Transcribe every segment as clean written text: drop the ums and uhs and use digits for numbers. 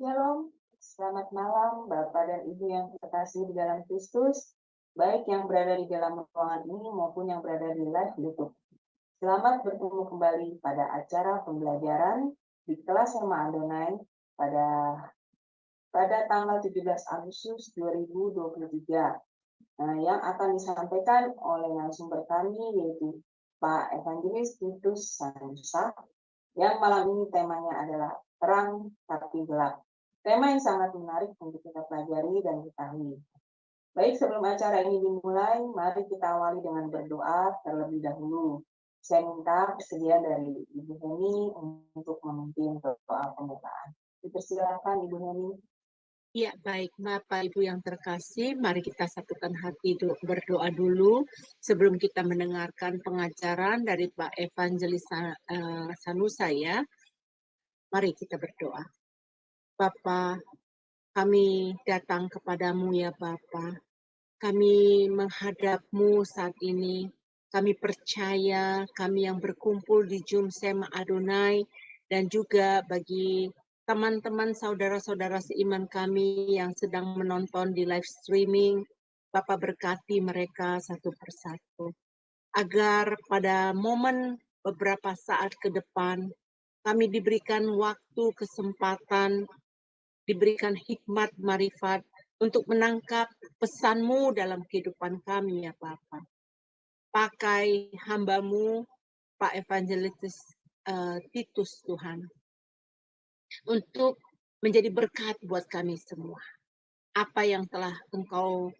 Shalom, selamat malam Bapak dan Ibu yang terkasih di dalam Kristus, baik yang berada di dalam ruangan ini maupun yang berada di live YouTube. Selamat bertemu kembali pada acara pembelajaran di kelas Sema Adonai pada pada tanggal 17 Agustus 2023, yang akan disampaikan oleh narasumber kami yaitu Pak Evangelis Titus Sanusa, yang malam ini temanya adalah terang tapi gelap. Tema yang sangat menarik untuk kita pelajari dan ketahui. Baik, sebelum acara ini dimulai, mari kita awali dengan berdoa terlebih dahulu. Saya minta kesediaan dari Ibu Heni untuk memimpin doa pembukaan. Dipersilakan Ibu Heni. Ya, baik Bapak Ibu yang terkasih, mari kita satukan hati berdoa dulu sebelum kita mendengarkan pengajaran dari Pak Evangelis Sanusa ya. Mari kita berdoa. Bapa, kami datang kepadamu ya Bapa. Kami menghadapmu saat ini. Kami percaya kami yang berkumpul di Zoom Sema Adonai dan juga bagi teman-teman saudara-saudara seiman kami yang sedang menonton di live streaming, Bapak berkati mereka satu persatu. Agar pada momen beberapa saat ke depan, kami diberikan waktu, kesempatan, diberikan hikmat, marifat untuk menangkap pesan-Mu dalam kehidupan kami ya Bapa. Pakai hamba-Mu, Pak Evangelis Titus Tuhan, untuk menjadi berkat buat kami semua. Apa yang telah Engkau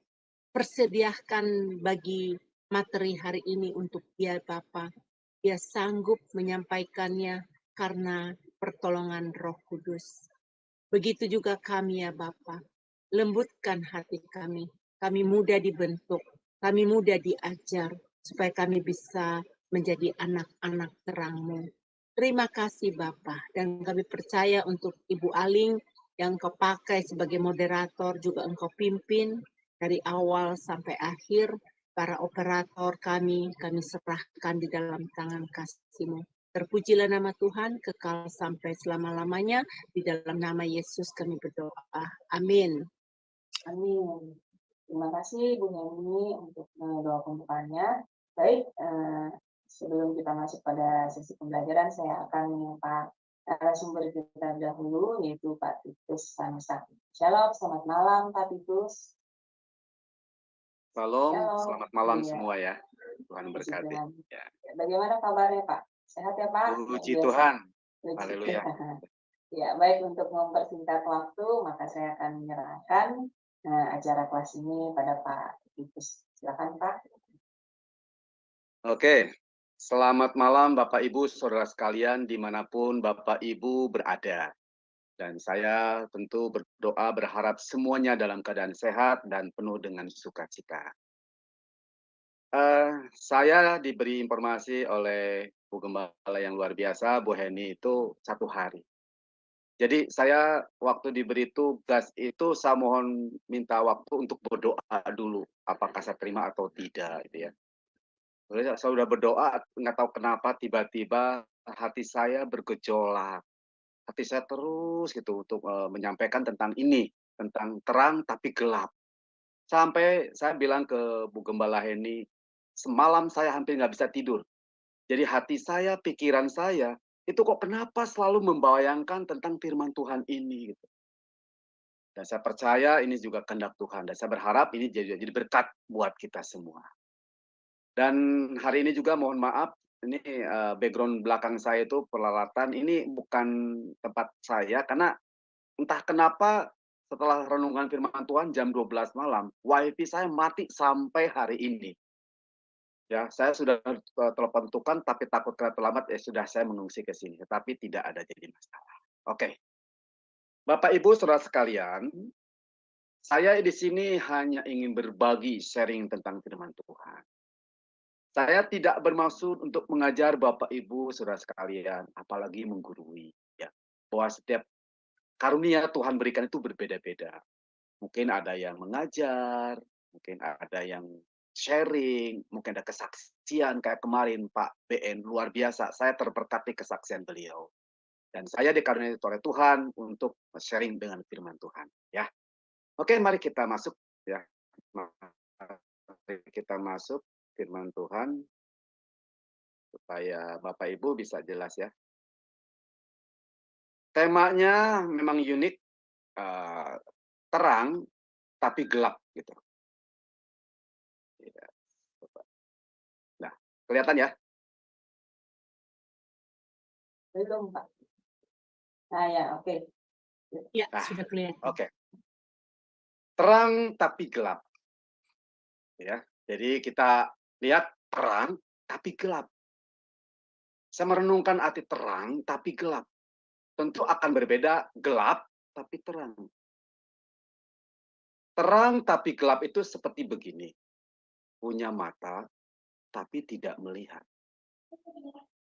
persediakan bagi materi hari ini untuk dia Bapa, dia sanggup menyampaikannya karena pertolongan Roh Kudus. Begitu juga kami ya Bapa, lembutkan hati kami. Kami mudah dibentuk, kami mudah diajar, supaya kami bisa menjadi anak-anak terang-Mu. Terima kasih Bapa, dan kami percaya untuk Ibu Aling yang Engkau pakai sebagai moderator, juga Engkau pimpin dari awal sampai akhir. Para operator kami serahkan di dalam tangan kasih-Mu. Terpujilah nama Tuhan, kekal sampai selama-lamanya. Di dalam nama Yesus kami berdoa. Amin. Amin. Terima kasih Bu Neni untuk doa pembukaannya. Baik, sebelum kita masuk pada sesi pembelajaran, saya akan menyapa narasumber kita dahulu, yaitu Pak Titus Sanusa. Shalom, selamat malam Pak Titus. Shalom, Shalom. selamat malam Iya. semua ya. Tuhan berkati. Ya. Bagaimana kabarnya Pak? Sehat ya Pak? Puji Tuhan. Puji. Haleluya. Ya, baik, untuk mempersingkat waktu, maka saya akan menyerahkan acara kelas ini pada Pak Titus. Silakan Pak. Oke, selamat malam Bapak Ibu, saudara sekalian dimanapun Bapak Ibu berada. Dan saya tentu berdoa berharap semuanya dalam keadaan sehat dan penuh dengan sukacita. Saya diberi informasi oleh Bu Gembala yang luar biasa, Bu Heni itu 1 hari. Jadi saya waktu diberi tugas itu saya mohon minta waktu untuk berdoa dulu, apakah saya terima atau tidak gitu ya. Sebenarnya saya sudah berdoa, nggak tahu kenapa tiba-tiba hati saya bergejolak. Hati saya terus gitu untuk, menyampaikan tentang ini, tentang terang tapi gelap. Sampai saya bilang ke Bu Gembala Heni, semalam saya hampir nggak bisa tidur. Jadi hati saya, pikiran saya, itu kok kenapa selalu membayangkan tentang firman Tuhan ini gitu. Dan saya percaya ini juga kehendak Tuhan dan saya berharap ini jadi berkat buat kita semua. Dan hari ini juga mohon maaf, ini, background belakang saya itu peralatan, ini bukan tempat saya karena entah kenapa setelah renungan firman Tuhan jam 12 malam, WiFi saya mati sampai hari ini. Ya, saya sudah, telepon Tuhan tapi takut terlambat, ya sudah saya mengungsi ke sini, tetapi tidak ada jadi masalah. Oke. Bapak Ibu saudara sekalian, saya di sini hanya ingin berbagi sharing tentang firman Tuhan. Saya tidak bermaksud untuk mengajar Bapak Ibu saudara sekalian, apalagi menggurui, ya. Bahwa setiap karunia Tuhan berikan itu berbeda-beda. Mungkin ada yang mengajar, mungkin ada yang sharing, mungkin ada kesaksian kayak kemarin Pak BN luar biasa. Saya terberkati kesaksian beliau. Dan saya dikaruniai oleh Tuhan untuk sharing dengan firman Tuhan, ya. Oke, mari kita masuk, ya. Mari kita masuk firman Tuhan supaya Bapak Ibu bisa jelas, ya. Temanya memang unik, terang tapi gelap gitu. Iya, nah, kelihatan ya? Belum, Pak. Nah, ya, oke. Ya, Nah, sudah kelihatan. oke. Terang tapi gelap. Ya, jadi kita lihat terang tapi gelap. Saya merenungkan arti terang tapi gelap. Tentu akan berbeda gelap tapi terang. Terang tapi gelap itu seperti begini. Punya mata tapi tidak melihat.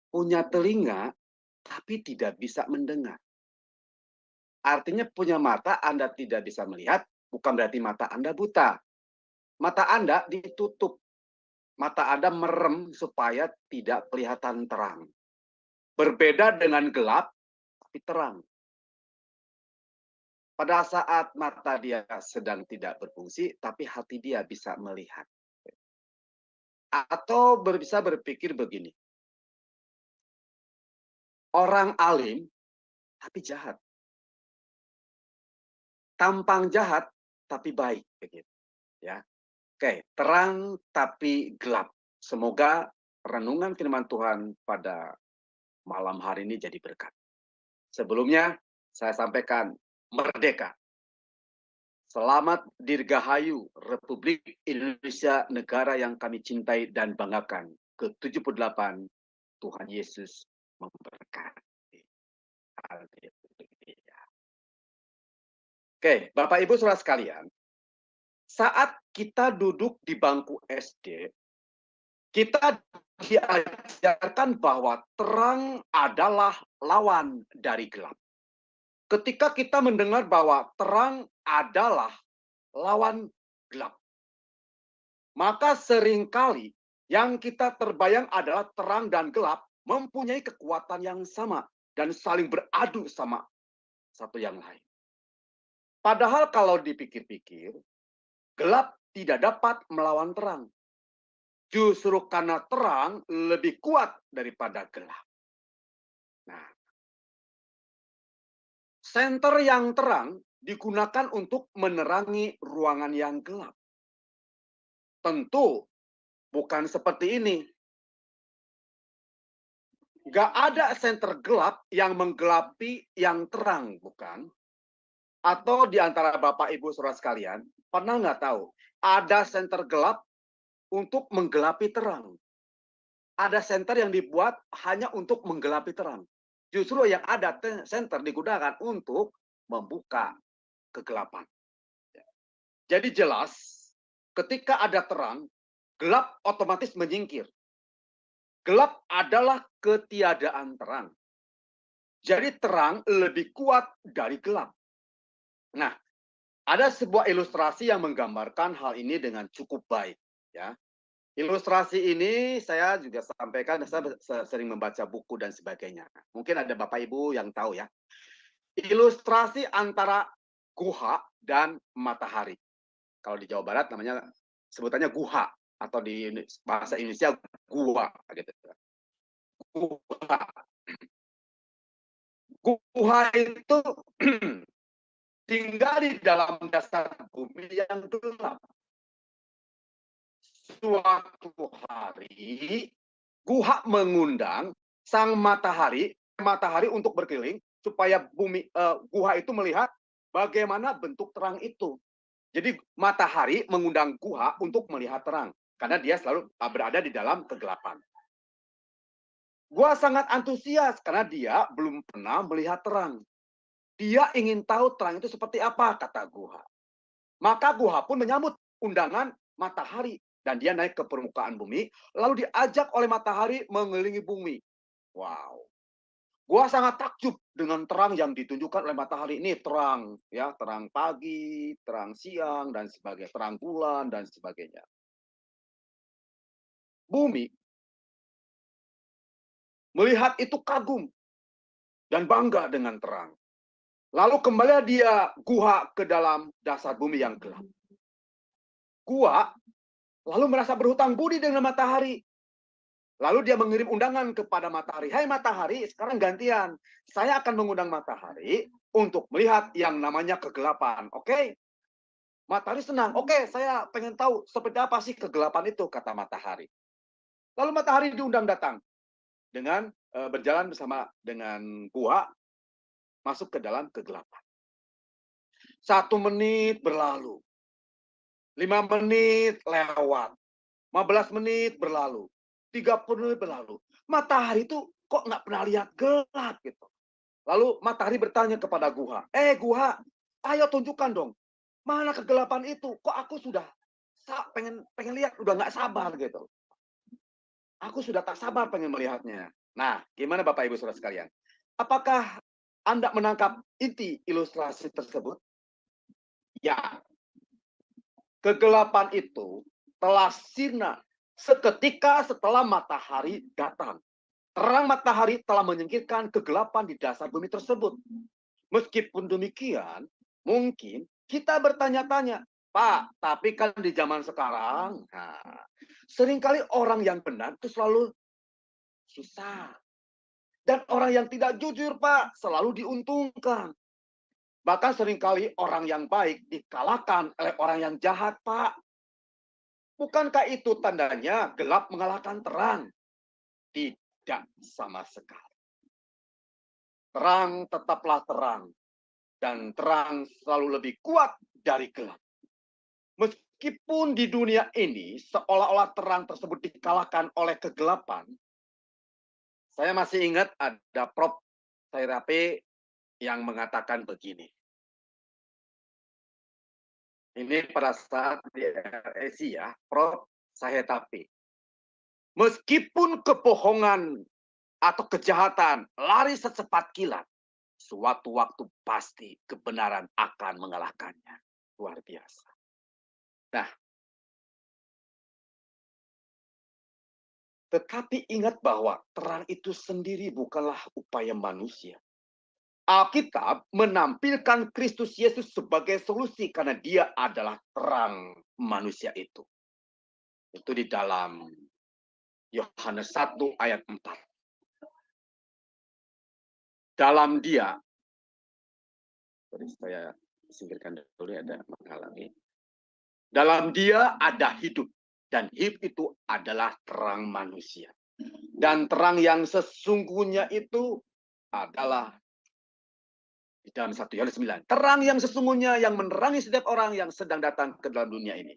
Punya telinga tapi tidak bisa mendengar. Artinya punya mata Anda tidak bisa melihat, bukan berarti mata Anda buta. Mata Anda ditutup. Mata Anda merem supaya tidak kelihatan terang. Berbeda dengan gelap, tapi terang. Pada saat mata dia sedang tidak berfungsi, tapi hati dia bisa melihat. Atau bisa berpikir begini. Orang alim, tapi jahat. Tampang jahat, tapi baik. Begitu. Ya. Oke, terang tapi gelap. Semoga renungan firman Tuhan pada malam hari ini jadi berkat. Sebelumnya, saya sampaikan merdeka. Selamat Dirgahayu Republik Indonesia, negara yang kami cintai dan banggakan. Ke-78, Tuhan Yesus memberkati. Haleluya. Oke, Bapak Ibu Saudara sekalian, saat kita duduk di bangku SD, kita diajarkan bahwa terang adalah lawan dari gelap. Ketika kita mendengar bahwa terang adalah lawan gelap, maka seringkali yang kita terbayang adalah terang dan gelap mempunyai kekuatan yang sama dan saling beradu sama satu yang lain. Padahal kalau dipikir-pikir, gelap tidak dapat melawan terang. Justru karena terang lebih kuat daripada gelap. Nah, senter yang terang digunakan untuk menerangi ruangan yang gelap. Tentu bukan seperti ini. Gak ada senter gelap yang menggelapi yang terang, bukan? Atau di antara Bapak Ibu Saudara sekalian, pernah nggak tahu ada senter gelap untuk menggelapi terang? Ada senter yang dibuat hanya untuk menggelapi terang. Justru yang ada senter digunakan untuk membuka kegelapan. Jadi jelas, ketika ada terang, gelap otomatis menyingkir. Gelap adalah ketiadaan terang. Jadi terang lebih kuat dari gelap. Nah, ada sebuah ilustrasi yang menggambarkan hal ini dengan cukup baik. Ya, ilustrasi ini saya juga sampaikan, saya sering membaca buku dan sebagainya. Mungkin ada Bapak Ibu yang tahu ya. Ilustrasi antara guha dan matahari. Kalau di Jawa Barat namanya sebutannya guha atau di bahasa Indonesia gua gitu. Guha. Guha itu tinggal di dalam dasar bumi yang gelap. Suatu hari, guha mengundang sang matahari untuk berkeliling supaya guha itu melihat bagaimana bentuk terang itu. Jadi matahari mengundang guha untuk melihat terang karena dia selalu berada di dalam kegelapan. Gua sangat antusias karena dia belum pernah melihat terang. Dia ingin tahu terang itu seperti apa, kata guha. Maka guha pun menyambut undangan matahari. Dan dia naik ke permukaan bumi, lalu diajak oleh matahari mengelilingi bumi. Wow. Gua sangat takjub dengan terang yang ditunjukkan oleh matahari. Ini terang, ya, terang pagi, terang siang, dan sebagainya. Terang bulan, dan sebagainya. Bumi melihat itu kagum. dan bangga dengan terang. Lalu kembali dia gua ke dalam dasar bumi yang gelap. Gua lalu merasa berhutang budi dengan matahari. Lalu dia mengirim undangan kepada matahari. Hai matahari, sekarang gantian. Saya akan mengundang matahari untuk melihat yang namanya kegelapan. Oke? Matahari senang. Oke, saya pengen tahu seperti apa sih kegelapan itu, kata matahari. Lalu matahari diundang datang dengan berjalan bersama dengan gua masuk ke dalam kegelapan. 1 menit berlalu. 5 menit lewat. 15 menit berlalu. 30 menit berlalu. Matahari itu kok nggak pernah lihat gelap gitu. Lalu matahari bertanya kepada Guha, Guha, ayo tunjukkan dong, mana kegelapan itu? Kok aku sudah pengen lihat, udah nggak sabar gitu. Aku sudah tak sabar pengen melihatnya. Nah, gimana Bapak Ibu Saudara sekalian? Apakah Anda menangkap inti ilustrasi tersebut? Ya, kegelapan itu telah sirna seketika setelah matahari datang. Terang matahari telah menyingkirkan kegelapan di dasar bumi tersebut. Meskipun demikian, mungkin kita bertanya-tanya, Pak, tapi kan di zaman sekarang, seringkali orang yang benar itu selalu susah. Dan orang yang tidak jujur, Pak, selalu diuntungkan. Bahkan seringkali orang yang baik dikalahkan oleh orang yang jahat, Pak. Bukankah itu tandanya gelap mengalahkan terang? Tidak sama sekali. Terang tetaplah terang. Dan terang selalu lebih kuat dari gelap. Meskipun di dunia ini seolah-olah terang tersebut dikalahkan oleh kegelapan, saya masih ingat ada Prof. Sairape yang mengatakan begini. Ini pada saat di RSI ya, Prof. Sairape. Meskipun kebohongan atau kejahatan lari secepat kilat, suatu waktu pasti kebenaran akan mengalahkannya. Luar biasa. Nah, tetapi ingat bahwa terang itu sendiri bukanlah upaya manusia. Alkitab menampilkan Kristus Yesus sebagai solusi karena dia adalah terang manusia itu. Itu di dalam Yohanes 1 ayat 4. Dalam dia, saya singkirkan dulu ada menghalangi. Dalam dia ada hidup dan hidup itu adalah terang manusia. Dan terang yang sesungguhnya itu adalah di dalam 1 Yohanes 9. Terang yang sesungguhnya yang menerangi setiap orang yang sedang datang ke dalam dunia ini.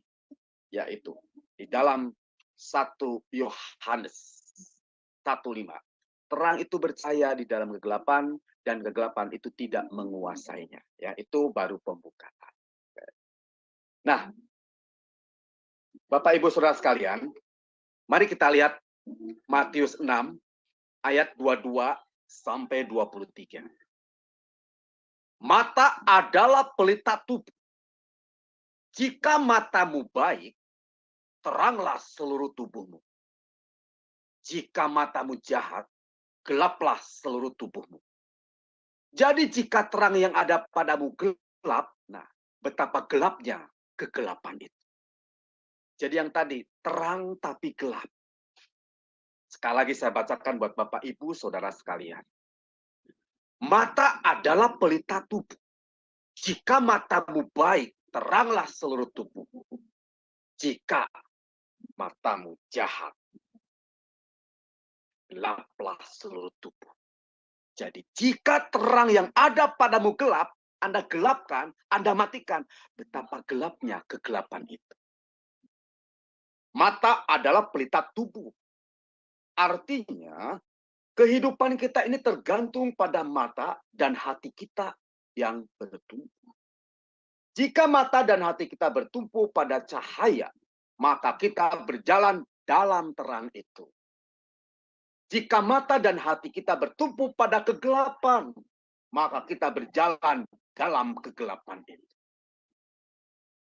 Yaitu di dalam 1 Yohanes 1:5. Terang itu bercahaya di dalam kegelapan dan kegelapan itu tidak menguasainya. Ya, itu baru pembukaan. Nah, Bapak Ibu Saudara sekalian, mari kita lihat Matius 6 ayat 22 sampai 23. Mata adalah pelita tubuh. Jika matamu baik, teranglah seluruh tubuhmu. Jika matamu jahat, gelaplah seluruh tubuhmu. Jadi jika terang yang ada padamu gelap, nah betapa gelapnya kegelapan itu. Jadi yang tadi, terang tapi gelap. Sekali lagi saya bacakan buat Bapak Ibu Saudara sekalian. Mata adalah pelita tubuh. Jika matamu baik, teranglah seluruh tubuhmu. Jika matamu jahat, gelaplah seluruh tubuh. Jadi jika terang yang ada padamu gelap, Anda gelapkan, Anda matikan. Betapa gelapnya kegelapan itu. Mata adalah pelita tubuh. Artinya, kehidupan kita ini tergantung pada mata dan hati kita yang bertumpu. Jika mata dan hati kita bertumpu pada cahaya, maka kita berjalan dalam terang itu. Jika mata dan hati kita bertumpu pada kegelapan, maka kita berjalan dalam kegelapan itu.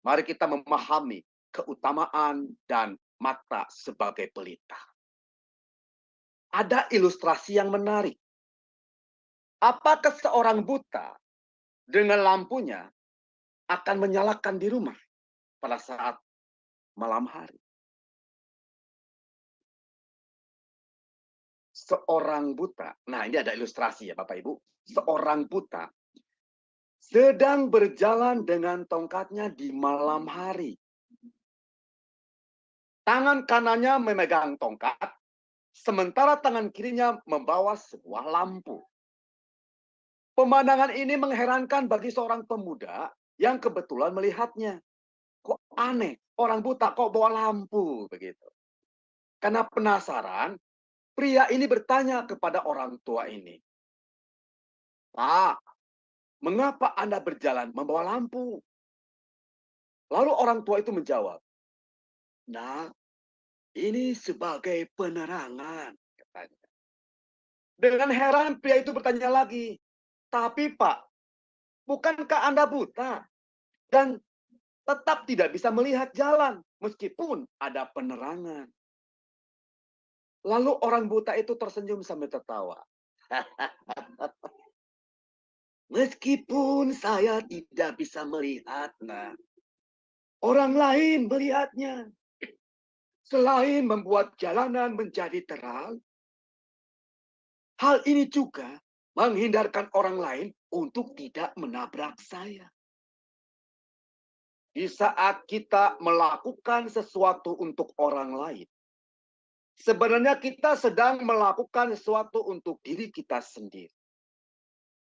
Mari kita memahami keutamaan dan mata sebagai pelita. Ada ilustrasi yang menarik. Apakah seorang buta dengan lampunya akan menyalakan di rumah pada saat malam hari? Seorang buta, nah ini ada ilustrasi ya Bapak Ibu. Seorang buta sedang berjalan dengan tongkatnya di malam hari. Tangan kanannya memegang tongkat, sementara tangan kirinya membawa sebuah lampu. Pemandangan ini mengherankan bagi seorang pemuda yang kebetulan melihatnya. Kok aneh, orang buta kok bawa lampu begitu. Karena penasaran, pria ini bertanya kepada orang tua ini, "Pak, mengapa Anda berjalan membawa lampu?" Lalu orang tua itu menjawab, "Nah, ini sebagai penerangan," katanya. Dengan heran pria itu bertanya lagi, "Tapi Pak, bukankah Anda buta dan tetap tidak bisa melihat jalan meskipun ada penerangan?" Lalu orang buta itu tersenyum sambil tertawa. "Meskipun saya tidak bisa melihat, nah, orang lain melihatnya. Selain membuat jalanan menjadi terang, hal ini juga menghindarkan orang lain untuk tidak menabrak saya. Di saat kita melakukan sesuatu untuk orang lain, sebenarnya kita sedang melakukan sesuatu untuk diri kita sendiri.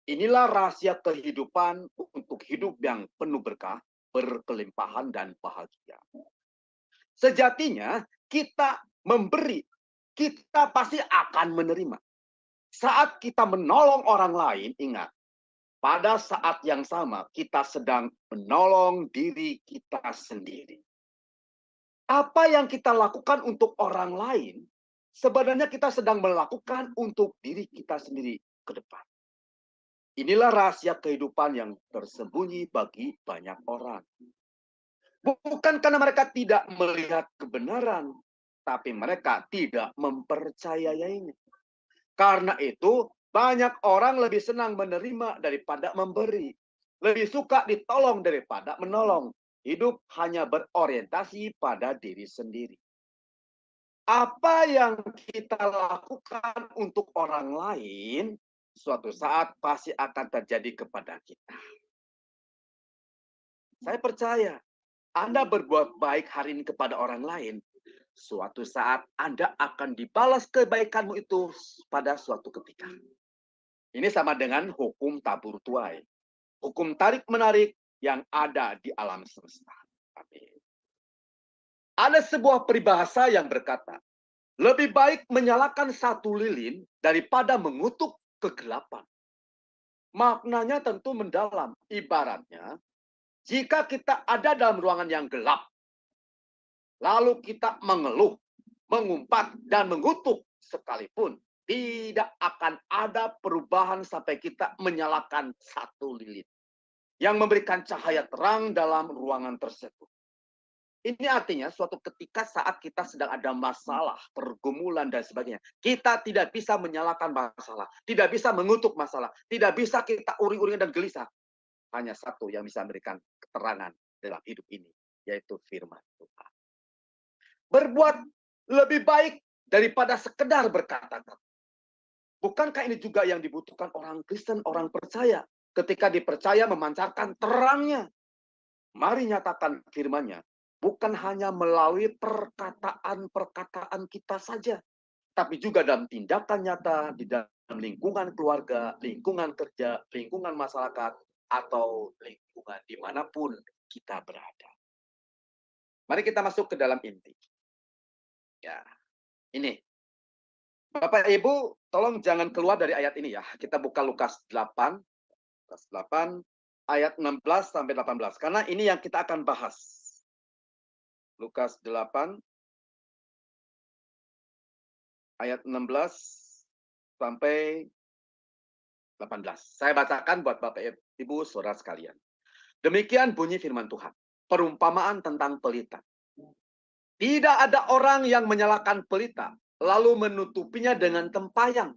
Inilah rahasia kehidupan untuk hidup yang penuh berkah, berkelimpahan, dan bahagia. Sejatinya, kita memberi, kita pasti akan menerima. Saat kita menolong orang lain, ingat, pada saat yang sama kita sedang menolong diri kita sendiri. Apa yang kita lakukan untuk orang lain, sebenarnya kita sedang melakukan untuk diri kita sendiri ke depan. Inilah rahasia kehidupan yang tersembunyi bagi banyak orang. Bukan karena mereka tidak melihat kebenaran, tapi mereka tidak mempercayainya. Karena itu, banyak orang lebih senang menerima daripada memberi. Lebih suka ditolong daripada menolong. Hidup hanya berorientasi pada diri sendiri. Apa yang kita lakukan untuk orang lain, suatu saat pasti akan terjadi kepada kita. Saya percaya, Anda berbuat baik hari ini kepada orang lain, suatu saat Anda akan dibalas kebaikanmu itu pada suatu ketika. Ini sama dengan hukum tabur tuai. Hukum tarik-menarik yang ada di alam semesta. Amin. Ada sebuah peribahasa yang berkata, lebih baik menyalakan satu lilin daripada mengutuk kegelapan. Maknanya tentu mendalam. Ibaratnya, jika kita ada dalam ruangan yang gelap, lalu kita mengeluh, mengumpat, dan mengutuk sekalipun, tidak akan ada perubahan sampai kita menyalakan satu lilin yang memberikan cahaya terang dalam ruangan tersebut. Ini artinya suatu ketika saat kita sedang ada masalah, pergumulan, dan sebagainya, kita tidak bisa menyalakan masalah, tidak bisa mengutuk masalah, tidak bisa kita uring-uringan dan gelisah. Hanya satu yang bisa memberikan keterangan dalam hidup ini, yaitu firman Tuhan. Berbuat lebih baik daripada sekedar berkata-kata. Bukankah ini juga yang dibutuhkan orang Kristen, orang percaya, ketika dipercaya memancarkan terangnya? Mari nyatakan firman-Nya, bukan hanya melalui perkataan-perkataan kita saja, tapi juga dalam tindakan nyata di dalam lingkungan keluarga, lingkungan kerja, lingkungan masyarakat, atau lingkungan dimanapun kita berada. Mari kita masuk ke dalam inti. Ya, ini. Bapak Ibu, tolong jangan keluar dari ayat ini ya. Kita buka Lukas 8, ayat 16 sampai 18. Karena ini yang kita akan bahas. Lukas 8, ayat 16 sampai 18. Saya bacakan buat Bapak Ibu, saudara sekalian. Demikian bunyi firman Tuhan. Perumpamaan tentang pelita. Tidak ada orang yang menyalakan pelita, lalu menutupinya dengan tempayang,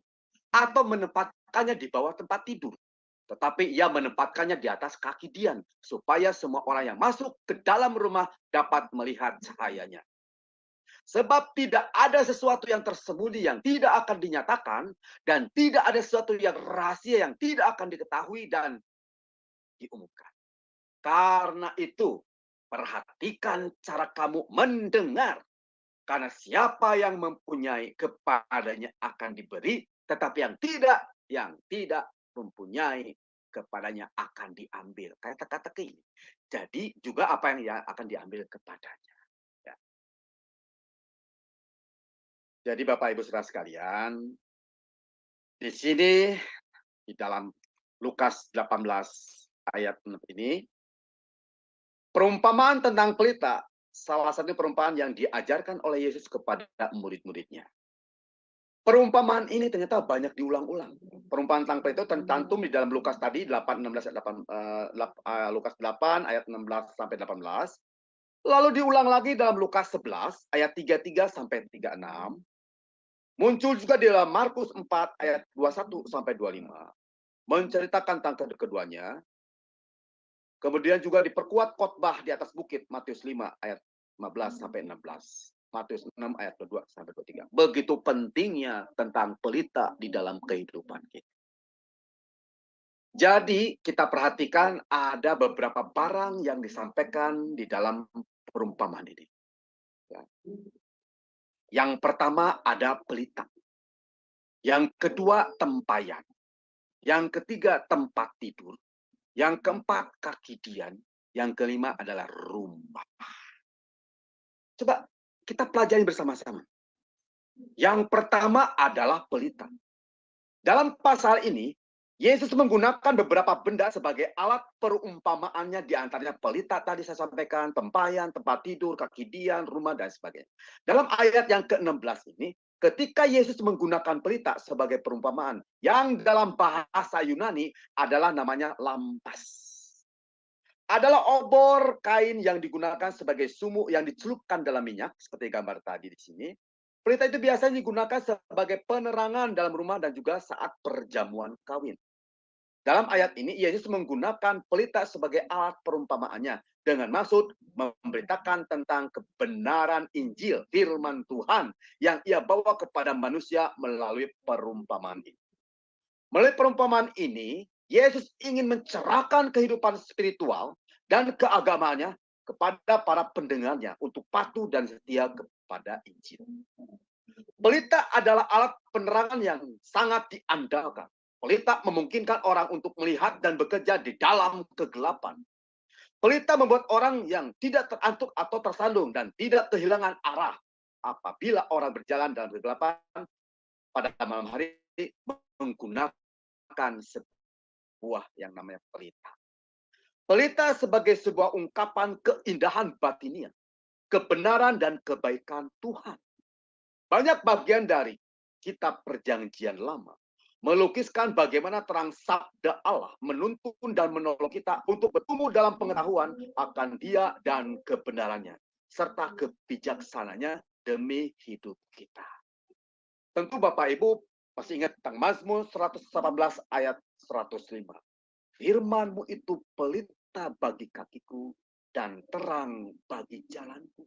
atau menempatkan meletakkannya di bawah tempat tidur, tetapi ia menempatkannya di atas kaki Dian, supaya semua orang yang masuk ke dalam rumah dapat melihat cahayanya. Sebab tidak ada sesuatu yang tersembunyi yang tidak akan dinyatakan, dan tidak ada sesuatu yang rahasia yang tidak akan diketahui dan diumumkan. Karena itu, perhatikan cara kamu mendengar. Karena siapa yang mempunyai, kepadanya akan diberi, tetapi yang tidak mempunyai, kepadanya akan diambil. Kata-kata ini. Jadi juga apa yang akan diambil kepadanya. Ya. Jadi Bapak Ibu Saudara sekalian, di sini di dalam Lukas 18 ayat 6 ini, perumpamaan tentang pelita, salah satu perumpamaan yang diajarkan oleh Yesus kepada murid-muridnya. Perumpamaan ini ternyata banyak diulang-ulang. Perumpamaan tentang pelita itu tercantum di dalam Lukas tadi, 16 Lukas 8 ayat 16 sampai 18. Lalu diulang lagi dalam Lukas 11 ayat 33 sampai 36. Muncul juga di dalam Markus 4 ayat 21 sampai 25. Menceritakan tentang keduanya. Kemudian juga diperkuat khotbah di atas bukit, Matius 5 ayat 15 sampai 16. Matius 6 ayat 22 sampai 23. Begitu pentingnya tentang pelita di dalam kehidupan kita. Jadi kita perhatikan ada beberapa barang yang disampaikan di dalam perumpamaan ini. Ya. Yang pertama ada pelita. Yang kedua tempayan. Yang ketiga tempat tidur. Yang keempat kaki Dian. Yang kelima adalah rumah. Coba kita pelajari bersama-sama. Yang pertama adalah pelita. Dalam pasal ini, Yesus menggunakan beberapa benda sebagai alat perumpamaannya, di antaranya pelita tadi saya sampaikan, tempayan, tempat tidur, kaki Dian, rumah, dan sebagainya. Dalam ayat yang ke-16 ini, ketika Yesus menggunakan pelita sebagai perumpamaan, yang dalam bahasa Yunani adalah namanya lampas. Adalah obor kain yang digunakan sebagai sumuk yang dicelupkan dalam minyak, seperti gambar tadi di sini. Pelita itu biasanya digunakan sebagai penerangan dalam rumah dan juga saat perjamuan kawin. Dalam ayat ini, Yesus menggunakan pelita sebagai alat perumpamaannya dengan maksud memberitakan tentang kebenaran Injil, firman Tuhan yang ia bawa kepada manusia melalui perumpamaan ini. Melalui perumpamaan ini, Yesus ingin mencerahkan kehidupan spiritual dan keagamaannya kepada para pendengarnya untuk patuh dan setia kepada Injil. Pelita adalah alat penerangan yang sangat diandalkan. Pelita memungkinkan orang untuk melihat dan bekerja di dalam kegelapan. Pelita membuat orang yang tidak terantuk atau tersandung dan tidak kehilangan arah apabila orang berjalan dalam kegelapan pada malam hari menggunakan sebuah yang namanya pelita. Pelita sebagai sebuah ungkapan keindahan batiniah, kebenaran dan kebaikan Tuhan. Banyak bagian dari kitab Perjanjian Lama melukiskan bagaimana terang sabda Allah menuntun dan menolong kita untuk bertumbuh dalam pengetahuan akan Dia dan kebenarannya, serta kebijaksananya demi hidup kita. Tentu Bapak Ibu masih ingat tentang Mazmur 118 ayat 105. Firman-Mu itu pelita bagi kakiku dan terang bagi jalanku.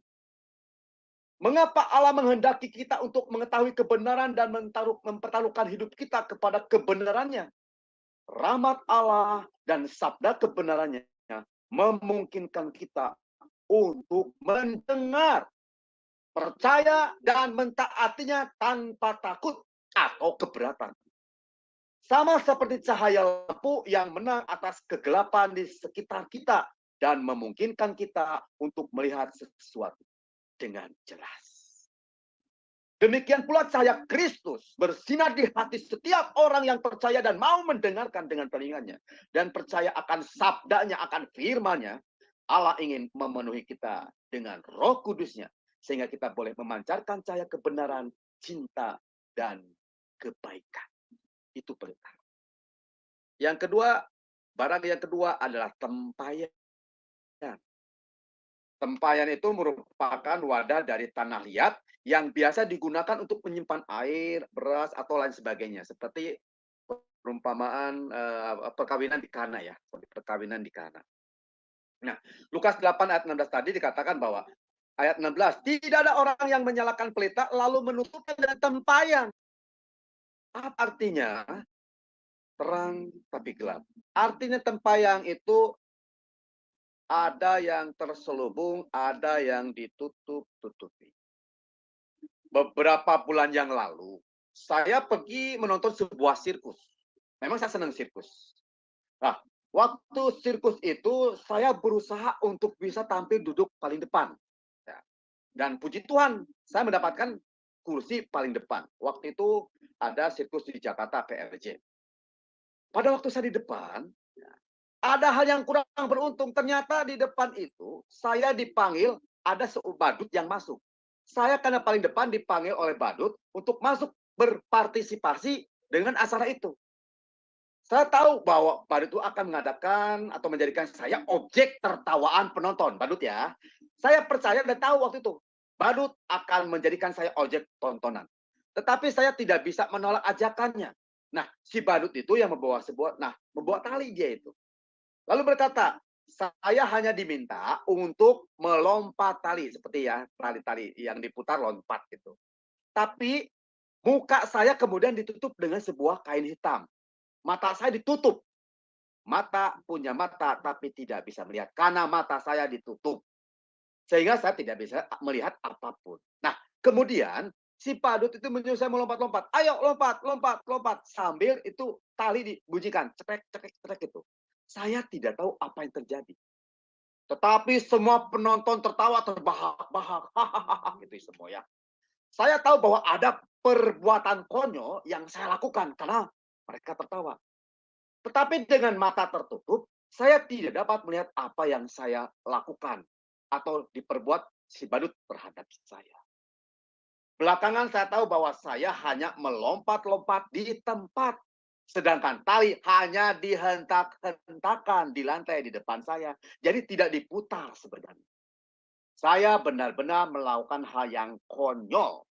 Mengapa Allah menghendaki kita untuk mengetahui kebenaran dan mempertaruhkan hidup kita kepada kebenarannya? Rahmat Allah dan sabda kebenarannya memungkinkan kita untuk mendengar, percaya, dan mentaatinya tanpa takut atau keberatan. Sama seperti cahaya lampu yang menang atas kegelapan di sekitar kita dan memungkinkan kita untuk melihat sesuatu dengan jelas. Demikian pula cahaya Kristus bersinar di hati setiap orang yang percaya dan mau mendengarkan dengan telinganya. Dan percaya akan sabdanya, akan firman-Nya. Allah ingin memenuhi kita dengan Roh Kudus-Nya. Sehingga kita boleh memancarkan cahaya kebenaran, cinta, dan kebaikan. Itu pertama. Yang kedua, barang yang kedua adalah tempayan. Tempayan itu merupakan wadah dari tanah liat yang biasa digunakan untuk menyimpan air, beras, atau lain sebagainya. Seperti Perumpamaan perkawinan di Kana ya, perkawinan di Kana. Nah, Lukas 8 ayat 16 tadi dikatakan bahwa ayat 16, tidak ada orang yang menyalakan pelita lalu menutupnya dengan tempayan. Apa artinya? Terang tapi gelap. Artinya tempayan itu ada yang terselubung, ada yang ditutup-tutupi. Beberapa bulan yang lalu, saya pergi menonton sebuah sirkus. Memang saya senang sirkus. Nah, waktu sirkus itu saya berusaha untuk bisa tampil duduk paling depan. Ya. Dan puji Tuhan, saya mendapatkan kursi paling depan. Waktu itu ada sirkus di Jakarta, PRJ. Pada waktu saya di depan, ada hal yang kurang beruntung. Ternyata di depan itu, saya dipanggil, ada badut yang masuk. Saya karena paling depan dipanggil oleh badut untuk masuk berpartisipasi dengan acara itu. Saya tahu bahwa badut itu akan mengadakan atau menjadikan saya objek tertawaan penonton. Badut ya. Saya percaya dan tahu waktu itu. Badut akan menjadikan saya objek tontonan. Tetapi saya tidak bisa menolak ajakannya. Nah, si badut itu yang membawa tali dia itu. Lalu berkata, saya hanya diminta untuk melompat tali. Seperti ya, tali-tali yang diputar lompat gitu. Tapi muka saya kemudian ditutup dengan sebuah kain hitam. Mata saya ditutup. Mata punya mata tapi tidak bisa melihat. Karena mata saya ditutup. Sehingga saya tidak bisa melihat apapun. Nah, kemudian si badut itu menyuruh saya melompat-lompat. Ayo lompat, lompat, lompat. Sambil itu tali dibunyikan. Cekrek, cekrek, cekrek itu. Saya tidak tahu apa yang terjadi. Tetapi semua penonton tertawa terbahak-bahak. Hahaha, gitu semua ya. Saya tahu bahwa ada perbuatan konyol yang saya lakukan karena mereka tertawa. Tetapi dengan mata tertutup, saya tidak dapat melihat apa yang saya lakukan atau diperbuat si badut terhadap saya. Belakangan saya tahu bahwa saya hanya melompat-lompat di tempat. Sedangkan tali hanya dihentak-hentakan di lantai di depan saya. Jadi tidak diputar sebenarnya. Saya benar-benar melakukan hal yang konyol.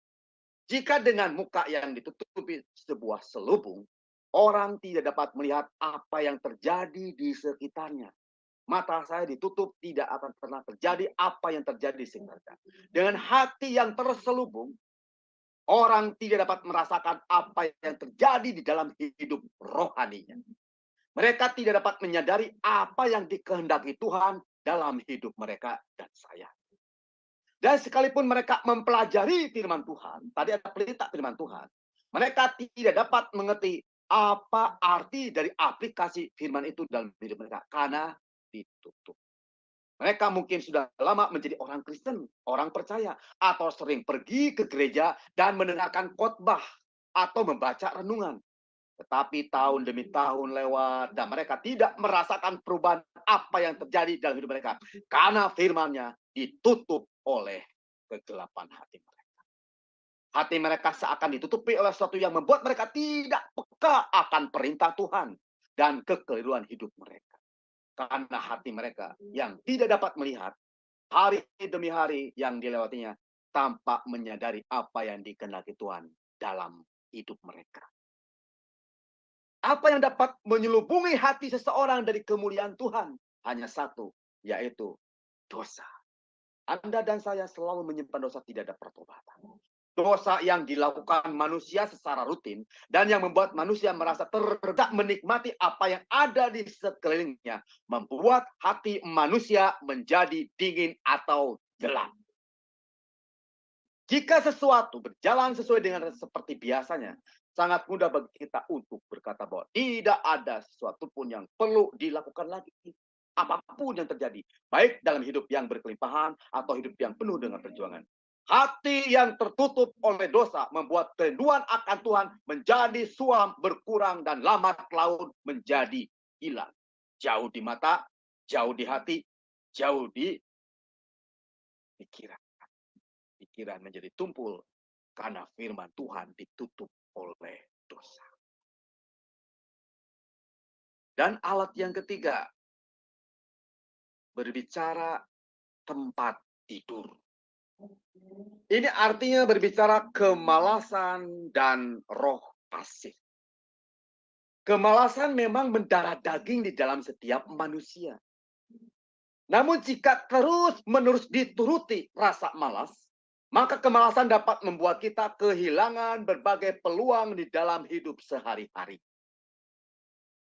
Jika dengan muka yang ditutupi sebuah selubung, orang tidak dapat melihat apa yang terjadi di sekitarnya. Mata saya ditutup, tidak akan pernah terjadi apa yang terjadi di sekitarnya. Dengan hati yang terselubung, orang tidak dapat merasakan apa yang terjadi di dalam hidup rohaninya. Mereka tidak dapat menyadari apa yang dikehendaki Tuhan dalam hidup mereka dan saya. Dan sekalipun mereka mempelajari firman Tuhan, tadi ada pelita firman Tuhan, mereka tidak dapat mengerti apa arti dari aplikasi firman itu dalam hidup mereka karena ditutup. Mereka mungkin sudah lama menjadi orang Kristen, orang percaya, atau sering pergi ke gereja dan mendengarkan khotbah atau membaca renungan. Tetapi tahun demi tahun lewat dan mereka tidak merasakan perubahan apa yang terjadi dalam hidup mereka. Karena firman-Nya ditutup oleh kegelapan hati mereka. Hati mereka seakan ditutupi oleh sesuatu yang membuat mereka tidak peka akan perintah Tuhan dan kekeliruan hidup mereka. Karena hati mereka yang tidak dapat melihat hari demi hari yang dilewatinya tanpa menyadari apa yang dikehendaki Tuhan dalam hidup mereka. Apa yang dapat menyelubungi hati seseorang dari kemuliaan Tuhan? Hanya satu, yaitu dosa. Anda dan saya selalu menyimpan dosa, tidak ada pertobatan. Dosa yang dilakukan manusia secara rutin dan yang membuat manusia merasa tidak menikmati apa yang ada di sekelilingnya, membuat hati manusia menjadi dingin atau gelap. Jika sesuatu berjalan sesuai dengan seperti biasanya, sangat mudah bagi kita untuk berkata bahwa tidak ada sesuatu pun yang perlu dilakukan lagi. Apapun yang terjadi, baik dalam hidup yang berkelimpahan atau hidup yang penuh dengan perjuangan. Hati yang tertutup oleh dosa membuat kerinduan akan Tuhan menjadi suam, berkurang, dan lambat laun menjadi hilang. Jauh di mata, jauh di hati, jauh di pikiran. Pikiran menjadi tumpul karena firman Tuhan ditutup oleh dosa. Dan alat yang ketiga, berbicara tempat tidur. Ini artinya berbicara kemalasan dan roh pasif. Kemalasan memang mendarah daging di dalam setiap manusia. Namun jika terus-menerus dituruti rasa malas, maka kemalasan dapat membuat kita kehilangan berbagai peluang di dalam hidup sehari-hari.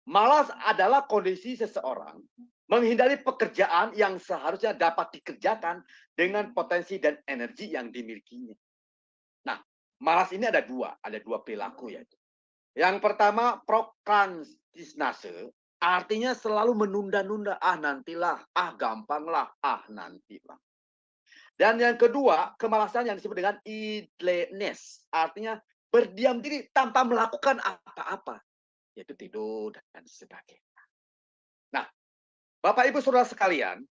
Malas adalah kondisi seseorang menghindari pekerjaan yang seharusnya dapat dikerjakan dengan potensi dan energi yang dimilikinya. Nah, malas ini ada dua perilaku yaitu. Yang pertama, prokrastinase, artinya selalu menunda-nunda, nantilah, gampanglah, nantilah. Dan yang kedua, kemalasan yang disebut dengan idleness, artinya berdiam diri tanpa melakukan apa-apa, yaitu tidur dan sebagainya. Nah, Bapak Ibu Saudara sekalian,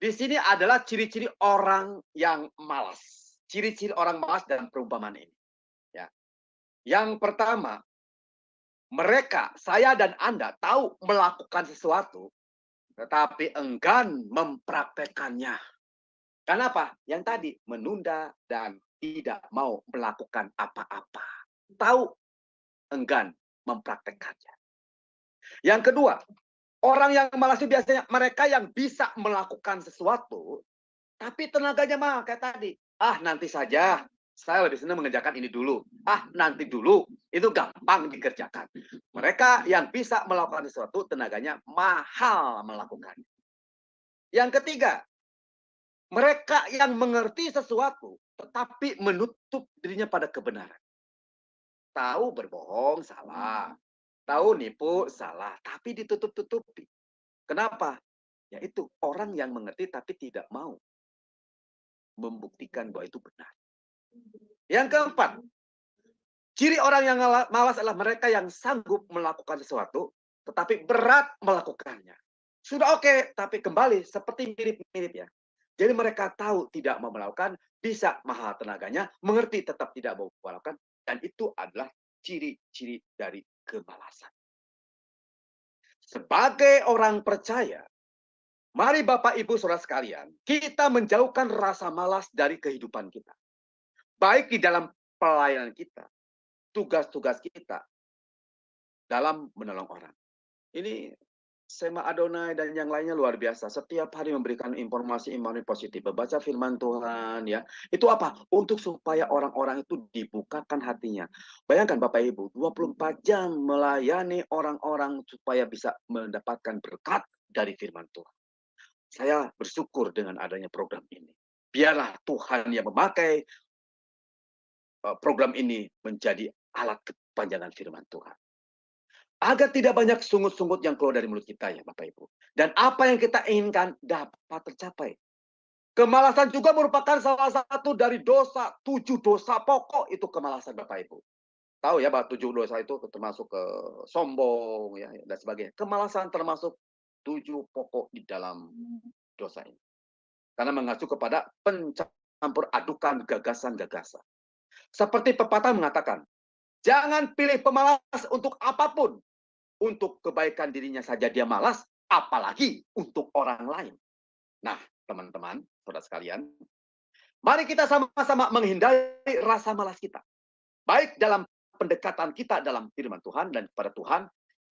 di sini adalah ciri-ciri orang yang malas. Ciri-ciri orang malas dalam perumpamaan ini. Ya. Yang pertama, mereka, saya dan Anda tahu melakukan sesuatu, tetapi enggan mempraktekannya. Kenapa? Yang tadi, menunda dan tidak mau melakukan apa-apa. Tahu, enggan mempraktekannya. Yang kedua, orang yang malas itu biasanya mereka yang bisa melakukan sesuatu, tapi tenaganya mah kayak tadi. Nanti saja, saya lebih senang mengerjakan ini dulu. Nanti dulu, itu gampang dikerjakan. Mereka yang bisa melakukan sesuatu, tenaganya mahal melakukannya. Yang ketiga, mereka yang mengerti sesuatu, tetapi menutup dirinya pada kebenaran. Tahu berbohong, salah. Tahu nipu, salah. Tapi ditutup-tutupi. Kenapa? Yaitu orang yang mengerti tapi tidak mau membuktikan bahwa itu benar. Yang keempat, ciri orang yang malas adalah mereka yang sanggup melakukan sesuatu, tetapi berat melakukannya. Sudah oke, tapi kembali seperti mirip-mirip ya. Jadi mereka tahu tidak mau melakukan, bisa mahal tenaganya, mengerti tetap tidak mau melakukan, dan itu adalah ciri-ciri dari kemalasan. Sebagai orang percaya, mari Bapak Ibu Saudara sekalian, kita menjauhkan rasa malas dari kehidupan kita. Baik di dalam pelayanan kita, tugas-tugas kita dalam menolong orang. Ini Sema Adonai dan yang lainnya luar biasa. Setiap hari memberikan informasi positif, membaca firman Tuhan ya. Itu apa? Untuk supaya orang-orang itu dibukakan hatinya. Bayangkan Bapak Ibu, 24 jam melayani orang-orang supaya bisa mendapatkan berkat dari firman Tuhan. Saya bersyukur dengan adanya program ini. Biarlah Tuhan yang memakai program ini menjadi alat kepanjangan firman Tuhan. Agar tidak banyak sungut-sungut yang keluar dari mulut kita ya Bapak Ibu. Dan apa yang kita inginkan dapat tercapai. Kemalasan juga merupakan salah satu dari dosa, 7 dosa pokok itu kemalasan Bapak Ibu. Tahu ya bahwa 7 dosa itu termasuk ke sombong ya dan sebagainya. Kemalasan termasuk 7 pokok di dalam dosa ini. Karena mengacu kepada pencampur adukan gagasan-gagasan. Seperti pepatah mengatakan, jangan pilih pemalas untuk apapun. Untuk kebaikan dirinya saja dia malas, apalagi untuk orang lain. Nah, teman-teman, saudara sekalian, mari kita sama-sama menghindari rasa malas kita. Baik dalam pendekatan kita dalam firman Tuhan dan kepada Tuhan,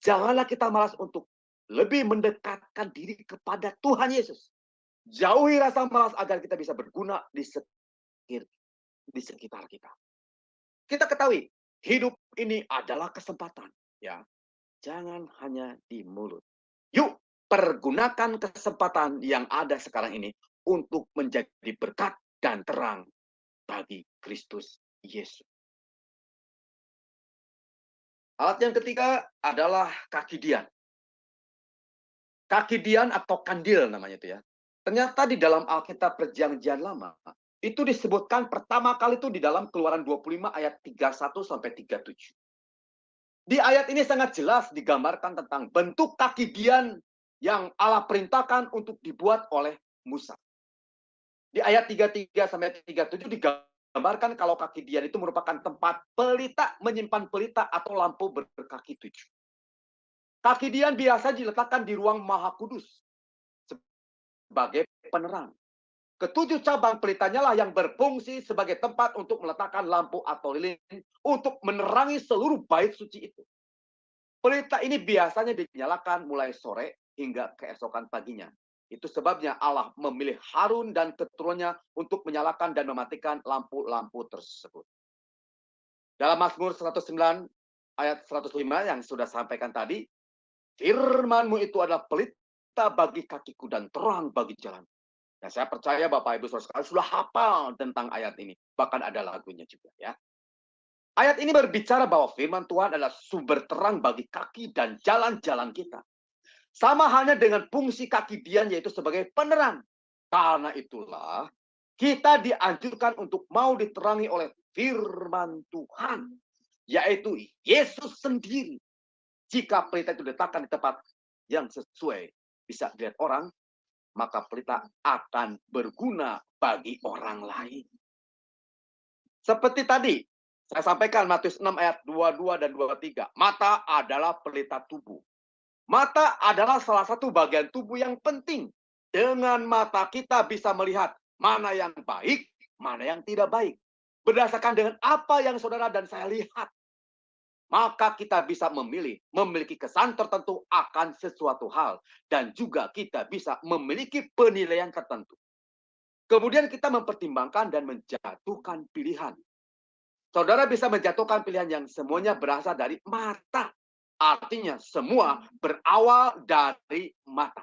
janganlah kita malas untuk lebih mendekatkan diri kepada Tuhan Yesus. Jauhi rasa malas agar kita bisa berguna di sekitar kita. Kita ketahui, hidup ini adalah kesempatan. Ya, jangan hanya di mulut. Yuk, pergunakan kesempatan yang ada sekarang ini untuk menjadi berkat dan terang bagi Kristus Yesus. Alat yang ketiga adalah kaki dian. Kaki dian atau kandil namanya itu ya. Ternyata di dalam Alkitab Perjanjian Lama, itu disebutkan pertama kali itu di dalam Keluaran 25 ayat 31 sampai 37. Di ayat ini sangat jelas digambarkan tentang bentuk kaki dian yang Allah perintahkan untuk dibuat oleh Musa. Di ayat 33 sampai 37 digambarkan kalau kaki dian itu merupakan tempat pelita menyimpan pelita atau lampu berkaki 7. Kaki dian biasa diletakkan di ruang Maha Kudus sebagai penerang. Ketujuh cabang pelitanya lah yang berfungsi sebagai tempat untuk meletakkan lampu atau lilin untuk menerangi seluruh bait suci itu. Pelita ini biasanya dinyalakan mulai sore hingga keesokan paginya. Itu sebabnya Allah memilih Harun dan keturunannya untuk menyalakan dan mematikan lampu-lampu tersebut. Dalam Mazmur 109 ayat 105 yang sudah sampaikan tadi, firman-Mu itu adalah pelita bagi kakiku dan terang bagi jalan. Nah, saya percaya Bapak Ibu Saudara sudah hafal tentang ayat ini. Bahkan ada lagunya juga ya. Ayat ini berbicara bahwa firman Tuhan adalah sumber terang bagi kaki dan jalan-jalan kita. Sama halnya dengan fungsi kaki Dian yaitu sebagai penerang. Karena itulah kita dianjurkan untuk mau diterangi oleh firman Tuhan. Yaitu Yesus sendiri. Jika pelita itu diletakkan di tempat yang sesuai bisa dilihat orang, maka pelita akan berguna bagi orang lain. Seperti tadi, saya sampaikan Matius 6 ayat 22 dan 23. Mata adalah pelita tubuh. Mata adalah salah satu bagian tubuh yang penting. Dengan mata kita bisa melihat mana yang baik, mana yang tidak baik. Berdasarkan dengan apa yang saudara dan saya lihat. Maka kita bisa memiliki kesan tertentu akan sesuatu hal. Dan juga kita bisa memiliki penilaian tertentu. Kemudian kita mempertimbangkan dan menjatuhkan pilihan. Saudara bisa menjatuhkan pilihan yang semuanya berasal dari mata. Artinya semua berawal dari mata.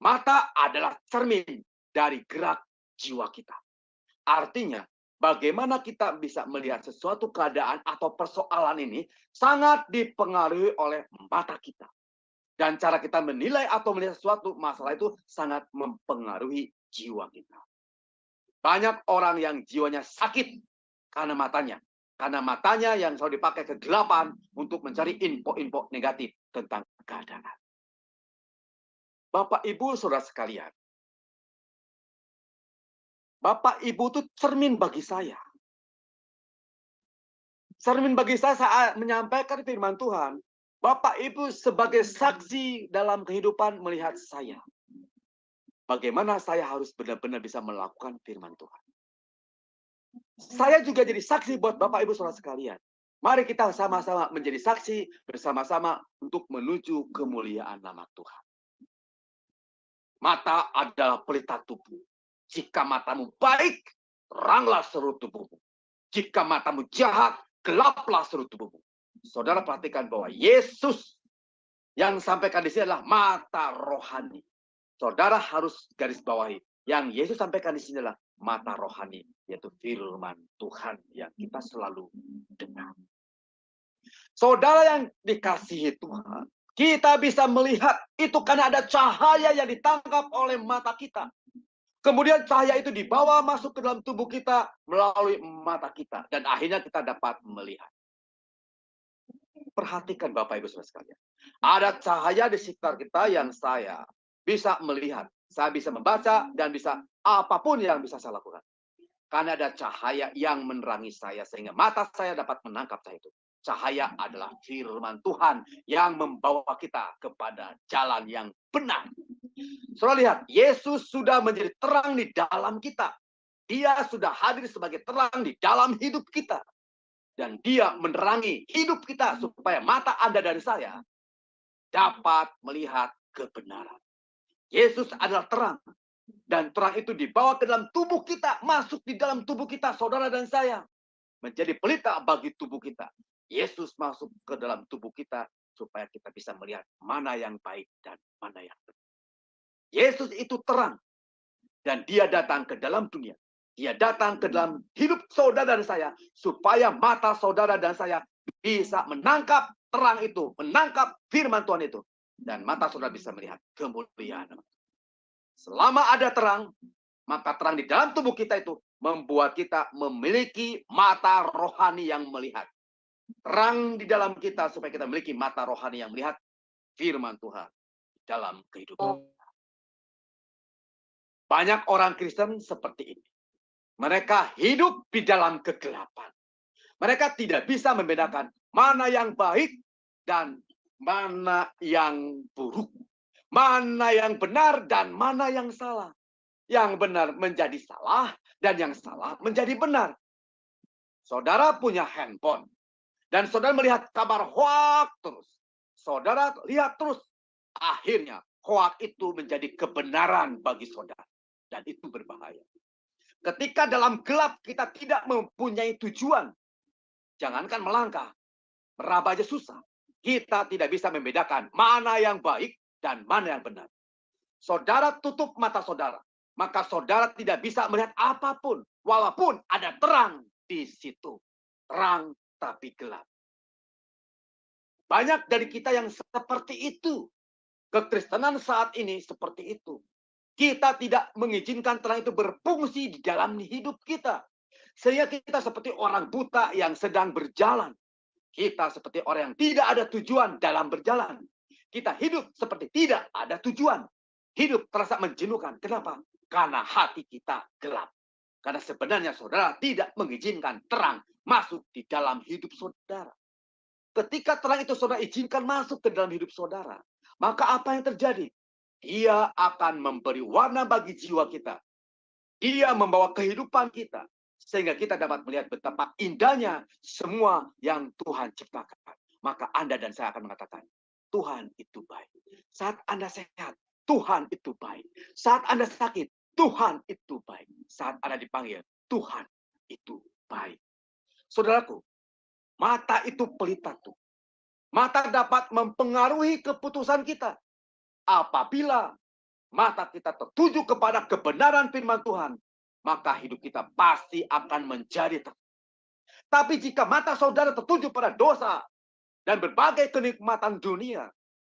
Mata adalah cermin dari gerak jiwa kita. Artinya bagaimana kita bisa melihat sesuatu keadaan atau persoalan ini sangat dipengaruhi oleh mata kita. Dan cara kita menilai atau melihat sesuatu masalah itu sangat mempengaruhi jiwa kita. Banyak orang yang jiwanya sakit karena matanya. Karena matanya yang selalu dipakai kegelapan untuk mencari info-info negatif tentang keadaan. Bapak, Ibu, Saudara sekalian. Bapak, Ibu itu cermin bagi saya. Cermin bagi saya saat menyampaikan firman Tuhan. Bapak, Ibu sebagai saksi dalam kehidupan melihat saya. Bagaimana saya harus benar-benar bisa melakukan firman Tuhan. Saya juga jadi saksi buat Bapak Ibu Saudara sekalian. Mari kita sama-sama menjadi saksi bersama-sama untuk menuju kemuliaan nama Tuhan. Mata adalah pelita tubuh. Jika matamu baik, teranglah seluruh tubuhmu. Jika matamu jahat, gelaplah seluruh tubuhmu. Saudara perhatikan bahwa Yesus yang sampaikan di sini adalah mata rohani. Saudara harus garis bawahi. Yang Yesus sampaikan di sini adalah mata rohani, yaitu firman Tuhan yang kita selalu dengar. Saudara yang dikasihi Tuhan, kita bisa melihat itu karena ada cahaya yang ditangkap oleh mata kita. Kemudian cahaya itu dibawa masuk ke dalam tubuh kita melalui mata kita. Dan akhirnya kita dapat melihat. Perhatikan Bapak Ibu Saudara sekalian. Ada cahaya di sekitar kita yang saya bisa melihat. Saya bisa membaca dan bisa apapun yang bisa saya lakukan. Karena ada cahaya yang menerangi saya sehingga mata saya dapat menangkap cahaya itu. Cahaya adalah firman Tuhan yang membawa kita kepada jalan yang benar. Saudara lihat, Yesus sudah menjadi terang di dalam kita. Dia sudah hadir sebagai terang di dalam hidup kita. Dan dia menerangi hidup kita supaya mata Anda dan saya dapat melihat kebenaran. Yesus adalah terang. Dan terang itu dibawa ke dalam tubuh kita. Masuk di dalam tubuh kita, saudara dan saya. Menjadi pelita bagi tubuh kita. Yesus masuk ke dalam tubuh kita. Supaya kita bisa melihat mana yang baik dan mana yang benar. Yesus itu terang. Dan dia datang ke dalam dunia. Dia datang ke dalam hidup saudara dan saya. Supaya mata saudara dan saya bisa menangkap terang itu. Menangkap firman Tuhan itu. Dan mata saudara bisa melihat kemuliaan. Selama ada terang, maka terang di dalam tubuh kita itu membuat kita memiliki mata rohani yang melihat. Terang di dalam kita supaya kita memiliki mata rohani yang melihat firman Tuhan dalam kehidupan. Banyak orang Kristen seperti ini. Mereka hidup di dalam kegelapan. Mereka tidak bisa membedakan mana yang baik dan mana yang buruk. Mana yang benar dan mana yang salah. Yang benar menjadi salah dan yang salah menjadi benar. Saudara punya handphone. Dan saudara melihat kabar hoax terus. Saudara lihat terus. Akhirnya hoak itu menjadi kebenaran bagi saudara. Dan itu berbahaya. Ketika dalam gelap kita tidak mempunyai tujuan. Jangankan melangkah. Meraba aja susah. Kita tidak bisa membedakan mana yang baik dan mana yang benar. Saudara tutup mata saudara. Maka saudara tidak bisa melihat apapun. Walaupun ada terang di situ. Terang tapi gelap. Banyak dari kita yang seperti itu. Kekristenan saat ini seperti itu. Kita tidak mengizinkan terang itu berfungsi di dalam hidup kita. Sehingga kita seperti orang buta yang sedang berjalan. Kita seperti orang yang tidak ada tujuan dalam berjalan. Kita hidup seperti tidak ada tujuan. Hidup terasa menjenuhkan. Kenapa? Karena hati kita gelap. Karena sebenarnya saudara tidak mengizinkan terang masuk di dalam hidup saudara. Ketika terang itu saudara izinkan masuk ke dalam hidup saudara, maka apa yang terjadi? Dia akan memberi warna bagi jiwa kita. Dia membawa kehidupan kita. Sehingga kita dapat melihat betapa indahnya semua yang Tuhan ciptakan. Maka Anda dan saya akan mengatakan, Tuhan itu baik. Saat Anda sehat, Tuhan itu baik. Saat Anda sakit, Tuhan itu baik. Saat Anda dipanggil, Tuhan itu baik. Saudaraku, mata itu pelita tuh. Mata dapat mempengaruhi keputusan kita. Apabila mata kita tertuju kepada kebenaran firman Tuhan, maka hidup kita pasti akan menjadi terang. Tapi jika mata saudara tertuju pada dosa dan berbagai kenikmatan dunia,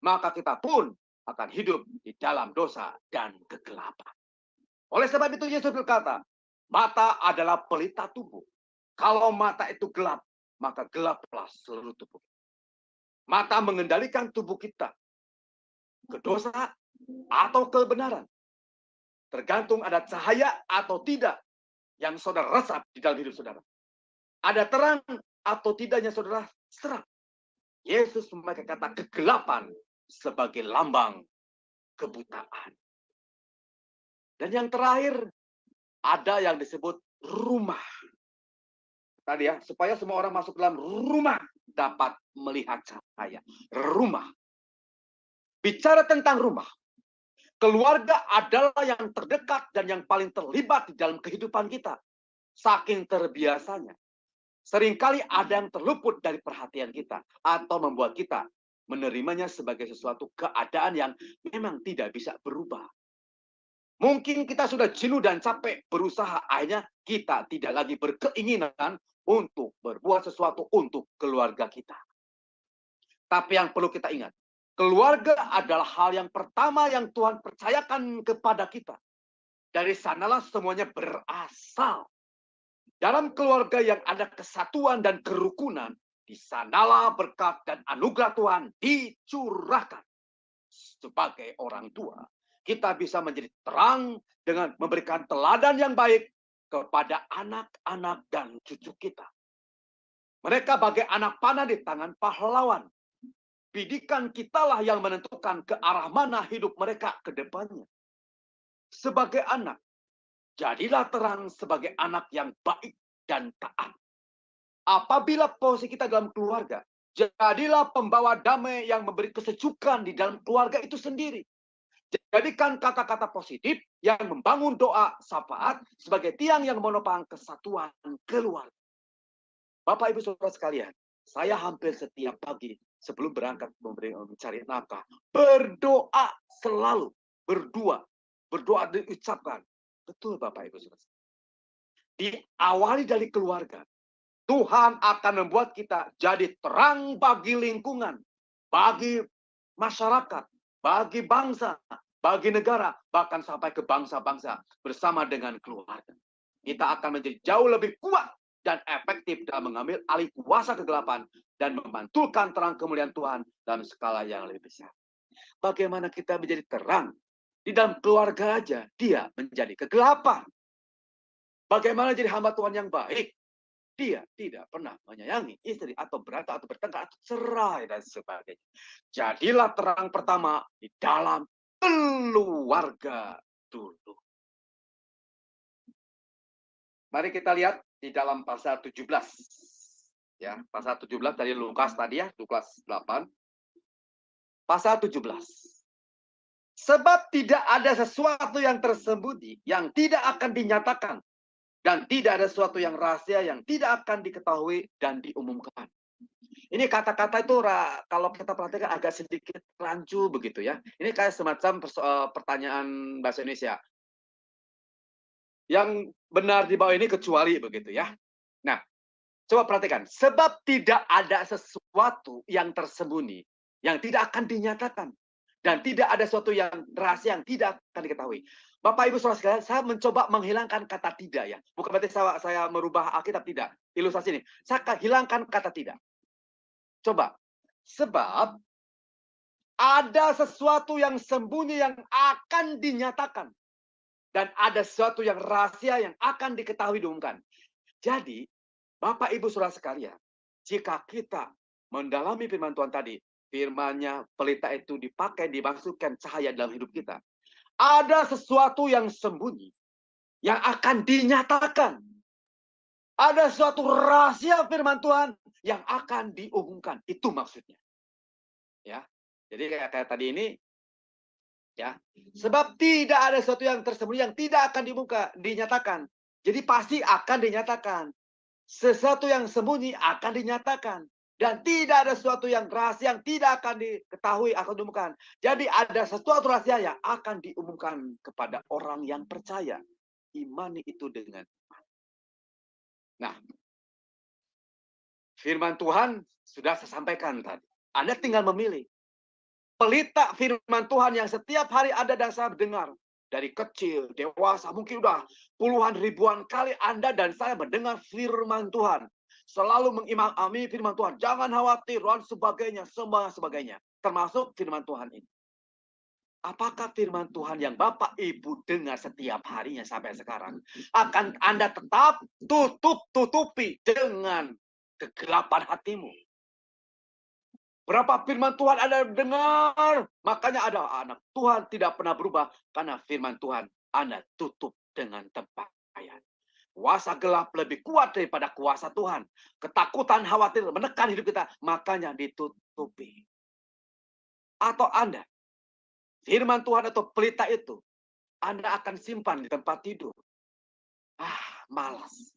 maka kita pun akan hidup di dalam dosa dan kegelapan. Oleh sebab itu Yesus berkata, mata adalah pelita tubuh. Kalau mata itu gelap, maka gelaplah seluruh tubuh. Mata mengendalikan tubuh kita ke dosa atau kebenaran. Tergantung ada cahaya atau tidak yang saudara resap di dalam hidup saudara. Ada terang atau tidaknya saudara serap. Yesus memakai kata kegelapan sebagai lambang kebutaan. Dan yang terakhir, ada yang disebut rumah. Tadi ya, supaya semua orang masuk dalam rumah dapat melihat cahaya. Rumah. Bicara tentang rumah. Keluarga adalah yang terdekat dan yang paling terlibat di dalam kehidupan kita. Saking terbiasanya. Seringkali ada yang terluput dari perhatian kita. Atau membuat kita menerimanya sebagai sesuatu keadaan yang memang tidak bisa berubah. Mungkin kita sudah jenuh dan capek berusaha. Akhirnya kita tidak lagi berkeinginan untuk berbuat sesuatu untuk keluarga kita. Tapi yang perlu kita ingat. Keluarga adalah hal yang pertama yang Tuhan percayakan kepada kita. Dari sanalah semuanya berasal. Dalam keluarga yang ada kesatuan dan kerukunan, di sanalah berkat dan anugerah Tuhan dicurahkan. Sebagai orang tua, kita bisa menjadi terang dengan memberikan teladan yang baik kepada anak-anak dan cucu kita. Mereka bagai anak panah di tangan pahlawan. Bidikan kitalah yang menentukan ke arah mana hidup mereka ke depannya. Sebagai anak, jadilah terang sebagai anak yang baik dan taat. Apabila posisi kita dalam keluarga, jadilah pembawa damai yang memberi kesejukan di dalam keluarga itu sendiri. Jadikan kata-kata positif yang membangun doa syafaat sebagai tiang yang menopang kesatuan keluarga. Bapak Ibu Saudara sekalian, saya hampir setiap pagi sebelum berangkat mencari nafkah, berdoa selalu, berdoa diucapkan. Betul Bapak Ibu Saudara. Diawali dari keluarga. Tuhan akan membuat kita jadi terang bagi lingkungan, bagi masyarakat, bagi bangsa, bagi negara, bahkan sampai ke bangsa-bangsa bersama dengan keluarga. Kita akan menjadi jauh lebih kuat dan efektif dalam mengambil alih kuasa kegelapan dan memantulkan terang kemuliaan Tuhan dalam skala yang lebih besar. Bagaimana kita menjadi terang? Di dalam keluarga aja dia menjadi kegelapan. Bagaimana jadi hamba Tuhan yang baik? Dia tidak pernah menyayangi istri atau berantem atau bertengkar atau cerai dan sebagainya. Jadilah terang pertama di dalam keluarga dulu. Mari kita lihat di dalam pasal 17. Ya, pasal 17 dari Lukas tadi ya, Lukas 8. pasal 17. Sebab tidak ada sesuatu yang tersembunyi yang tidak akan dinyatakan, dan tidak ada sesuatu yang rahasia yang tidak akan diketahui dan diumumkan. Ini kata-kata itu kalau kita perhatikan agak sedikit rancu begitu ya. Ini kayak semacam pertanyaan bahasa Indonesia. Yang benar di bawah ini kecuali begitu ya. Nah, coba perhatikan. Sebab tidak ada sesuatu yang tersembunyi yang tidak akan dinyatakan. Dan tidak ada sesuatu yang rahasia yang tidak akan diketahui. Bapak Ibu Saudara sekalian, saya mencoba menghilangkan kata tidak ya. Bukan berarti saya merubah Alkitab, tidak. Ilustrasi ini. Saya akan hilangkan kata tidak. Coba. Sebab ada sesuatu yang sembunyi yang akan dinyatakan. Dan ada sesuatu yang rahasia yang akan diketahui diumumkan. Jadi, Bapak Ibu Saudara sekalian, jika kita mendalami firman Tuhan tadi, firman-Nya, pelita itu dipakai, dimasukkan cahaya dalam hidup kita. Ada sesuatu yang sembunyi yang akan dinyatakan. Ada suatu rahasia firman Tuhan yang akan diumumkan. Itu maksudnya. Ya. Jadi kayak tadi ini, ya. Sebab tidak ada sesuatu yang tersembunyi yang tidak akan dinyatakan. Jadi pasti akan dinyatakan. Sesuatu yang sembunyi akan dinyatakan. Dan tidak ada sesuatu yang rahasia yang tidak akan diketahui, akan diumumkan. Jadi ada sesuatu rahasia yang akan diumumkan kepada orang yang percaya. Imani itu dengan iman. Nah, firman Tuhan sudah saya sampaikan tadi. Anda tinggal memilih. Pelita firman Tuhan yang setiap hari ada dan saya dengar. Dari kecil, dewasa, mungkin udah puluhan ribuan kali Anda dan saya mendengar firman Tuhan. Selalu mengimami firman Tuhan. Jangan khawatir, dan sebagainya, semua sebagainya. Termasuk firman Tuhan ini. Apakah firman Tuhan yang Bapak Ibu dengar setiap harinya sampai sekarang akan Anda tetap tutupi dengan kegelapan hatimu? Berapa firman Tuhan Anda dengar? Makanya ada anak Tuhan tidak pernah berubah. Karena firman Tuhan Anda tutup dengan tempayan. Kuasa gelap lebih kuat daripada kuasa Tuhan. Ketakutan, khawatir menekan hidup kita. Makanya ditutupi. Atau Anda, firman Tuhan atau pelita itu, Anda akan simpan di tempat tidur. Malas.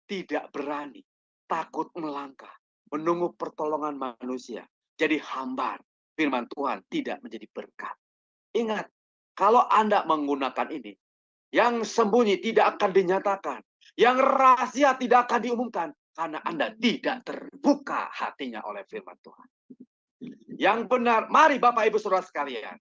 Tidak berani. Takut melangkah. Menunggu pertolongan manusia. Jadi hambar. Firman Tuhan tidak menjadi berkat. Ingat, kalau Anda menggunakan ini, yang sembunyi tidak akan dinyatakan. Yang rahasia tidak akan diumumkan. Karena Anda tidak terbuka hatinya oleh firman Tuhan. Yang benar, mari Bapak Ibu Saudara sekalian.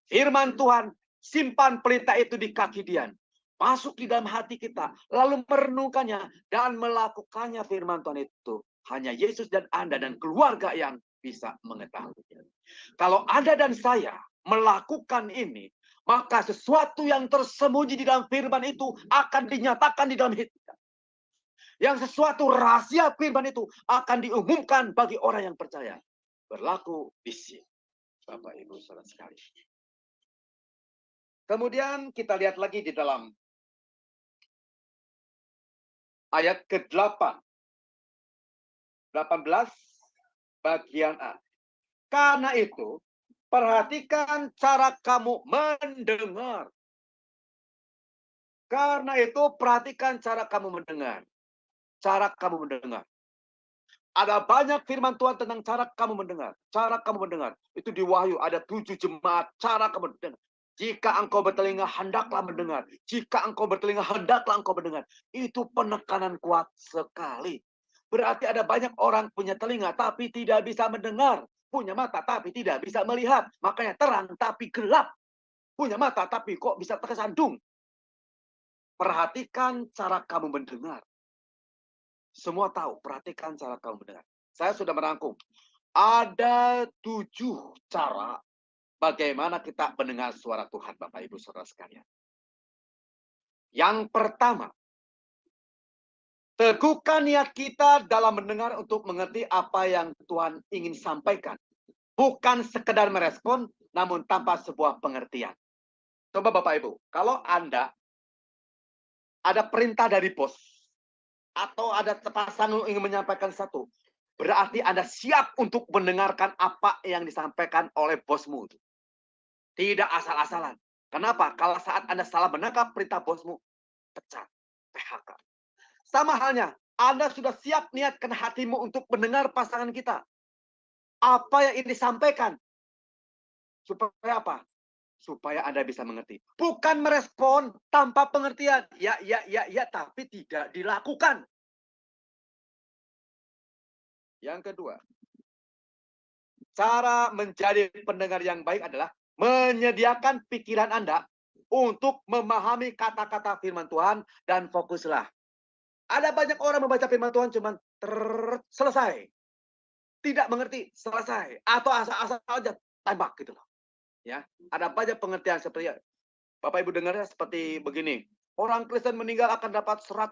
Firman Tuhan, simpan pelita itu di kaki Dian. Masuk di dalam hati kita. Lalu merenungkannya dan melakukannya firman Tuhan itu. Hanya Yesus dan Anda dan keluarga yang bisa mengetahuinya. Kalau Anda dan saya melakukan ini, maka sesuatu yang tersembunyi di dalam firman itu akan dinyatakan di dalam hidup kita. Yang sesuatu rahasia firman itu akan diumumkan bagi orang yang percaya. Berlaku di sini, Bapak Ibu Saudara sekalian. Kemudian kita lihat lagi di dalam ayat ke-8. 18 bagian A. Karena itu, perhatikan cara kamu mendengar. Karena itu, perhatikan cara kamu mendengar. Cara kamu mendengar. Ada banyak firman Tuhan tentang cara kamu mendengar. Cara kamu mendengar. Itu di Wahyu ada 7 jemaat. Cara kamu mendengar. Jika engkau bertelinga, hendaklah mendengar. Jika engkau bertelinga, hendaklah engkau mendengar. Itu penekanan kuat sekali. Berarti ada banyak orang punya telinga, tapi tidak bisa mendengar. Punya mata, tapi tidak bisa melihat. Makanya terang, tapi gelap. Punya mata, tapi kok bisa tersandung. Perhatikan cara kamu mendengar. Semua tahu, perhatikan cara kamu mendengar. Saya sudah merangkum. Ada 7 cara bagaimana kita mendengar suara Tuhan, Bapak Ibu Saudara sekalian. Yang pertama, teguhkan niat kita dalam mendengar untuk mengerti apa yang Tuhan ingin sampaikan. Bukan sekedar merespon, namun tanpa sebuah pengertian. Coba Bapak Ibu, kalau Anda ada perintah dari bos, atau ada pasangan ingin menyampaikan satu, berarti Anda siap untuk mendengarkan apa yang disampaikan oleh bosmu. Tidak asal-asalan. Kenapa? Kalau saat Anda salah menangkap perintah bosmu, pecat, PHK. Sama halnya, Anda sudah siap niatkan hatimu untuk mendengar pasangan kita. Apa yang ingin disampaikan? Supaya apa? Supaya Anda bisa mengerti. Bukan merespon tanpa pengertian. Ya, tapi tidak dilakukan. Yang kedua, cara menjadi pendengar yang baik adalah menyediakan pikiran Anda untuk memahami kata-kata firman Tuhan dan fokuslah. Ada banyak orang membaca firman Tuhan cuman selesai. Tidak mengerti, selesai. Atau asal-asal aja tembak gitu loh. Ya, ada banyak pengertian seperti Bapak Ibu dengarnya seperti begini. Orang Kristen meninggal akan dapat 100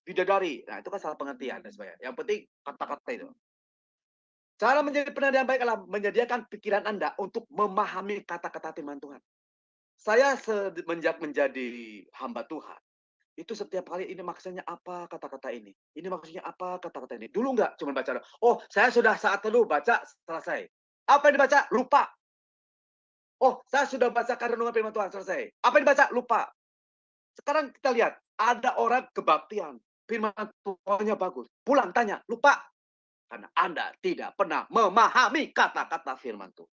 bidadari. Nah, itu kan salah pengertian dan sebagainya. Yang penting kata-kata itu. Cara menjadi pendengar yang baik adalah menyediakan pikiran Anda untuk memahami kata-kata firman Tuhan. Saya semenjak menjadi hamba Tuhan, itu setiap kali ini maksudnya apa kata-kata ini. Ini maksudnya apa kata-kata ini. Dulu enggak, cuma baca. Oh, saya sudah saat teduh baca, selesai. Apa yang dibaca? Lupa. Oh, saya sudah bacakan renungan firman Tuhan, selesai. Apa yang dibaca? Lupa. Sekarang kita lihat, ada orang kebaktian. Firman Tuhannya bagus. Pulang tanya, lupa. Karena Anda tidak pernah memahami kata-kata firman Tuhan.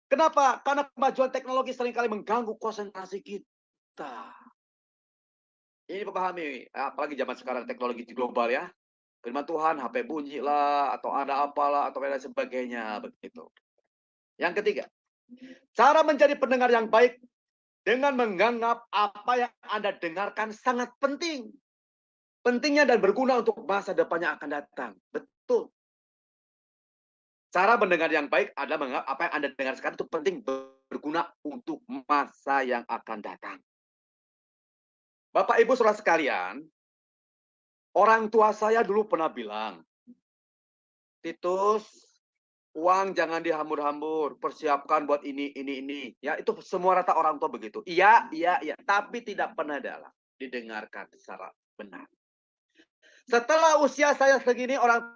Kenapa? Karena kemajuan teknologi seringkali mengganggu konsentrasi kita. Ini dipahami, apalagi zaman sekarang teknologi global ya. Firman Tuhan, HP bunyi lah, atau ada apalah, atau lain sebagainya. Begitu. Yang ketiga, cara menjadi pendengar yang baik dengan menganggap apa yang Anda dengarkan sangat penting. Pentingnya dan berguna untuk masa depan yang akan datang. Betul. Cara mendengar yang baik adalah menganggap apa yang Anda dengar sekarang itu penting, berguna untuk masa yang akan datang. Bapak, Ibu, saudara sekalian, orang tua saya dulu pernah bilang, Titus, uang jangan dihambur-hambur, persiapkan buat ini. Ya, itu semua rata orang tua begitu. Iya, tapi tidak pernah didengarkan secara benar. Setelah usia saya segini, orang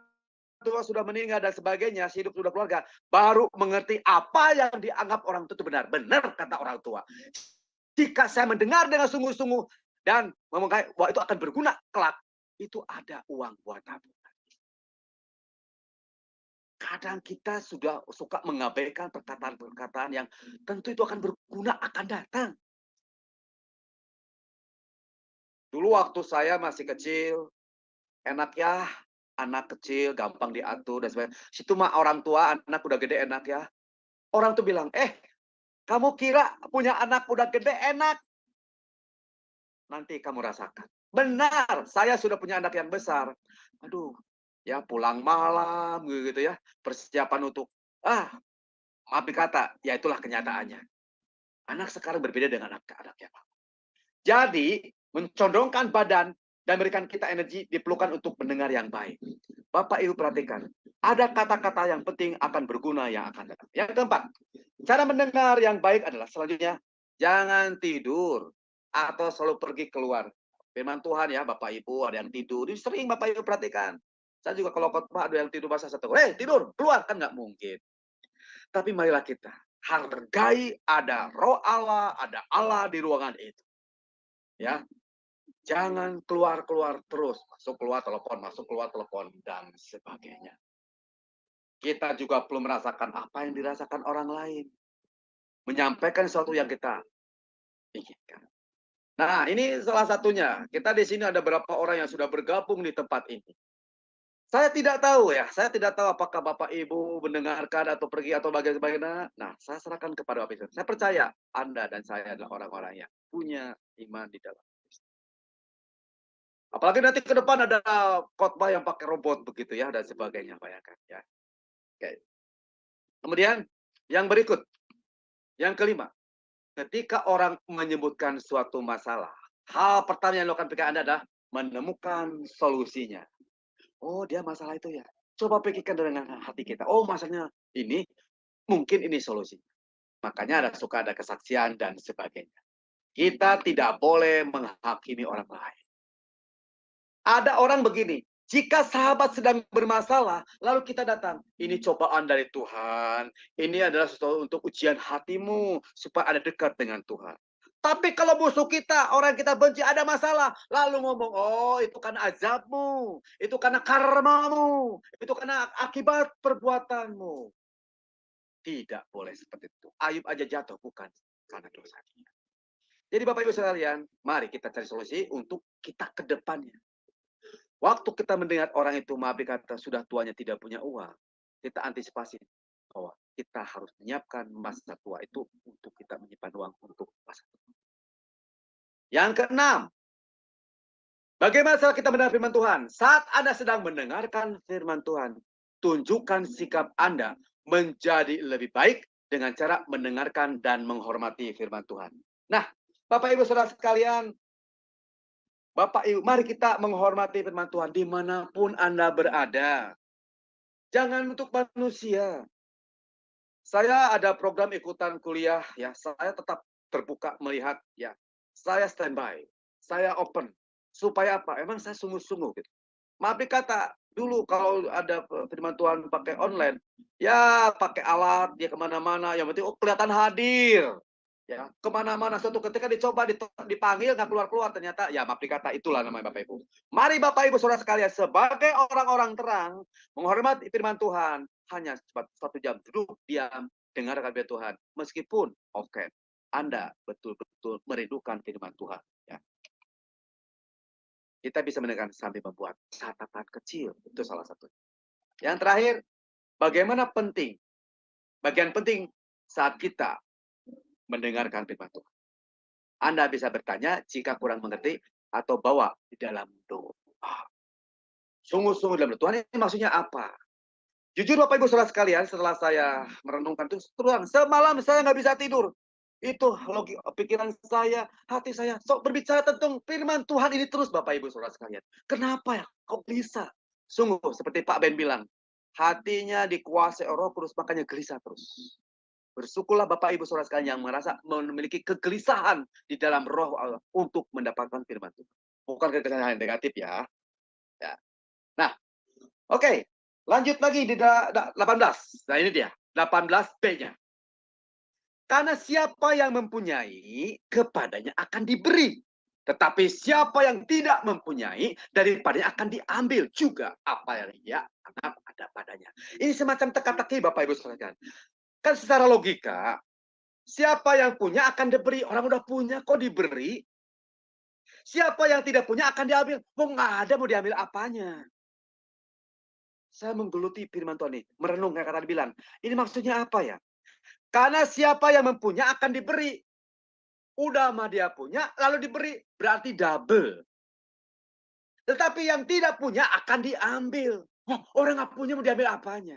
tua sudah meninggal dan sebagainya, hidup sudah keluarga, baru mengerti apa yang dianggap orang tua itu benar. Benar kata orang tua. Jika saya mendengar dengan sungguh-sungguh dan memakai, wah itu akan berguna kelak, itu ada uang buat tabungan. Kadang kita sudah suka mengabaikan perkataan-perkataan yang tentu itu akan berguna akan datang. Dulu waktu saya masih kecil, enak ya, anak kecil gampang diatur dan sebagainya. Situ mah orang tua, anak udah gede enak ya. Orang tuh bilang, kamu kira punya anak udah gede enak? Nanti kamu rasakan. Benar, saya sudah punya anak yang besar. Aduh, ya pulang malam gitu ya. Persiapan untuk, maaf kata, ya itulah kenyataannya. Anak sekarang berbeda dengan anak-anak yang lama. Jadi, mencondongkan badan dan memberikan kita energi diperlukan untuk mendengar yang baik. Bapak Ibu perhatikan, ada kata-kata yang penting akan berguna yang akan datang. Yang keempat, cara mendengar yang baik adalah selanjutnya, jangan tidur atau selalu pergi keluar. Firman Tuhan ya, Bapak Ibu, ada yang tidur. Ini sering Bapak Ibu perhatikan. Saya juga kalau khotbah ada yang tidur bahasa satu. Tidur, keluar. Kan nggak mungkin. Tapi marilah kita hargai ada roh Allah, ada Allah di ruangan itu. Ya, jangan keluar-keluar terus. Masuk keluar telepon, dan sebagainya. Kita juga perlu merasakan apa yang dirasakan orang lain. Menyampaikan sesuatu yang kita inginkan. Nah, ini salah satunya. Kita di sini ada beberapa orang yang sudah bergabung di tempat ini. Saya tidak tahu apakah Bapak Ibu mendengarkan atau pergi atau bagaimana. Nah, saya serahkan kepada Bapak Ibu. Saya percaya Anda dan saya adalah orang-orang yang punya iman di dalam Kristus. Apalagi nanti ke depan ada khotbah yang pakai robot begitu ya dan sebagainya, bayangkan ya. Oke. Kemudian yang berikut, yang kelima, ketika orang menyebutkan suatu masalah, hal pertama yang dilakukan PK Anda adalah menemukan solusinya. Oh, dia masalah itu ya. Coba pikirkan dengan hati kita. Oh, masalahnya ini, mungkin ini solusi. Makanya suka ada kesaksian dan sebagainya. Kita tidak boleh menghakimi orang lain. Ada orang begini, Jika sahabat sedang bermasalah, lalu kita datang. Ini cobaan dari Tuhan. Ini adalah sesuatu untuk ujian hatimu. Supaya ada dekat dengan Tuhan. Tapi kalau musuh kita, orang kita benci, ada masalah. Lalu ngomong, oh itu karena azabmu. Itu karena karmamu. Itu karena akibat perbuatanmu. Tidak boleh seperti itu. Ayub aja jatuh bukan karena dosa dia. Jadi Bapak Ibu sekalian, mari kita cari solusi untuk kita ke depannya. Waktu kita mendengar orang itu kata sudah tuanya tidak punya uang, kita antisipasi bahwa kita harus menyiapkan masa tua itu untuk kita menyimpan uang untuk masa tua. Yang keenam, bagaimana cara kita mendengar firman Tuhan? Saat Anda sedang mendengarkan firman Tuhan, tunjukkan sikap Anda menjadi lebih baik dengan cara mendengarkan dan menghormati firman Tuhan. Nah, Bapak Ibu Saudara sekalian, Bapak Ibu, mari kita menghormati firman Tuhan dimanapun Anda berada. Jangan untuk manusia. Saya ada program ikutan kuliah, ya. Saya tetap terbuka melihat, ya. Saya standby, saya open. Supaya apa? Emang saya sungguh-sungguh gitu. Maaf kata, dulu kalau ada firman Tuhan pakai online, ya pakai alat, dia kemana-mana, yang penting kelihatan hadir. Ya, kemana-mana suatu ketika dicoba dipanggil nggak keluar-keluar, ternyata ya maaf dikata itulah namanya Bapak Ibu. Mari Bapak Ibu Saudara sekalian, sebagai orang-orang terang menghormati firman Tuhan, hanya 1 jam duduk diam dengarkan firman Tuhan, meskipun oke, Anda betul-betul merindukan firman Tuhan, ya. Kita bisa mendengarkan sambil membuat catatan kecil, itu salah satu. Yang terakhir, bagaimana penting, bagian penting saat kita mendengarkan firman Tuhan. Anda bisa bertanya jika kurang mengerti atau bawa di dalam doa. Sungguh-sungguh dalam doa. Tuhan ini maksudnya apa? Jujur Bapak Ibu Saudara sekalian, setelah saya merenungkan itu, terang semalam saya nggak bisa tidur. Itu pikiran saya, hati saya, sok berbicara tentang firman Tuhan ini terus Bapak Ibu Saudara sekalian. Kenapa ya? Kok bisa? Sungguh seperti Pak Ben bilang, hatinya dikuasai Roh Kudus makanya gelisah terus. Bersyukurlah Bapak Ibu Saudara sekalian yang merasa memiliki kegelisahan di dalam roh Allah untuk mendapatkan firman Tuhan. Bukan kegelisahan yang negatif ya. Ya. Nah, oke. Lanjut lagi di 18. Nah ini dia, 18b-nya. Karena siapa yang mempunyai, kepadanya akan diberi. Tetapi siapa yang tidak mempunyai, daripadanya akan diambil juga apa yang ia anggap ada padanya. Ini semacam teka-teki Bapak Ibu Saudara. Kan secara logika, siapa yang punya akan diberi. Orang udah punya kok diberi. Siapa yang tidak punya akan diambil. Mau nggak ada mau diambil apanya. Saya menggeluti firman Tuhan ini. Merenung kayak kata dibilang. Ini maksudnya apa ya? Karena siapa yang mempunya akan diberi. Udah mah dia punya lalu diberi. Berarti double. Tetapi yang tidak punya akan diambil. Oh, orang nggak punya mau diambil apanya.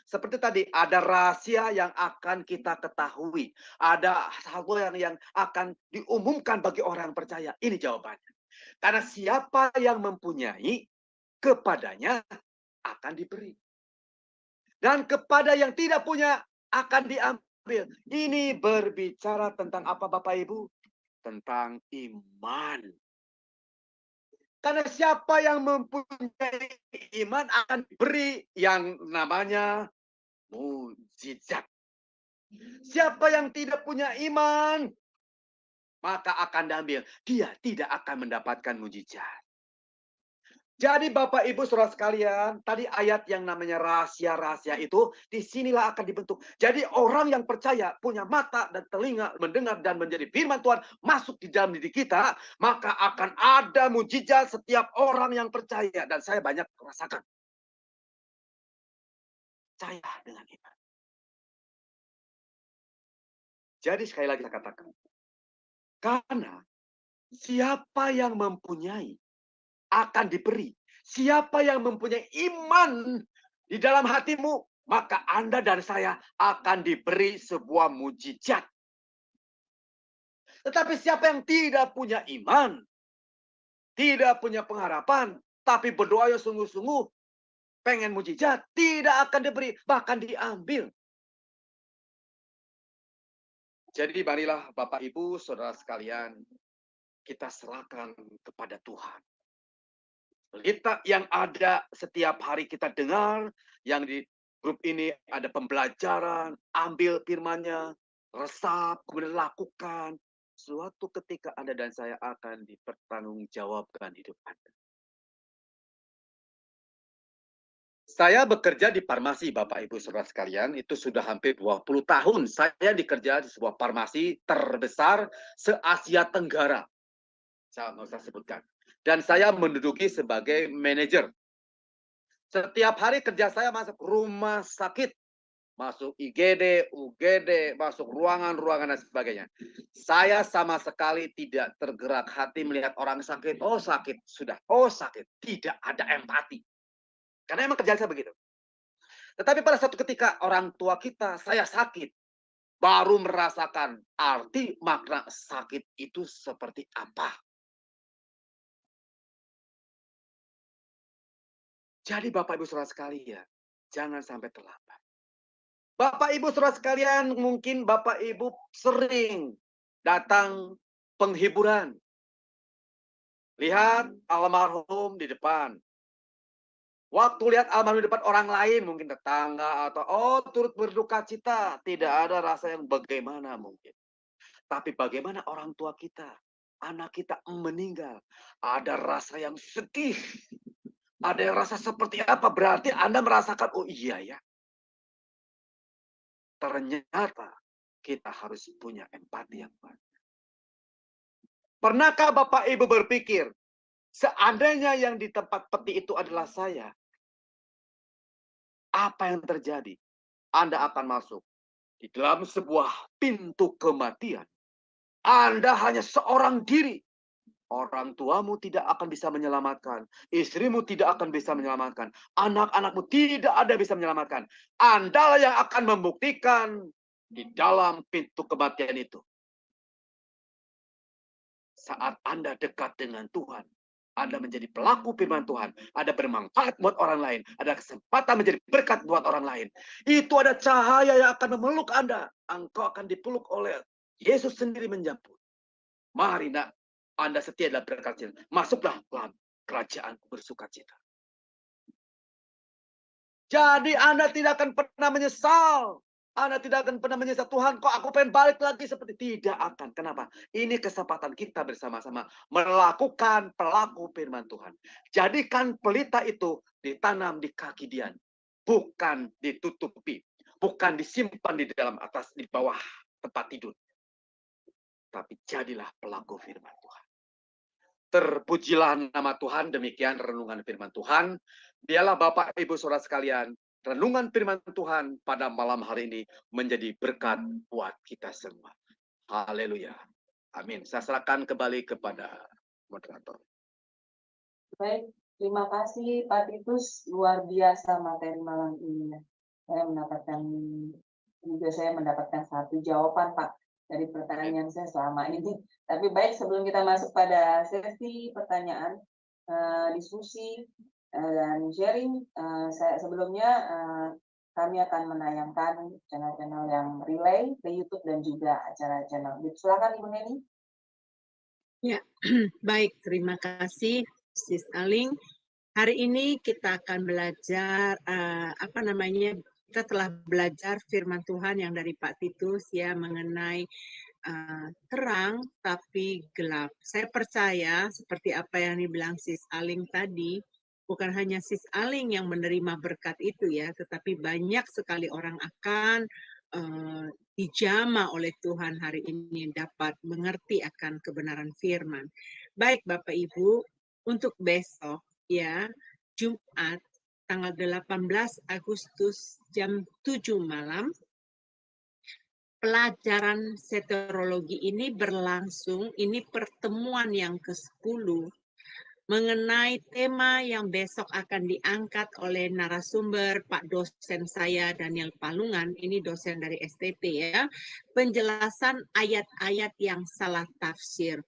Seperti tadi, ada rahasia yang akan kita ketahui. Ada hal yang akan diumumkan bagi orang percaya. Ini jawabannya. Karena siapa yang mempunyai, kepadanya akan diberi. Dan kepada yang tidak punya, akan diambil. Ini berbicara tentang apa Bapak Ibu? Tentang iman. Karena siapa yang mempunyai iman akan diberi yang namanya mujizat. Siapa yang tidak punya iman, maka akan diambil. Dia tidak akan mendapatkan mujizat. Jadi Bapak Ibu Saudara sekalian, tadi ayat yang namanya rahasia-rahasia itu, disinilah akan dibentuk. Jadi orang yang percaya, punya mata dan telinga, mendengar dan menjadi firman Tuhan, masuk di dalam diri kita, maka akan ada mujizat setiap orang yang percaya. Dan saya banyak merasakan. Percaya dengan iman. Jadi sekali lagi saya katakan, karena siapa yang mempunyai akan diberi. Siapa yang mempunyai iman di dalam hatimu, maka Anda dan saya akan diberi sebuah mujizat. Tetapi siapa yang tidak punya iman, tidak punya pengharapan, tapi berdoa yang sungguh-sungguh, pengen mujizat, tidak akan diberi, bahkan diambil. Jadi marilah Bapak Ibu, Saudara sekalian, kita serahkan kepada Tuhan. Berita yang ada setiap hari kita dengar, yang di grup ini ada pembelajaran, ambil firman-Nya, resap, kemudian lakukan. Suatu ketika Anda dan saya akan dipertanggungjawabkan hidup Anda. Saya bekerja di farmasi, Bapak Ibu Saudara sekalian, itu sudah hampir 20 tahun. Saya dikerja di sebuah farmasi terbesar se-Asia Tenggara. Saya nggak usah sebutkan. Dan saya menduduki sebagai manajer. Setiap hari kerja saya masuk rumah sakit, masuk IGD, UGD, masuk ruangan-ruangan dan sebagainya. Saya sama sekali tidak tergerak hati melihat orang sakit. Oh sakit, sudah. Oh sakit. Tidak ada empati. Karena emang kerjaan saya begitu. Tetapi pada satu ketika orang tua kita, saya sakit, baru merasakan arti makna sakit itu seperti apa. Jadi Bapak Ibu Saudara sekalian, jangan sampai terlambat. Bapak Ibu Saudara sekalian, mungkin Bapak Ibu sering datang penghiburan. Lihat almarhum di depan. Waktu lihat almarhum di depan orang lain, mungkin tetangga atau turut berduka cita, tidak ada rasa yang bagaimana mungkin. Tapi bagaimana orang tua kita, anak kita meninggal, ada rasa yang sedih. Ada yang rasa seperti apa? Berarti Anda merasakan, oh iya ya. Ternyata kita harus punya empati yang baik. Pernahkah Bapak Ibu berpikir, seandainya yang di tempat peti itu adalah saya, apa yang terjadi? Anda akan masuk di dalam sebuah pintu kematian. Anda hanya seorang diri. Orang tuamu tidak akan bisa menyelamatkan. Istrimu tidak akan bisa menyelamatkan. Anak-anakmu tidak ada bisa menyelamatkan. Anda yang akan membuktikan di dalam pintu kematian itu. Saat Anda dekat dengan Tuhan, Anda menjadi pelaku firman Tuhan. Ada bermanfaat buat orang lain. Ada kesempatan menjadi berkat buat orang lain. Itu ada cahaya yang akan memeluk Anda. Engkau akan dipeluk oleh Yesus sendiri menjemput. Mari nak, Anda setia dalam berkat cita. Masuklah dalam kerajaan bersukacita. Jadi Anda tidak akan pernah menyesal. Anda tidak akan pernah menyesal. Tuhan, kok aku pengen balik lagi seperti tidak akan. Kenapa? Ini kesempatan kita bersama-sama melakukan pelaku firman Tuhan. Jadikan pelita itu ditanam di kaki Dian. Bukan ditutupi. Bukan disimpan di dalam atas, di bawah tempat tidur. Tapi jadilah pelaku firman Tuhan. Terpujilah nama Tuhan, demikian renungan firman Tuhan. Biarlah Bapak Ibu Saudara sekalian, renungan firman Tuhan pada malam hari ini menjadi berkat buat kita semua. Haleluya. Amin. Saya serahkan kembali kepada moderator. Baik, terima kasih Pak Titus, luar biasa materi malam ini. Saya mendapatkan satu jawaban Pak dari pertanyaan saya selama ini. Tapi baik, sebelum kita masuk pada sesi pertanyaan, diskusi dan sharing, kami akan menayangkan channel-channel yang relay ke YouTube dan juga acara channel. Silakan Ibu Neni. Ya, baik, terima kasih Sis Aling. Hari ini kita akan belajar kita telah belajar firman Tuhan yang dari Pak Titus ya mengenai terang tapi gelap. Saya percaya seperti apa yang dibilang Sis Aling tadi, bukan hanya Sis Aling yang menerima berkat itu ya, tetapi banyak sekali orang akan dijamah oleh Tuhan hari ini dapat mengerti akan kebenaran firman. Baik Bapak Ibu, untuk besok ya, Jumat tanggal 18 Agustus jam 7 malam, pelajaran seterologi ini berlangsung, ini pertemuan yang ke-10 mengenai tema yang besok akan diangkat oleh narasumber Pak dosen saya Daniel Palungan, ini dosen dari STP ya, penjelasan ayat-ayat yang salah tafsir.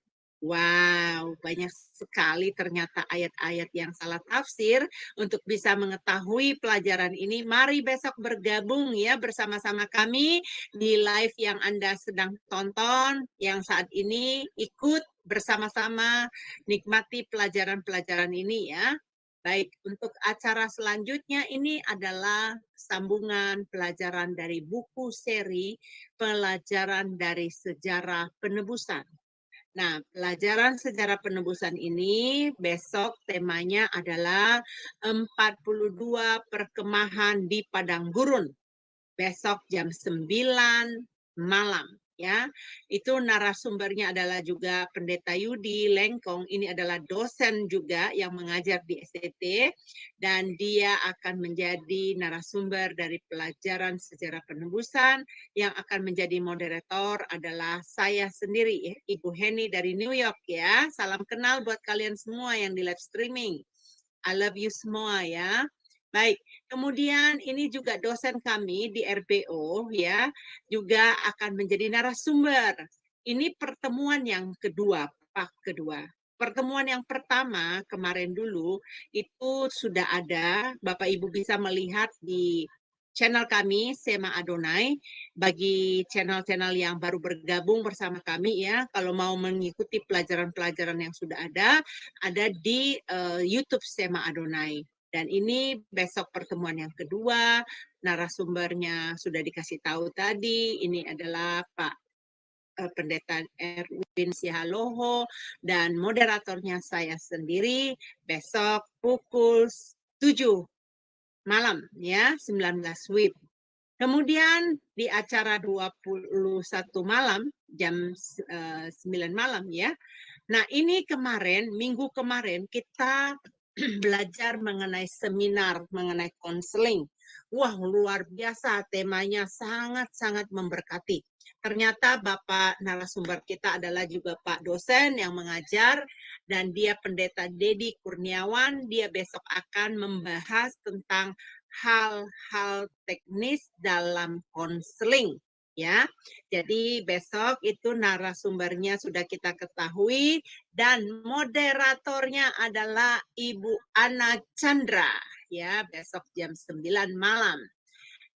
Wow, banyak sekali ternyata ayat-ayat yang salah tafsir. Untuk bisa mengetahui pelajaran ini, mari besok bergabung ya bersama-sama kami di live yang Anda sedang tonton, yang saat ini ikut bersama-sama nikmati pelajaran-pelajaran ini ya. Baik, untuk acara selanjutnya ini adalah sambungan pelajaran dari buku seri pelajaran dari sejarah penebusan. Nah, pelajaran sejarah penebusan ini besok temanya adalah 42 perkemahan di Padang Gurun. Besok jam 9 malam. Ya, itu narasumbernya adalah juga Pendeta Yudi Lengkong. Ini adalah dosen juga yang mengajar di STT dan dia akan menjadi narasumber dari pelajaran sejarah penebusan. Yang akan menjadi moderator adalah saya sendiri, ya, Ibu Heni dari New York ya. Salam kenal buat kalian semua yang di live streaming. I love you semua ya. Baik, kemudian ini juga dosen kami di RPO ya, juga akan menjadi narasumber. Ini pertemuan yang kedua, Pak kedua. Pertemuan yang pertama kemarin dulu itu sudah ada, Bapak Ibu bisa melihat di channel kami Sema Adonai. Bagi channel-channel yang baru bergabung bersama kami ya, kalau mau mengikuti pelajaran-pelajaran yang sudah ada di YouTube Sema Adonai. Dan ini besok pertemuan yang kedua, narasumbernya sudah dikasih tahu tadi, ini adalah Pak Pendeta Erwin Sihaloho, dan moderatornya saya sendiri besok pukul 7 malam, ya, 19 WIB. Kemudian di acara 21 malam, jam 9 malam ya. Nah ini kemarin, minggu kemarin kita belajar mengenai seminar, mengenai konseling. Wah luar biasa, temanya sangat-sangat memberkati. Ternyata Bapak narasumber kita adalah juga Pak dosen yang mengajar dan dia Pendeta Dedi Kurniawan. Dia besok akan membahas tentang hal-hal teknis dalam konseling. Ya, jadi besok itu narasumbernya sudah kita ketahui dan moderatornya adalah Ibu Ana Chandra ya, besok jam 9 malam.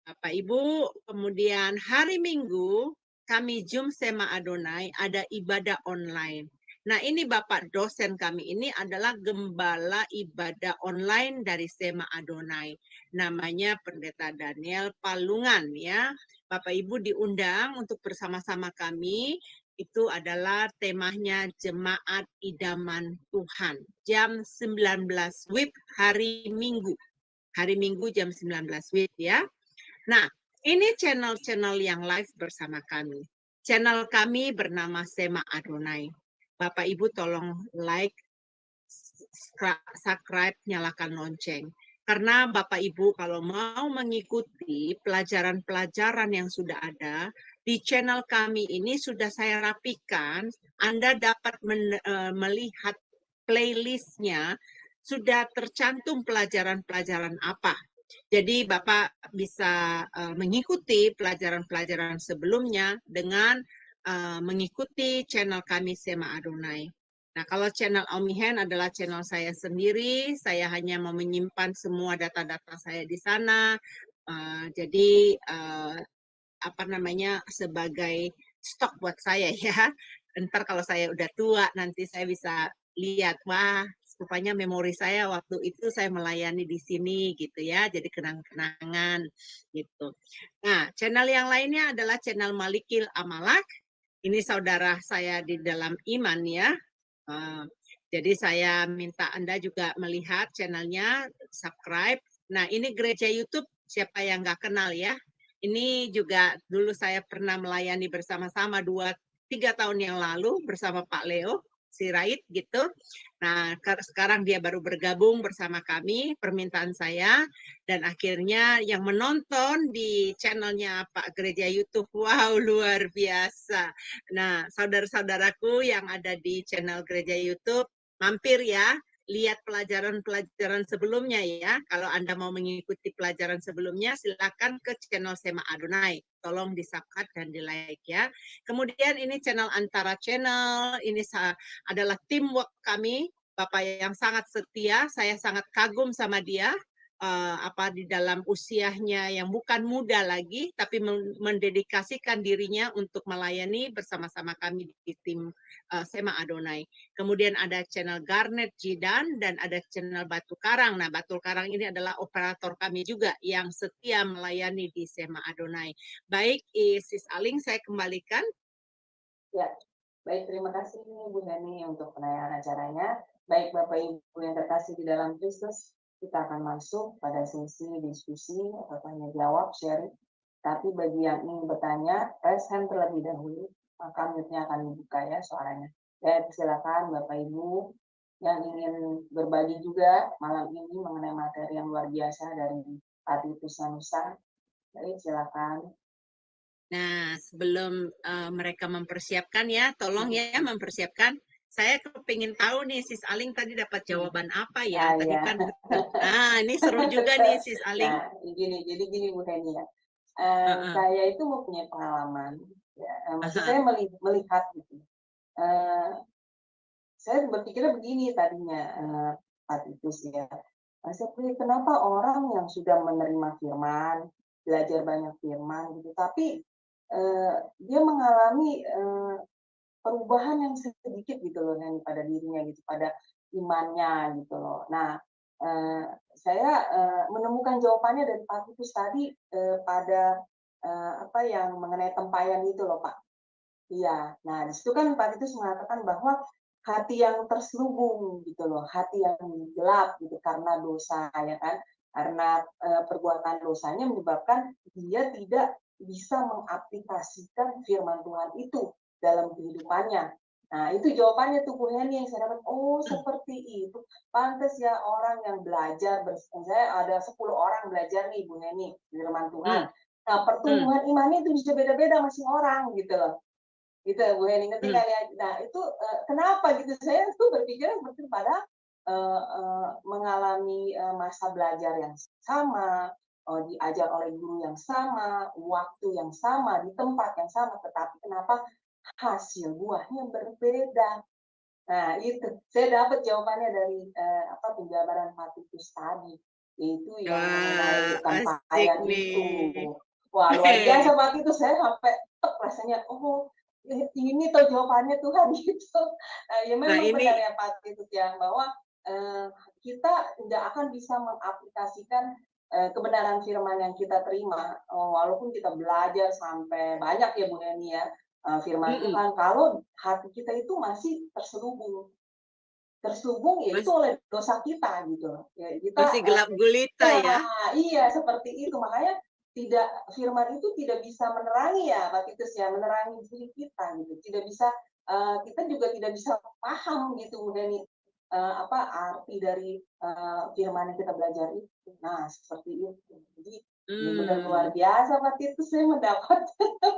Bapak Ibu, kemudian hari Minggu kami Zoom Sema Adonai ada ibadah online. Nah, ini Bapak dosen kami ini adalah gembala ibadah online dari Sema Adonai. Namanya Pendeta Daniel Palungan ya. Bapak Ibu diundang untuk bersama-sama kami. Itu adalah temanya Jemaat Idaman Tuhan. Jam 19 WIB hari Minggu. Hari Minggu jam 19 WIB ya. Nah, ini channel-channel yang live bersama kami. Channel kami bernama Sema Adonai. Bapak Ibu tolong like, subscribe, nyalakan lonceng. Karena Bapak Ibu kalau mau mengikuti pelajaran-pelajaran yang sudah ada, di channel kami ini sudah saya rapikan, Anda dapat melihat playlistnya, sudah tercantum pelajaran-pelajaran apa. Jadi Bapak bisa mengikuti pelajaran-pelajaran sebelumnya dengan mengikuti channel kami Sema Adonai. Nah, kalau channel Omihen adalah channel saya sendiri, saya hanya mau menyimpan semua data-data saya di sana. Jadi apa namanya sebagai stok buat saya ya. Ntar kalau saya udah tua nanti saya bisa lihat, wah rupanya memori saya waktu itu saya melayani di sini gitu ya, jadi kenang-kenangan gitu. Nah, channel yang lainnya adalah channel Malikil Amalak. Ini saudara saya di dalam iman ya. Jadi saya minta Anda juga melihat channelnya, subscribe. Nah, ini gereja YouTube, siapa yang nggak kenal ya. Ini juga dulu saya pernah melayani bersama-sama 2-3 tahun yang lalu bersama Pak Leo Sirait gitu. Nah, sekarang dia baru bergabung bersama kami, permintaan saya, dan akhirnya yang menonton di channelnya Pak Gereja YouTube, wow luar biasa. Nah, saudara-saudaraku yang ada di channel Gereja YouTube, mampir ya, lihat pelajaran-pelajaran sebelumnya ya. Kalau Anda mau mengikuti pelajaran sebelumnya, silakan ke channel Sema Adonai. Tolong di-subscribe dan di-like ya. Kemudian ini channel antara channel, ini adalah teamwork kami, Bapak yang sangat setia, saya sangat kagum sama dia. di dalam usianya yang bukan muda lagi, tapi mendedikasikan dirinya untuk melayani bersama-sama kami di tim Sema Adonai. Kemudian ada channel Garnet Jidan dan ada channel Batu Karang. Nah, Batu Karang ini adalah operator kami juga yang setia melayani di Sema Adonai. Baik, Sis Aling, saya kembalikan. Ya, baik, terima kasih Bu Hani untuk penayangan acaranya. Baik Bapak Ibu yang terkasih di dalam Kristus, kita akan masuk pada sesi diskusi atau tanya jawab, sharing. Tapi bagi yang ingin bertanya, raise hand terlebih dahulu, maka mute-nya akan dibuka ya suaranya. Dan silakan Bapak Ibu yang ingin berbagi juga malam ini mengenai materi yang luar biasa dari Pak Titus Sanusa. Baik, silakan. Nah, sebelum mereka mempersiapkan ya, tolong ya mempersiapkan. Saya kepingin tahu nih, Sis Aling tadi dapat jawaban apa ya? Tadi ya. kan, ini seru juga nih, Sis Aling. Nah, jadi gini Bu Heni ya. Saya itu mempunyai pengalaman, ya, maksud saya melihat gitu. Saya berpikirnya begini tadinya, Pak Titus ya. Saya pikir kenapa orang yang sudah menerima firman, belajar banyak firman gitu, tapi dia mengalami perubahan yang sedikit gitu loh yang pada dirinya gitu, pada imannya gitu loh. Nah, saya menemukan jawabannya dari Pak Titus tadi pada apa yang mengenai tempayan itu loh Pak. Iya, nah di situ kan Pak Titus mengatakan bahwa hati yang terselubung gitu loh, hati yang gelap gitu karena dosa ya kan, karena perbuatan dosanya menyebabkan dia tidak bisa mengaplikasikan firman Tuhan itu dalam kehidupannya. Nah itu jawabannya tuh Bu Heni yang saya dapat, oh seperti itu, pantas ya orang yang belajar, saya ada 10 orang belajar nih Bu Heni, firman Tuhan. Nah pertumbuhan imannya itu bisa beda-beda masing orang gitu loh. Gitu Bu Heni, ngerti kali ya. Nah itu kenapa gitu, saya tuh berpikir seperti pada mengalami masa belajar yang sama, diajar oleh guru yang sama, waktu yang sama, di tempat yang sama, tetapi kenapa hasil buahnya berbeda. Nah itu, saya dapat jawabannya dari penjabaran Pak Titus tadi, yaitu yang mengenai tempayan itu. Wah luar biasa Pak Titus, saya sampai rasanya, oh ini tuh jawabannya Tuhan gitu. Ya memang benar ya Pak Titus ya, bahwa kita tidak akan bisa mengaplikasikan kebenaran firman yang kita terima, walaupun kita belajar sampai banyak ya Bu Heni ya, firman Tuhan, kalau hati kita itu masih terselubung yaitu oleh dosa kita gitu. Ya, kita masih gelap gulita ya. Iya seperti itu, makanya firman itu tidak bisa menerangi ya Pak Titus ya, menerangi diri kita gitu, tidak bisa kita juga tidak bisa paham gitu Bu Heni apa arti dari firman yang kita belajar itu. Nah seperti itu. Jadi benar luar biasa Pak Titus, saya mendapat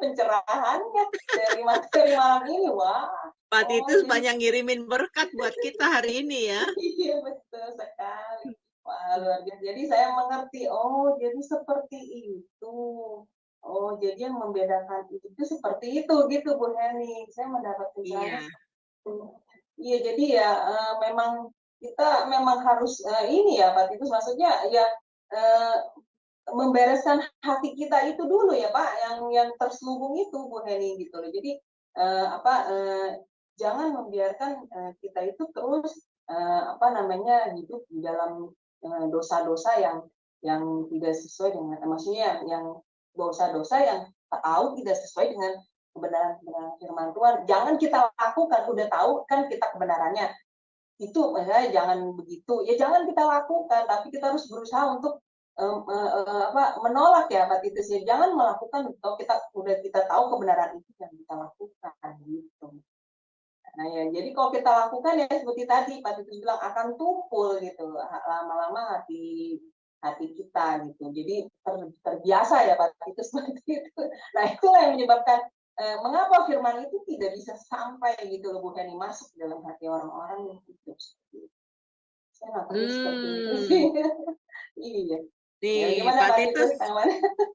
pencerahannya dari materi malam ini. Wah. Pak Titus banyak ngirimin berkat buat kita hari ini ya. Iya betul sekali. Wah luar biasa. Jadi saya mengerti. Oh jadi seperti itu. Oh jadi yang membedakan itu seperti itu gitu Bu Heni. Saya mendapat pencerahan. Iya jadi ya memang kita memang harus ini ya Pak Titus, maksudnya ya membereskan hati kita itu dulu ya Pak, yang terselubung itu Bu Heni gitu loh. Jadi jangan membiarkan kita itu terus hidup di dalam dosa-dosa yang tidak sesuai dengan, maksudnya yang dosa-dosa yang tahu tidak sesuai dengan kebenaran firman Tuhan. Jangan kita lakukan, udah tahu kan kita kebenarannya. Itu misalnya jangan begitu. Ya jangan kita lakukan, tapi kita harus berusaha untuk menolak ya Pak Titus ya. Jangan melakukan kalau kita tahu kebenaran itu yang kita lakukan gitu. Nah ya, jadi kalau kita lakukan ya seperti tadi Pak Titus bilang akan tumpul gitu lama-lama hati kita gitu. Jadi terbiasa ya Pak Titus seperti itu. Nah itulah yang menyebabkan mengapa firman itu tidak bisa sampai gitu loh Bu Heni, masuk dalam hati orang-orang yang hidup seperti itu. Saya nangkepnya seperti itu sih. Iya. Nih, ya, Pak Titus,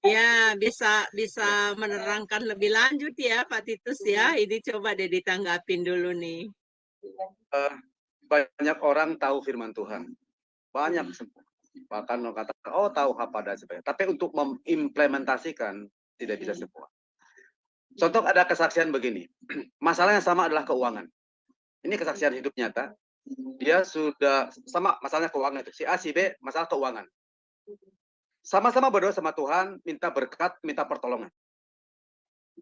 ya bisa menerangkan lebih lanjut ya Pak Titus ya. Ini coba deh ditanggapin dulu nih. Banyak orang tahu firman Tuhan, banyak. Bahkan orang katakan, oh tahu apa dan sebagainya. Tapi untuk mengimplementasikan tidak bisa semua. Contoh ada kesaksian begini. Masalah yang sama adalah keuangan. Ini kesaksian hidup nyata. Dia sudah sama masalahnya keuangan itu. Si A, si B, masalah keuangan. Sama-sama berdoa sama Tuhan, minta berkat, minta pertolongan.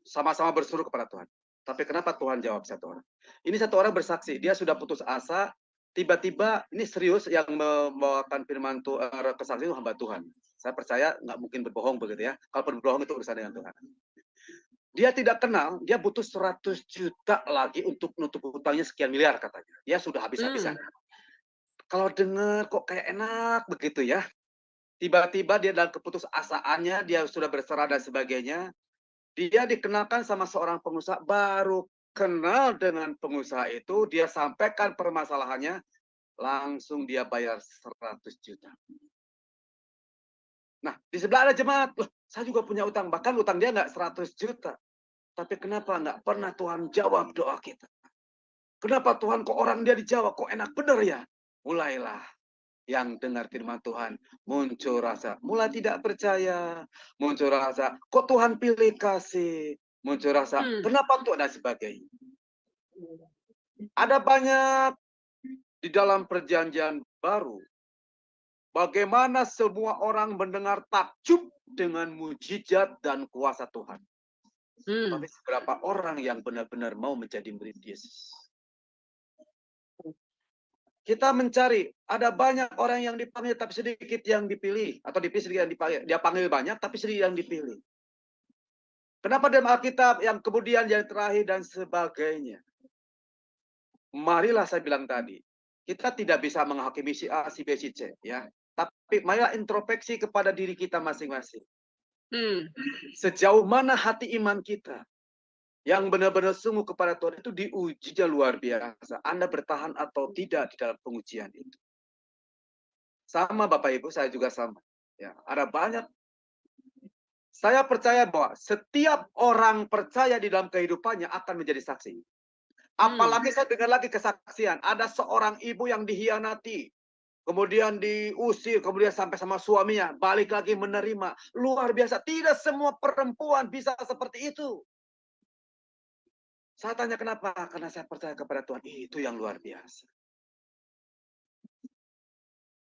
Sama-sama berseru kepada Tuhan. Tapi kenapa Tuhan jawab satu orang? Ini satu orang bersaksi, dia sudah putus asa, tiba-tiba ini serius yang membawakan firman Tuhan, kesaksian itu hamba Tuhan. Saya percaya nggak mungkin berbohong begitu ya. Kalau berbohong itu urusan dengan Tuhan. Dia tidak kenal, dia butuh 100 juta lagi untuk nutup hutangnya sekian miliar katanya. Dia sudah habis-habisan. Kalau dengar kok kayak enak begitu ya. Tiba-tiba dia dalam keputusasaannya, dia sudah berserah dan sebagainya. Dia dikenalkan sama seorang pengusaha, baru kenal dengan pengusaha itu, dia sampaikan permasalahannya, langsung dia bayar 100 juta. Nah, di sebelah ada jemaat, loh, saya juga punya utang, bahkan utang dia nggak 100 juta. Tapi kenapa nggak pernah Tuhan jawab doa kita? Kenapa Tuhan kok orang dia dijawab, kok enak bener ya? Mulailah yang dengar firman Tuhan, muncul rasa, mulai tidak percaya, muncul rasa, kok Tuhan pilih kasih, muncul rasa, kenapa Tuhan dan sebagainya. Ada banyak di dalam perjanjian baru, bagaimana semua orang mendengar takjub dengan mujizat dan kuasa Tuhan. Tapi seberapa orang yang benar-benar mau menjadi murid Yesus? Kita mencari, ada banyak orang yang dipanggil tapi sedikit yang dipilih, atau dipilih sedikit yang dipanggil. Dia panggil banyak tapi sedikit yang dipilih. Kenapa dalam Alkitab yang kemudian yang terakhir dan sebagainya? Marilah saya bilang tadi, kita tidak bisa menghakimi si A, si B, si C, ya. Tapi marilah introspeksi kepada diri kita masing-masing. Sejauh mana hati iman kita yang benar-benar sungguh kepada Tuhan itu diujinya luar biasa. Anda bertahan atau tidak di dalam pengujian itu. Sama Bapak Ibu, saya juga sama. Ya, ada banyak. Saya percaya bahwa setiap orang percaya di dalam kehidupannya akan menjadi saksi. Apalagi saya dengar lagi kesaksian. Ada seorang ibu yang dihianati. Kemudian diusir, kemudian sampai sama suaminya. Balik lagi menerima. Luar biasa. Tidak semua perempuan bisa seperti itu. Saya tanya kenapa? Karena saya percaya kepada Tuhan. Itu yang luar biasa.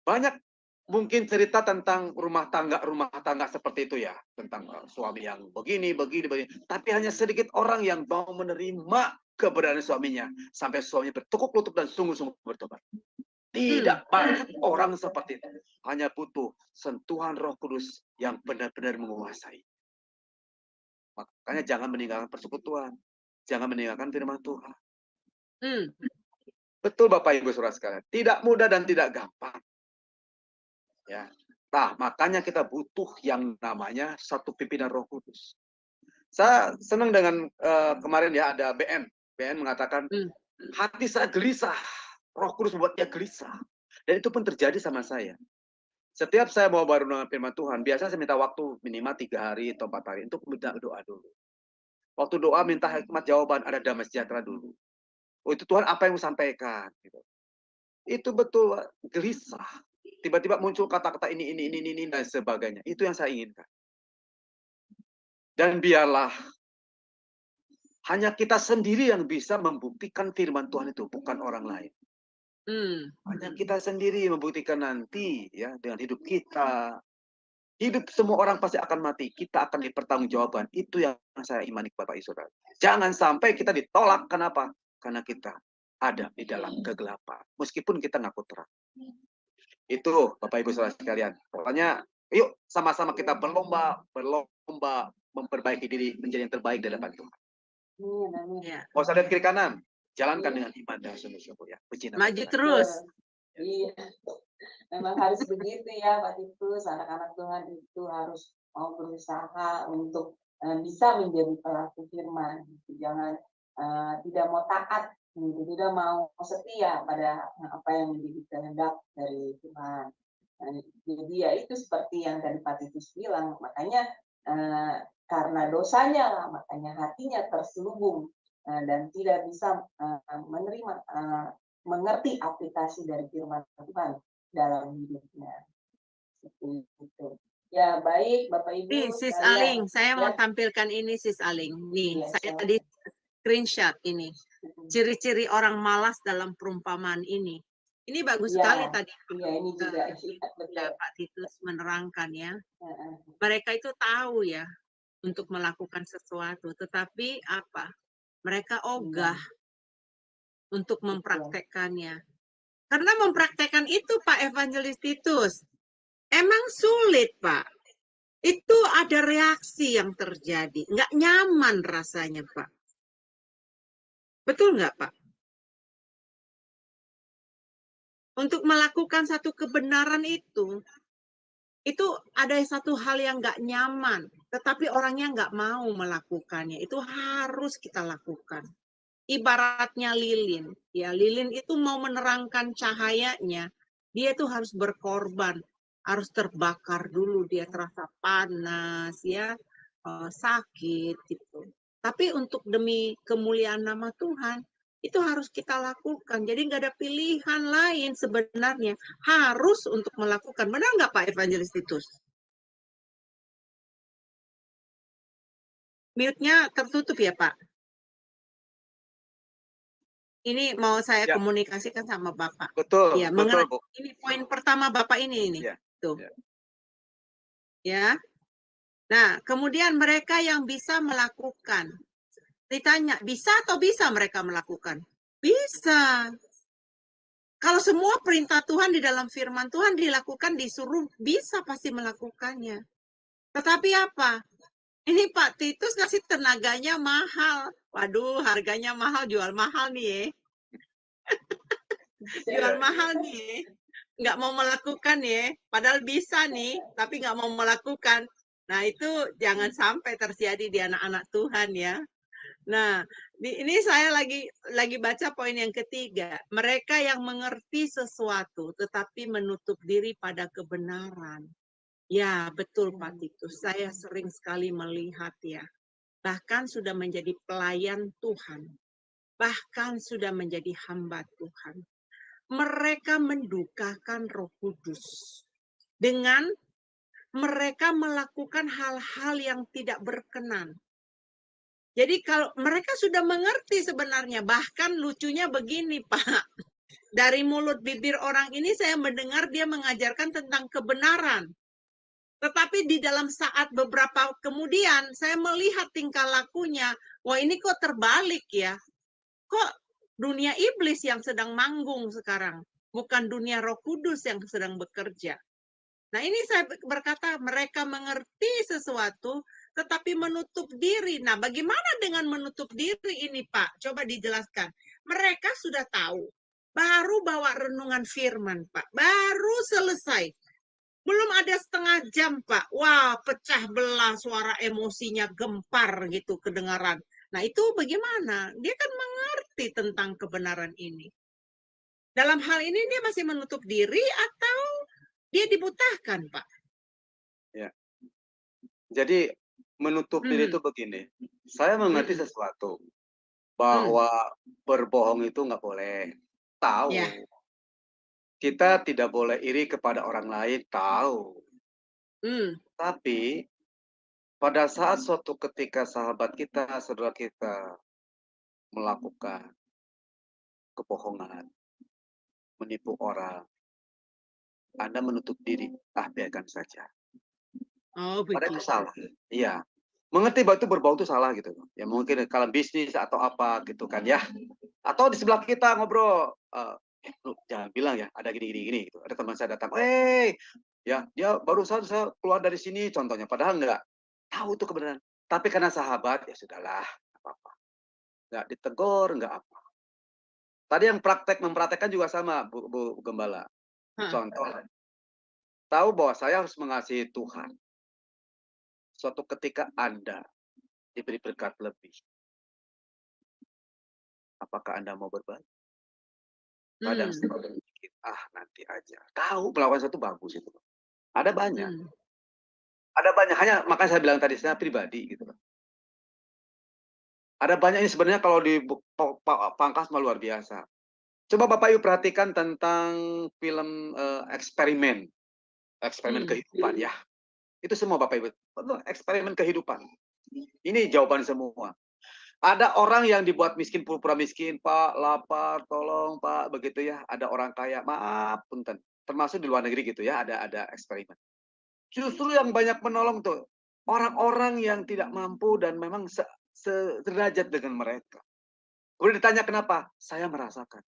Banyak mungkin cerita tentang rumah tangga seperti itu ya. Tentang suami yang begini. Tapi hanya sedikit orang yang mau menerima keberadaan suaminya. Sampai suaminya bertekuk lutut dan sungguh-sungguh bertobat. Tidak banyak orang seperti itu. Hanya butuh sentuhan Roh Kudus yang benar-benar menguasai. Makanya jangan meninggalkan persekutuan. Jangan meninggalkan firman Tuhan. Betul Bapak Ibu Saudara sekalian. Tidak mudah dan tidak gampang. Ya. Nah, makanya kita butuh yang namanya satu pimpinan Roh Kudus. Saya senang dengan kemarin ya ada BN. BN mengatakan, hati saya gelisah. Roh Kudus membuat dia gelisah. Dan itu pun terjadi sama saya. Setiap saya mau baru dengan firman Tuhan, biasanya saya minta waktu minimal 3 hari atau 4 hari untuk minta doa dulu. Waktu doa minta hikmat jawaban, ada damai sejahtera dulu. Oh itu Tuhan apa yang mau sampaikan? Gitu. Itu betul gelisah. Tiba-tiba muncul kata-kata ini, dan sebagainya. Itu yang saya inginkan. Dan biarlah hanya kita sendiri yang bisa membuktikan firman Tuhan itu, bukan orang lain. Hanya kita sendiri yang membuktikan nanti ya dengan hidup kita. Hidup semua orang pasti akan mati. Kita akan dipertanggungjawabkan. Itu yang saya imani Bapak Ibu Saudara. Jangan sampai kita ditolak. Kenapa? Karena kita ada di dalam kegelapan. Meskipun kita ngaku terang. Itu Bapak Ibu Saudara sekalian. Pokoknya yuk sama-sama kita berlomba memperbaiki diri menjadi yang terbaik di hadapan Tuhan. Mau usah lihat kiri kanan. Jalankan dengan iman dan sungguh-sungguh ya. Maju terus. Iya. Memang harus begitu ya Pak Titus, anak-anak Tuhan itu harus mau berusaha untuk bisa menjadi pelaku firman. Jangan tidak mau taat, tidak mau setia pada apa yang menjadi kehendak dari Tuhan. Jadi ya itu seperti yang tadi Pak Titus bilang, makanya karena dosanya lah, makanya hatinya terselubung dan tidak bisa menerima, mengerti aplikasi dari firman Tuhan dalam hidupnya. Seperti itu. Ya, baik Bapak Nih, Ibu Sis sekalian. Aling, saya mau Ya, tampilkan ini Sis Aling. Nih, iya, saya silakan. tadi screenshot ini. Ciri-ciri orang malas dalam perumpamaan ini. Ini bagus Iya, sekali tadi iya ini juga iya, betul. Pak Titus menerangkan ya. Heeh. Mereka itu tahu ya untuk melakukan sesuatu, tetapi apa? Mereka ogah untuk Betul. mempraktekkannya. Karena mempraktekkan itu Pak Evangelis Titus, emang sulit Pak. Itu ada reaksi yang terjadi, nggak nyaman rasanya Pak. Betul nggak Pak? Untuk melakukan satu kebenaran itu ada satu hal yang nggak nyaman, tetapi orangnya nggak mau melakukannya. Itu harus kita lakukan. Ibaratnya lilin, ya lilin itu mau menerangkan cahayanya, dia itu harus berkorban, harus terbakar dulu, dia terasa panas, ya sakit gitu. Tapi untuk demi kemuliaan nama Tuhan, itu harus kita lakukan. Jadi nggak ada pilihan lain sebenarnya, harus untuk melakukan. Benar nggak Pak Evangelis Titus? Mute-nya tertutup ya Pak? Ini mau saya Ya, komunikasikan sama Bapak. betul, Ya, betul, Bu. ini poin pertama Bapak ini. Ya, Tuh. ya. Ya. Nah, kemudian mereka yang bisa melakukan. Ditanya, bisa atau bisa mereka melakukan? Bisa. Kalau semua perintah Tuhan di dalam firman Tuhan dilakukan, disuruh, bisa pasti melakukannya. Tetapi apa? Ini Pak Titus ngasih tenaganya mahal. Waduh, harganya mahal, jual mahal nih ya. Jual mahal nih. Nggak mau melakukan ya. Padahal bisa nih, tapi nggak mau melakukan. Nah, itu jangan sampai terjadi di anak-anak Tuhan ya. Nah, ini saya lagi baca poin yang ketiga. Mereka yang mengerti sesuatu tetapi menutup diri pada kebenaran. Ya, betul Pak Titus. Saya sering sekali melihat ya. Bahkan sudah menjadi pelayan Tuhan. Bahkan sudah menjadi hamba Tuhan. Mereka mendukakan Roh Kudus dengan mereka melakukan hal-hal yang tidak berkenan. Jadi kalau mereka sudah mengerti sebenarnya, bahkan lucunya begini Pak, dari mulut bibir orang ini saya mendengar dia mengajarkan tentang kebenaran. Tetapi di dalam saat beberapa kemudian saya melihat tingkah lakunya, wah ini kok terbalik ya. Kok dunia iblis yang sedang manggung sekarang, bukan dunia Roh Kudus yang sedang bekerja. Nah ini saya berkata mereka mengerti sesuatu tetapi menutup diri. Nah bagaimana dengan menutup diri ini Pak? Coba dijelaskan. Mereka sudah tahu. Baru bawa renungan firman Pak. Baru selesai. Belum ada setengah jam Pak. Wah pecah belah suara emosinya gempar gitu kedengaran. Nah itu bagaimana? Dia kan mengerti tentang kebenaran ini. Dalam hal ini dia masih menutup diri atau dia dibutahkan, Pak? Ya. Jadi menutup diri itu begini. Saya mengerti sesuatu bahwa berbohong itu nggak boleh. Tahu. Ya. Kita tidak boleh iri kepada orang lain. Tahu. Tapi pada saat suatu ketika sahabat kita, saudara kita melakukan kebohongan, menipu orang, Anda menutup diri, biarkan saja. Oh, Padahal itu begitu. salah. Iya. Mengerti bahwa itu berbau itu salah gitu. Ya mungkin kalau bisnis atau apa gitu kan ya. Atau di sebelah kita ngobrol, lu jangan bilang ya ada gini gitu. Ada teman saya datang, ya dia barusan saya keluar dari sini contohnya. Padahal enggak tahu itu kebenaran. Tapi karena sahabat ya sudahlah, apa-apa. Enggak ditegur, enggak apa. Tadi yang mempraktekkan juga sama Bu Gembala. Contoh, tahu bahwa saya harus mengasihi Tuhan. Suatu ketika Anda diberi berkat lebih. Apakah Anda mau berbagi? Kadang sedikit, nanti aja. Tahu melakukan sesuatu bagus itu. Ada banyak. Ada banyak, hanya makanya saya bilang tadi, saya pribadi gitu. Ada banyak ini sebenarnya kalau dipangkas luar biasa. Coba Bapak Ibu perhatikan tentang film eksperimen. eksperimen kehidupan ya. Itu semua Bapak Ibu, eksperimen kehidupan. Ini jawaban semua. Ada orang yang dibuat miskin, pura-pura miskin, Pak, lapar, tolong Pak, begitu ya. Ada orang kaya, maaf, punten. Termasuk di luar negeri gitu ya, ada eksperimen. Justru yang banyak menolong tuh orang-orang yang tidak mampu dan memang sederajat dengan mereka. Kemudian ditanya kenapa? Saya merasakan.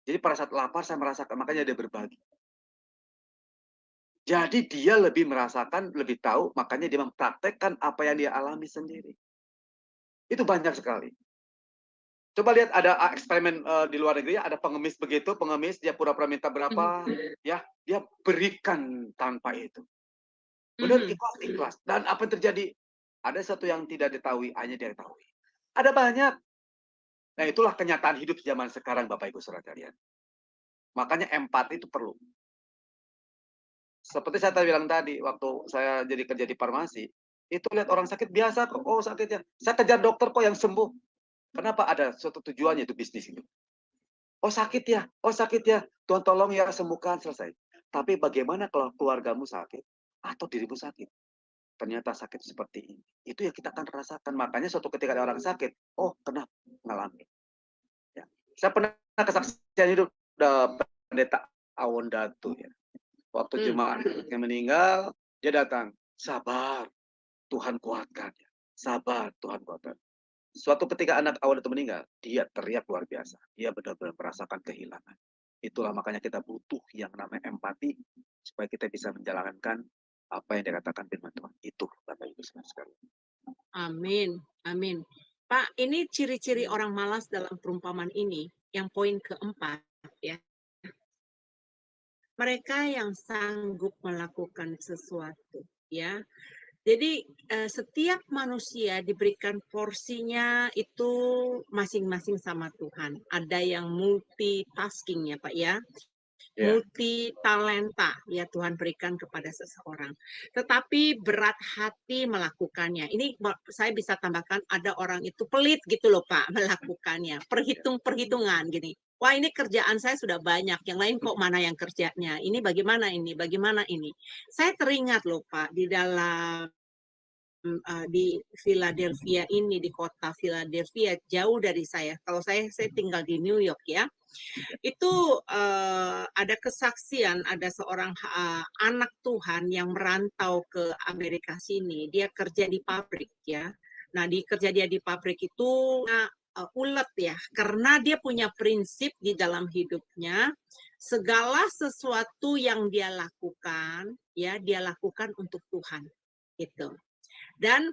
Jadi pada saat lapar saya merasakan, makanya dia berbagi. Jadi dia lebih merasakan, lebih tahu, makanya dia mempraktekkan apa yang dia alami sendiri. Itu banyak sekali. Coba lihat ada eksperimen di luar negeri, ada pengemis begitu, pengemis dia pura-pura minta berapa, ya dia berikan tanpa itu. Benar ikhlas. Dan apa yang terjadi? Ada satu yang tidak diketahui, hanya dia ketahui. Ada banyak. Nah itulah kenyataan hidup zaman sekarang Bapak Ibu Saudara kalian. Makanya empati itu perlu. Seperti saya bilang tadi, waktu saya jadi kerja di farmasi, itu lihat orang sakit biasa kok, oh sakitnya. Saya kejar dokter kok yang sembuh. Kenapa? Ada suatu tujuannya itu bisnis itu. Oh sakit ya, Tuhan tolong ya sembuhkan, selesai. Tapi bagaimana kalau keluargamu sakit atau dirimu sakit? Ternyata sakit seperti ini. Itu yang kita akan rasakan. Makanya suatu ketika ada orang sakit, oh kenapa ngalamin. Ya. Saya pernah kesaksian hidup pendeta Awon Datu ya. Waktu jemaat yang meninggal, dia datang, sabar, Tuhan kuatkan. Sabar, Tuhan kuatkan. Suatu ketika anak Awon itu meninggal, dia teriak luar biasa. Dia benar-benar merasakan kehilangan. Itulah makanya kita butuh yang namanya empati, supaya kita bisa menjalankan apa yang dikatakan firman Tuhan. Itu, Bapak Ibu sekalian. Amin, amin. Pak, ini ciri-ciri orang malas dalam perumpamaan ini, yang poin keempat, ya. Mereka yang sanggup melakukan sesuatu, ya. Jadi setiap manusia diberikan porsinya itu masing-masing sama Tuhan. Ada yang multitasking ya Pak ya. Multi talenta ya Tuhan berikan kepada seseorang. Tetapi berat hati melakukannya. Ini saya bisa tambahkan ada orang itu pelit gitu loh Pak melakukannya. Perhitungan gini. Wah ini kerjaan saya sudah banyak, yang lain kok mana yang kerjanya? Ini bagaimana ini? Bagaimana ini? Saya teringat loh Pak di dalam di Philadelphia ini, di kota Philadelphia, jauh dari saya. Kalau saya tinggal di New York ya. Itu ada kesaksian, ada seorang anak Tuhan yang merantau ke Amerika sini. Dia kerja di pabrik ya. Nah, kerja dia di pabrik itu ulet ya, karena dia punya prinsip di dalam hidupnya. Segala sesuatu yang dia lakukan, ya dia lakukan untuk Tuhan. Gitu. Dan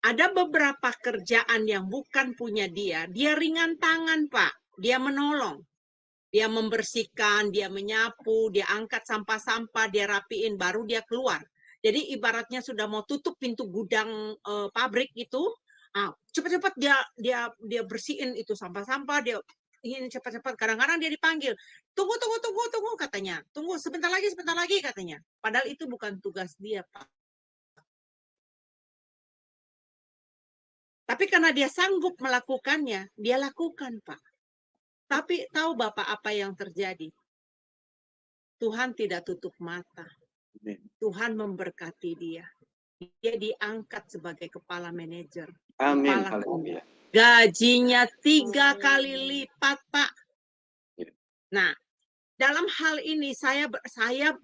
ada beberapa kerjaan yang bukan punya dia ringan tangan Pak, dia menolong. Dia membersihkan, dia menyapu, dia angkat sampah-sampah, dia rapiin, baru dia keluar. Jadi ibaratnya sudah mau tutup pintu gudang pabrik itu, cepat-cepat dia bersihin itu sampah-sampah, dia ingin cepat-cepat. Kadang-kadang dia dipanggil, tunggu katanya, tunggu sebentar lagi katanya. Padahal itu bukan tugas dia Pak. Tapi karena dia sanggup melakukannya, dia lakukan, Pak. Tapi tahu Bapak apa yang terjadi? Tuhan tidak tutup mata. Tuhan memberkati dia. Dia diangkat sebagai kepala manajer. Amin. Gajinya 3 kali lipat, Pak. Nah, dalam hal ini saya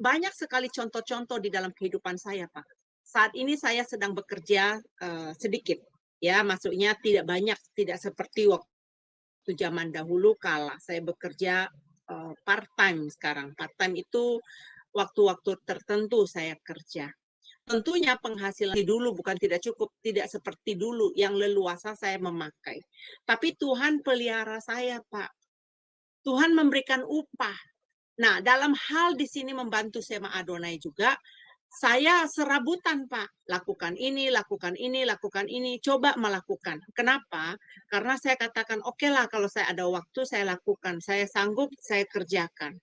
banyak sekali contoh-contoh di dalam kehidupan saya, Pak. Saat ini saya sedang bekerja sedikit. Ya, maksudnya tidak banyak, tidak seperti waktu zaman dahulu kala. Saya bekerja part-time sekarang. Part-time itu waktu-waktu tertentu saya kerja. Tentunya penghasilan dulu bukan tidak cukup, tidak seperti dulu yang leluasa saya memakai. Tapi Tuhan pelihara saya, Pak. Tuhan memberikan upah. Nah, dalam hal di sini membantu Sema Adonai juga, saya serabutan Pak, lakukan ini, coba melakukan. Kenapa? Karena saya katakan, oke lah kalau saya ada waktu, saya lakukan. Saya sanggup, saya kerjakan.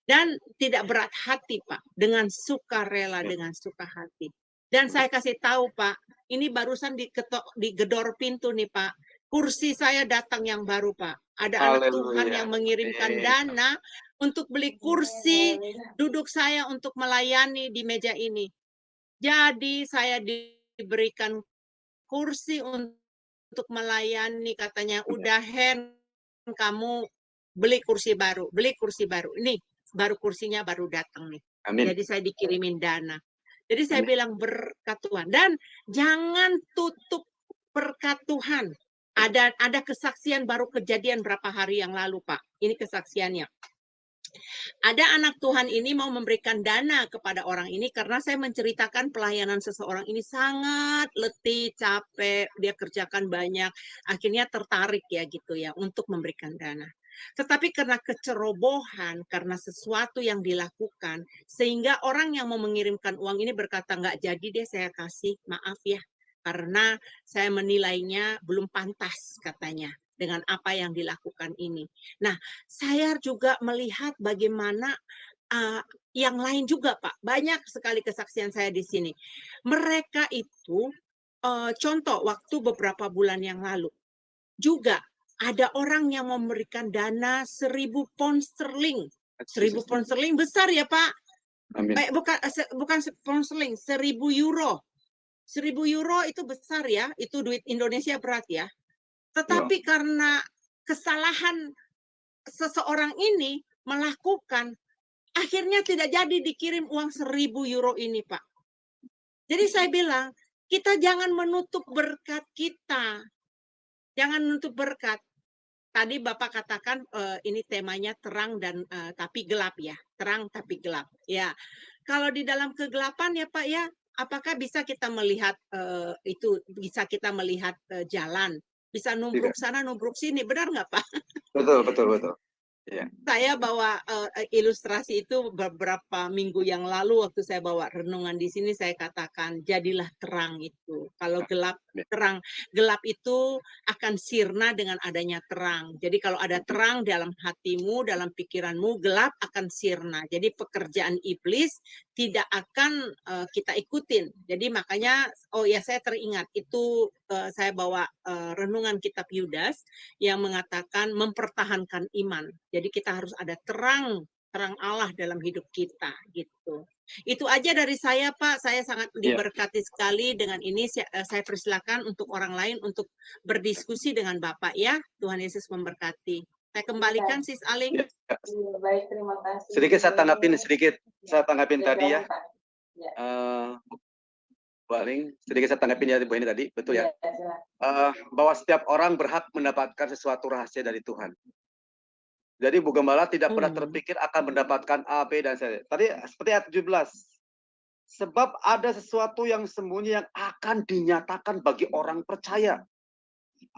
Dan tidak berat hati Pak, dengan sukarela, dengan suka hati. Dan saya kasih tahu Pak, ini barusan digedor pintu nih Pak. kursi saya datang yang baru, Pak. Ada anak Tuhan Haleluya. yang mengirimkan Amin. dana untuk beli kursi duduk saya untuk melayani di meja ini. Jadi saya diberikan kursi untuk melayani, katanya, udah Hen, kamu beli kursi baru, beli kursi baru. Ini baru kursinya baru datang nih. Amin. Jadi saya dikirimin dana. Jadi saya Amin. bilang berkat Tuhan. Dan jangan tutup berkat Tuhan. Ada kesaksian baru kejadian berapa hari yang lalu, Pak. Ini kesaksiannya. Ada anak Tuhan ini mau memberikan dana kepada orang ini karena saya menceritakan pelayanan seseorang ini sangat letih, capek, dia kerjakan banyak, akhirnya tertarik ya gitu ya untuk memberikan dana. Tetapi karena kecerobohan, karena sesuatu yang dilakukan, sehingga orang yang mau mengirimkan uang ini berkata, nggak jadi deh saya kasih, maaf ya, karena saya menilainya belum pantas katanya dengan apa yang dilakukan ini. Nah, saya juga melihat bagaimana yang lain juga, Pak. Banyak sekali kesaksian saya di sini. Mereka itu, contoh waktu beberapa bulan yang lalu, juga ada orang yang memberikan dana 1.000 pound sterling. 1.000 pound sterling besar ya, Pak? Amin. Bukan pound sterling, 1.000 euro. 1.000 euro itu besar ya, itu duit Indonesia berat ya. Tetapi karena kesalahan seseorang ini melakukan, akhirnya tidak jadi dikirim uang 1.000 euro ini, Pak. Jadi saya bilang, kita jangan menutup berkat kita. Jangan menutup berkat. Tadi Bapak katakan ini temanya terang dan tapi gelap ya. Terang tapi gelap. Ya. Kalau di dalam kegelapan ya Pak ya, apakah bisa kita melihat itu, bisa kita melihat jalan, bisa numbruk sana numbruk sini, benar nggak Pak? Betul, betul, betul. Ya. Saya bawa ilustrasi itu beberapa minggu yang lalu waktu saya bawa renungan di sini, saya katakan jadilah terang itu. Kalau gelap, terang, gelap itu akan sirna dengan adanya terang. Jadi kalau ada terang dalam hatimu, dalam pikiranmu, gelap akan sirna. Jadi pekerjaan iblis tidak akan kita ikutin. Jadi makanya, oh ya saya teringat itu saya bawa renungan kitab Yudas yang mengatakan mempertahankan iman. Jadi kita harus ada terang Allah dalam hidup kita gitu. Itu aja dari saya Pak, saya sangat diberkati sekali dengan ini. Saya persilakan untuk orang lain untuk berdiskusi dengan Bapak ya. Tuhan Yesus memberkati. Saya kembalikan Sis Aling. Baik, terima kasih. Sedikit saya tanggapin tadi ya. Bu Aling, sedikit saya tanggapin ya Bu ini tadi, betul ya? Bahwa setiap orang berhak mendapatkan sesuatu rahasia dari Tuhan. Jadi Bu Gembala tidak pernah terpikir akan mendapatkan A, B, dan C. Tadi seperti ayat 17. Sebab ada sesuatu yang sembunyi yang akan dinyatakan bagi orang percaya.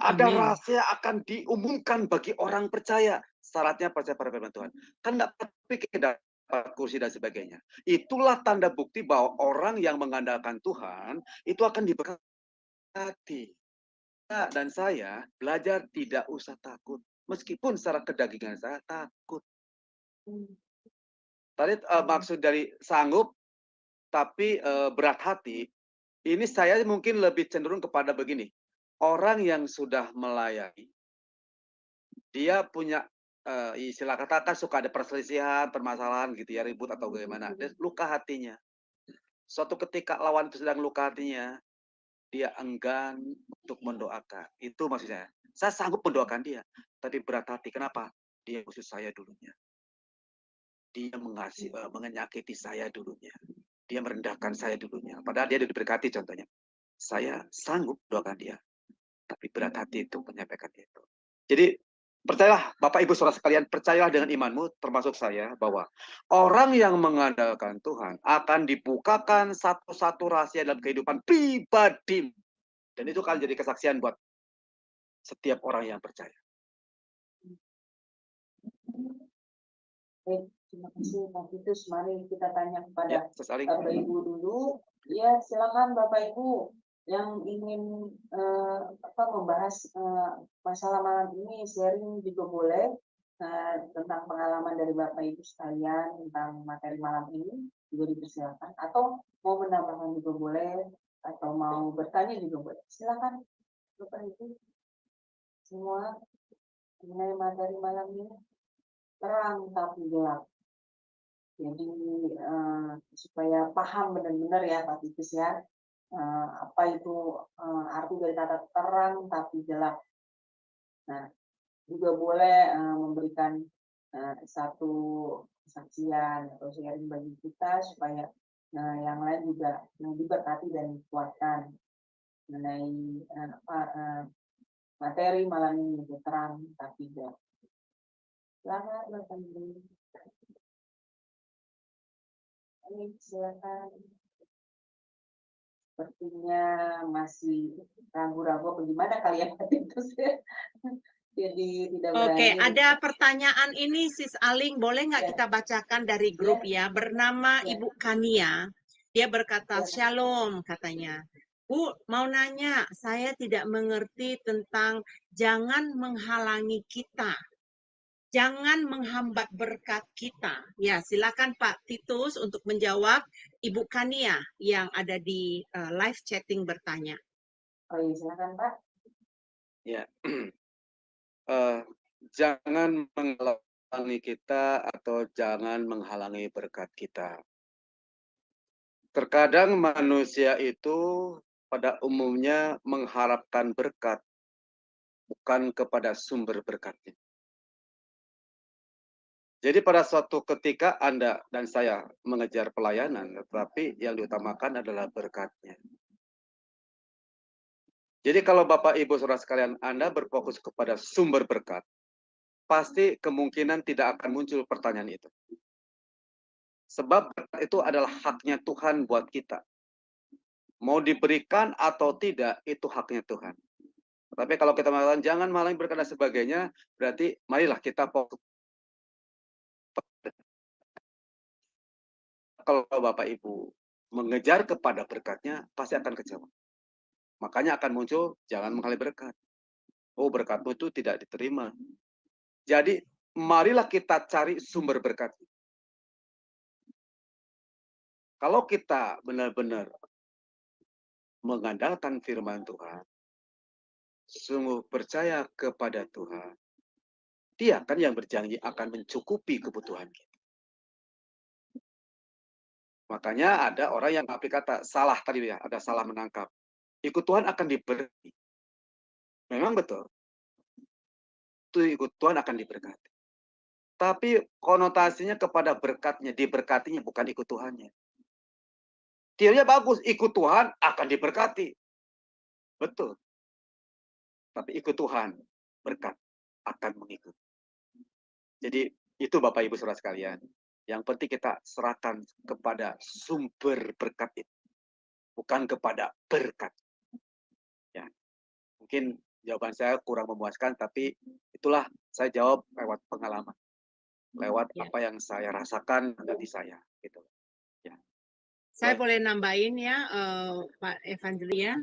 Ada rahasia akan diumumkan bagi orang percaya. Syaratnya percaya pada firman Tuhan. Kan tidak terpikir dapat kursi dan sebagainya. Itulah tanda bukti bahwa orang yang mengandalkan Tuhan itu akan diberkati. Dan saya belajar tidak usah takut. Meskipun secara kedagingan saya takut. Tadi maksud dari sanggup, tapi berat hati, ini saya mungkin lebih cenderung kepada begini. Orang yang sudah melayani, dia punya istilah katakan suka ada perselisihan, permasalahan gitu ya, ribut atau bagaimana. Dia luka hatinya. Suatu ketika lawan itu sedang luka hatinya, dia enggan untuk mendoakan. Itu maksudnya. Saya sanggup mendoakan dia, tapi berat hati. Kenapa? Dia musuh saya dulunya. Dia menyakiti saya dulunya. Dia merendahkan saya dulunya. Padahal dia diberkati contohnya. Saya sanggup doakan dia. Tapi berat hati itu menyampaikan itu. Jadi percayalah Bapak Ibu Saudara sekalian, percayalah dengan imanmu termasuk saya bahwa orang yang mengandalkan Tuhan akan dibukakan satu-satu rahasia dalam kehidupan pribadi. Dan itu akan jadi kesaksian buat setiap orang yang percaya. Baik, terima kasih Pak Titus. Mari kita tanya kepada Bapak Bapak Ibu dulu. Ya, silakan Bapak Ibu yang ingin membahas masalah malam ini, sharing juga boleh tentang pengalaman dari Bapak Ibu sekalian tentang materi malam ini juga dipersilakan, atau mau menambahkan juga boleh, atau mau bertanya juga boleh. Silakan Bapak Ibu. semua mengenai materi malam ini terang tapi gelap. Jadi supaya paham benar-benar ya Pak Titus ya, apa itu arti dari kata terang tapi gelap. Nah, juga boleh memberikan satu kesaksian atau sharing bagi kita supaya yang lain juga diberkati dan dikuatkan mengenai materi malam ini terang tapi gelap. Selamat Bapak Ibu. Silakan. Sepertinya masih ragu-ragu bagaimana kalian itu jadi tidak berani. Oke, ada pertanyaan ini Sis Aling, boleh nggak Ya. kita bacakan dari grup ya? Bernama Ya. Ibu Kania, dia berkata Ya. Shalom katanya. Bu, mau nanya, saya tidak mengerti tentang jangan menghalangi kita. Jangan menghambat berkat kita. Ya, silakan Pak Titus untuk menjawab Ibu Kania yang ada di live chatting bertanya. Oh iya, silakan Pak. Ya, jangan menghalangi kita atau jangan menghalangi berkat kita. Terkadang manusia itu pada umumnya mengharapkan berkat, bukan kepada sumber berkatnya. Jadi pada suatu ketika Anda dan saya mengejar pelayanan, tetapi yang diutamakan adalah berkatnya. Jadi kalau Bapak Ibu Saudara sekalian Anda berfokus kepada sumber berkat, pasti kemungkinan tidak akan muncul pertanyaan itu. Sebab berkat itu adalah haknya Tuhan buat kita. Mau diberikan atau tidak, itu haknya Tuhan. Tapi kalau kita mengatakan jangan malah berkat dan sebagainya, berarti marilah kita fokus. Kalau Bapak Ibu mengejar kepada berkatnya, pasti akan kecewa. Makanya akan muncul, jangan menghalangi berkat. Oh, berkatmu itu tidak diterima. Jadi, marilah kita cari sumber berkat. Kalau kita benar-benar mengandalkan firman Tuhan, sungguh percaya kepada Tuhan, Dia kan yang berjanji akan mencukupi kebutuhan kita. Makanya ada orang yang kata salah tadi ya, ada salah menangkap. Ikut Tuhan akan diberi. Memang betul. Itu ikut Tuhan akan diberkati. Tapi konotasinya kepada berkatnya, diberkatinya bukan ikut Tuhannya. Teorinya bagus, ikut Tuhan akan diberkati. Betul. Tapi ikut Tuhan, berkat akan mengikut. Jadi itu Bapak Ibu Saudara sekalian. Yang penting kita serahkan kepada sumber berkat itu. Bukan kepada berkat. Ya. Mungkin jawaban saya kurang memuaskan, tapi itulah saya jawab lewat pengalaman. Lewat apa yang saya rasakan dari saya. Gitu. Ya. Saya boleh nambahin ya, Pak Evangelia,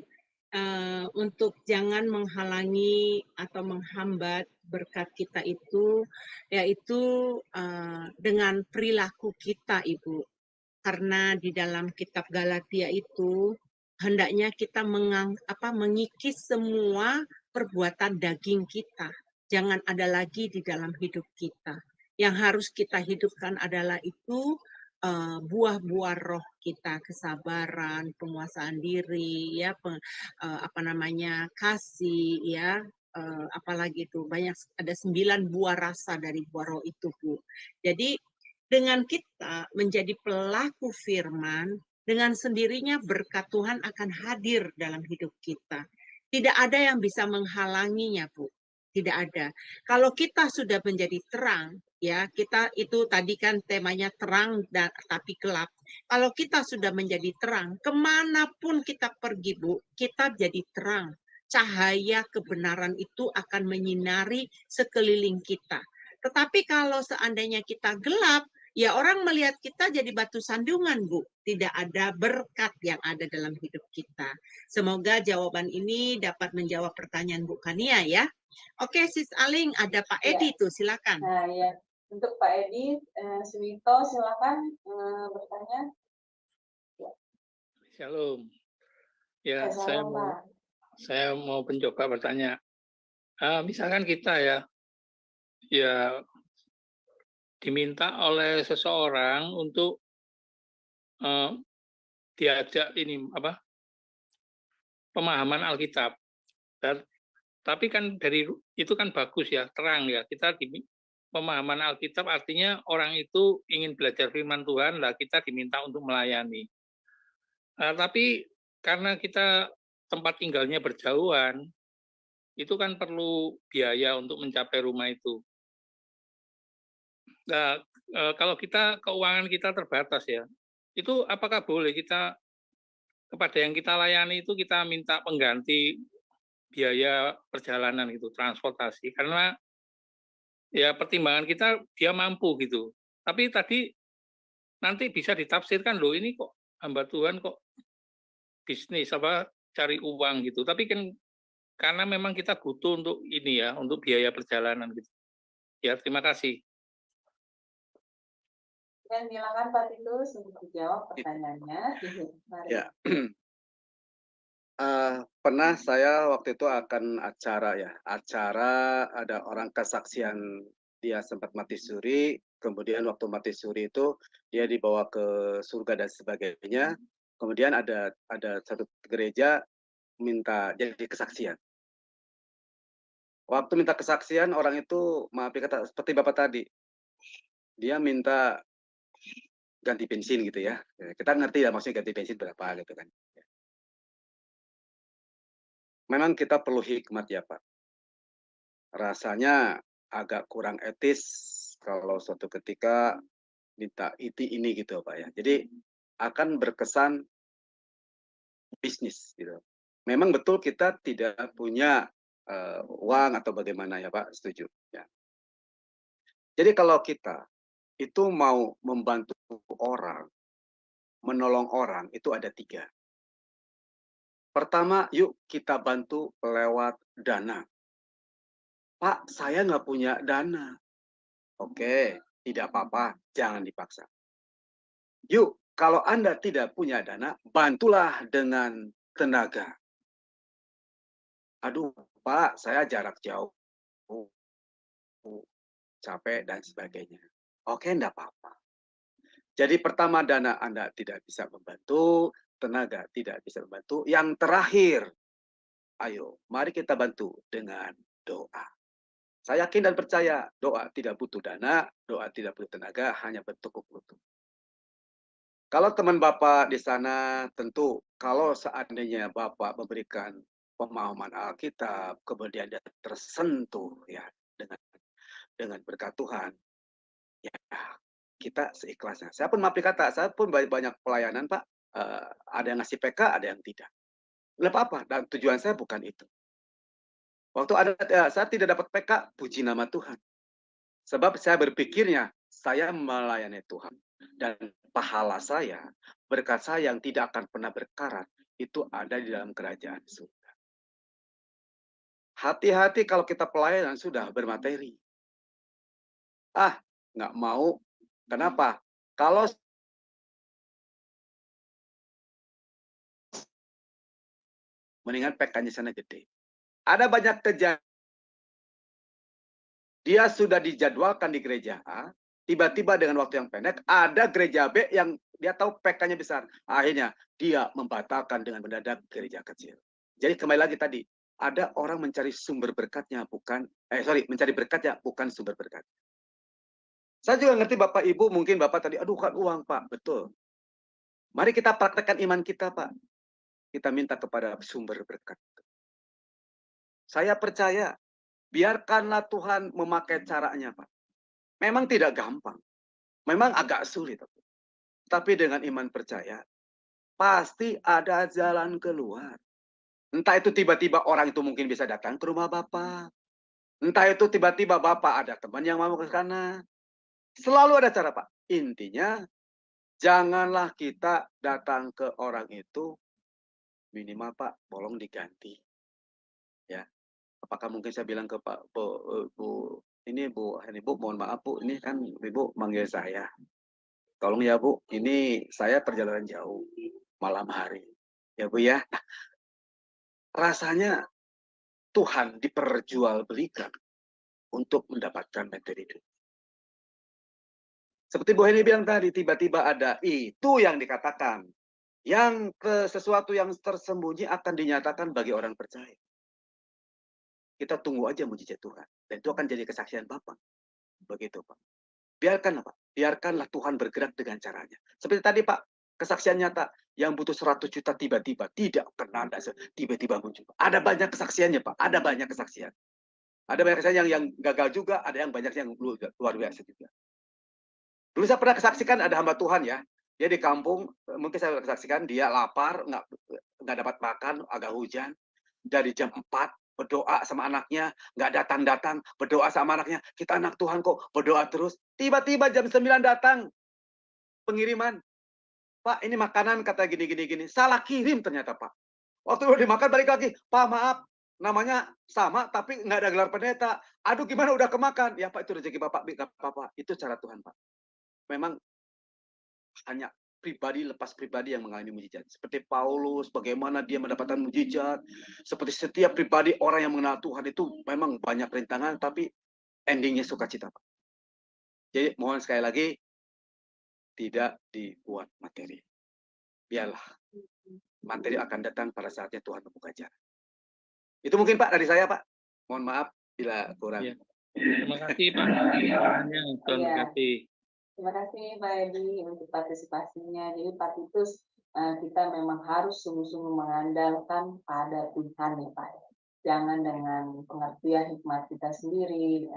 untuk jangan menghalangi atau menghambat berkat kita itu, yaitu dengan perilaku kita, Ibu. Karena di dalam kitab Galatia itu, hendaknya kita mengikis semua perbuatan daging kita. Jangan ada lagi di dalam hidup kita. Yang harus kita hidupkan adalah itu buah-buah roh kita, kesabaran, penguasaan diri, ya, kasih, ya, apalagi itu banyak, ada 9 buah rasa dari buah roh itu, Bu. Jadi dengan kita menjadi pelaku firman, dengan sendirinya berkat Tuhan akan hadir dalam hidup kita. Tidak ada yang bisa menghalanginya, Bu. Tidak ada. Kalau kita sudah menjadi terang, ya, kita itu tadi kan temanya terang dan tapi gelap. Kalau kita sudah menjadi terang, kemanapun kita pergi, Bu, kita jadi terang. Cahaya kebenaran itu akan menyinari sekeliling kita. Tetapi kalau seandainya kita gelap, ya orang melihat kita jadi batu sandungan, Bu. Tidak ada berkat yang ada dalam hidup kita. Semoga jawaban ini dapat menjawab pertanyaan Bu Kania ya. Oke, Sis Aling, ada Pak Edi tuh, silakan. Nah, ya. Untuk Pak Edi, Suwito, silakan bertanya. Ya. Shalom. Ya, Shalom, saya mau mencoba bertanya. Misalkan kita ya diminta oleh seseorang untuk diajak ini pemahaman Alkitab. Tapi kan dari itu kan bagus ya, terang ya. Kita pemahaman Alkitab artinya orang itu ingin belajar firman Tuhan, lah kita diminta untuk melayani. Tapi karena kita tempat tinggalnya berjauhan, itu kan perlu biaya untuk mencapai rumah itu. Nah, kalau keuangan kita terbatas ya, itu apakah boleh kita kepada yang kita layani itu kita minta pengganti biaya perjalanan gitu, transportasi, karena ya pertimbangan kita dia mampu gitu. Tapi tadi nanti bisa ditafsirkan loh, ini kok hamba Tuhan kok bisnis cari uang gitu. Tapi kan karena memang kita butuh untuk ini ya, untuk biaya perjalanan gitu. Ya, terima kasih. Dan silakan Pak Titus untuk dijawab pertanyaannya. Mari. Ya. Pernah saya waktu itu akan acara ada orang kesaksian, dia sempat mati suri, kemudian waktu mati suri itu dia dibawa ke surga dan sebagainya. Kemudian ada satu gereja minta jadi kesaksian. Waktu minta kesaksian orang itu maaf kata seperti Bapak tadi, dia minta ganti bensin gitu ya. Kita ngerti ya maksudnya ganti bensin berapa gitu kan. Memang kita perlu hikmat ya Pak. Rasanya agak kurang etis kalau suatu ketika minta ini gitu Pak ya. Jadi akan berkesan bisnis gitu. Memang betul kita tidak punya uang atau bagaimana ya Pak, setuju ya. Jadi kalau kita itu mau membantu orang, menolong orang itu ada 3. Pertama, yuk kita bantu lewat dana. Pak, saya nggak punya dana. Oke, tidak apa-apa, jangan dipaksa. Yuk, kalau Anda tidak punya dana, bantulah dengan tenaga. Aduh, Pak, saya jarak jauh, capek dan sebagainya. Oke, enggak apa-apa. Jadi pertama dana Anda tidak bisa membantu, tenaga tidak bisa membantu. Yang terakhir, ayo, mari kita bantu dengan doa. Saya yakin dan percaya doa tidak butuh dana, doa tidak butuh tenaga, hanya bertukuk lutut. Kalau teman Bapak di sana, tentu kalau seandainya Bapak memberikan pemahaman Alkitab, kemudian dia tersentuh ya dengan berkat Tuhan, ya kita seikhlasnya. Saya pun maaf dikata, saya pun banyak pelayanan Pak, ada yang ngasih PK, ada yang tidak. Nggak apa-apa, dan tujuan saya bukan itu. Waktu saya tidak dapat PK, puji nama Tuhan. Sebab saya berpikirnya, saya melayani Tuhan. Dan pahala saya, berkat saya yang tidak akan pernah berkarat, itu ada di dalam kerajaan surga. Hati-hati kalau kita pelayanan sudah bermateri. Nggak mau. Kenapa? Kalau mendingan PK-nya sana gede. Ada banyak kejadian. Dia sudah dijadwalkan di gereja A, tiba-tiba dengan waktu yang pendek, ada gereja B yang dia tahu PK-nya besar. Akhirnya dia membatalkan dengan mendadak gereja kecil. Jadi kembali lagi tadi, ada orang mencari sumber berkatnya, mencari berkatnya, bukan sumber berkat. Saya juga ngerti Bapak Ibu, mungkin Bapak tadi, aduh kan uang Pak, betul. Mari kita praktekkan iman kita Pak. Kita minta kepada sumber berkat. Saya percaya, biarkanlah Tuhan memakai caranya Pak. Memang tidak gampang. Memang agak sulit. Tapi dengan iman percaya, pasti ada jalan keluar. Entah itu tiba-tiba orang itu mungkin bisa datang ke rumah Bapak. Entah itu tiba-tiba Bapak ada teman yang mau ke sana. Selalu ada cara Pak. Intinya, janganlah kita datang ke orang itu, minimal Pak, tolong diganti. Ya, apakah mungkin saya bilang ke Pak, Bu, mohon maaf Bu, ini kan Ibu manggil saya. Tolong ya Bu, ini saya perjalanan jauh, malam hari. Ya Bu ya. Rasanya Tuhan diperjualbelikan untuk mendapatkan materi dunia. Seperti Bu Heni bilang tadi, tiba-tiba ada itu yang dikatakan. Yang sesuatu yang tersembunyi akan dinyatakan bagi orang percaya. Kita tunggu aja mujizat Tuhan. Dan itu akan jadi kesaksian Bapak. Begitu Pak. Biarkanlah Pak. Biarkanlah Tuhan bergerak dengan caranya. Seperti tadi Pak, kesaksian nyata. Yang butuh 100 juta tiba-tiba. Tidak pernah ada tiba-tiba muncul. Ada banyak kesaksiannya Pak. Ada banyak kesaksian. Ada banyak kesaksian yang gagal juga. Ada yang banyak yang luar biasa juga. Dulu saya pernah kesaksikan ada hamba Tuhan ya. Dia di kampung, mungkin saya kesaksikan, dia lapar, nggak dapat makan, agak hujan. Dari jam 4, berdoa sama anaknya, nggak datang-datang, berdoa sama anaknya. Kita anak Tuhan kok, berdoa terus. Tiba-tiba jam 9 datang, pengiriman. Pak, ini makanan, kata gini. Salah kirim ternyata Pak. Waktu udah dimakan, balik lagi. Pak, maaf, namanya sama, tapi nggak ada gelar pendeta. Aduh, gimana udah kemakan? Ya Pak, itu rezeki Bapak, nggak apa-apa. Itu cara Tuhan Pak. Memang hanya pribadi lepas pribadi yang mengalami mujizat. Seperti Paulus, bagaimana dia mendapatkan mujizat. Seperti setiap pribadi orang yang mengenal Tuhan itu memang banyak rintangan, tapi endingnya sukacita Pak. Jadi mohon sekali lagi, tidak dibuat materi. Biarlah materi akan datang pada saatnya Tuhan membuka jalan. Itu mungkin Pak dari saya Pak. Mohon maaf bila kurang. Ya. Terima kasih Pak. Terima kasih. Terima kasih Pak Edi untuk partisipasinya. Jadi Pak Titus, kita memang harus sungguh-sungguh mengandalkan pada Tuhan ya Pak. Jangan dengan pengertian hikmat kita sendiri.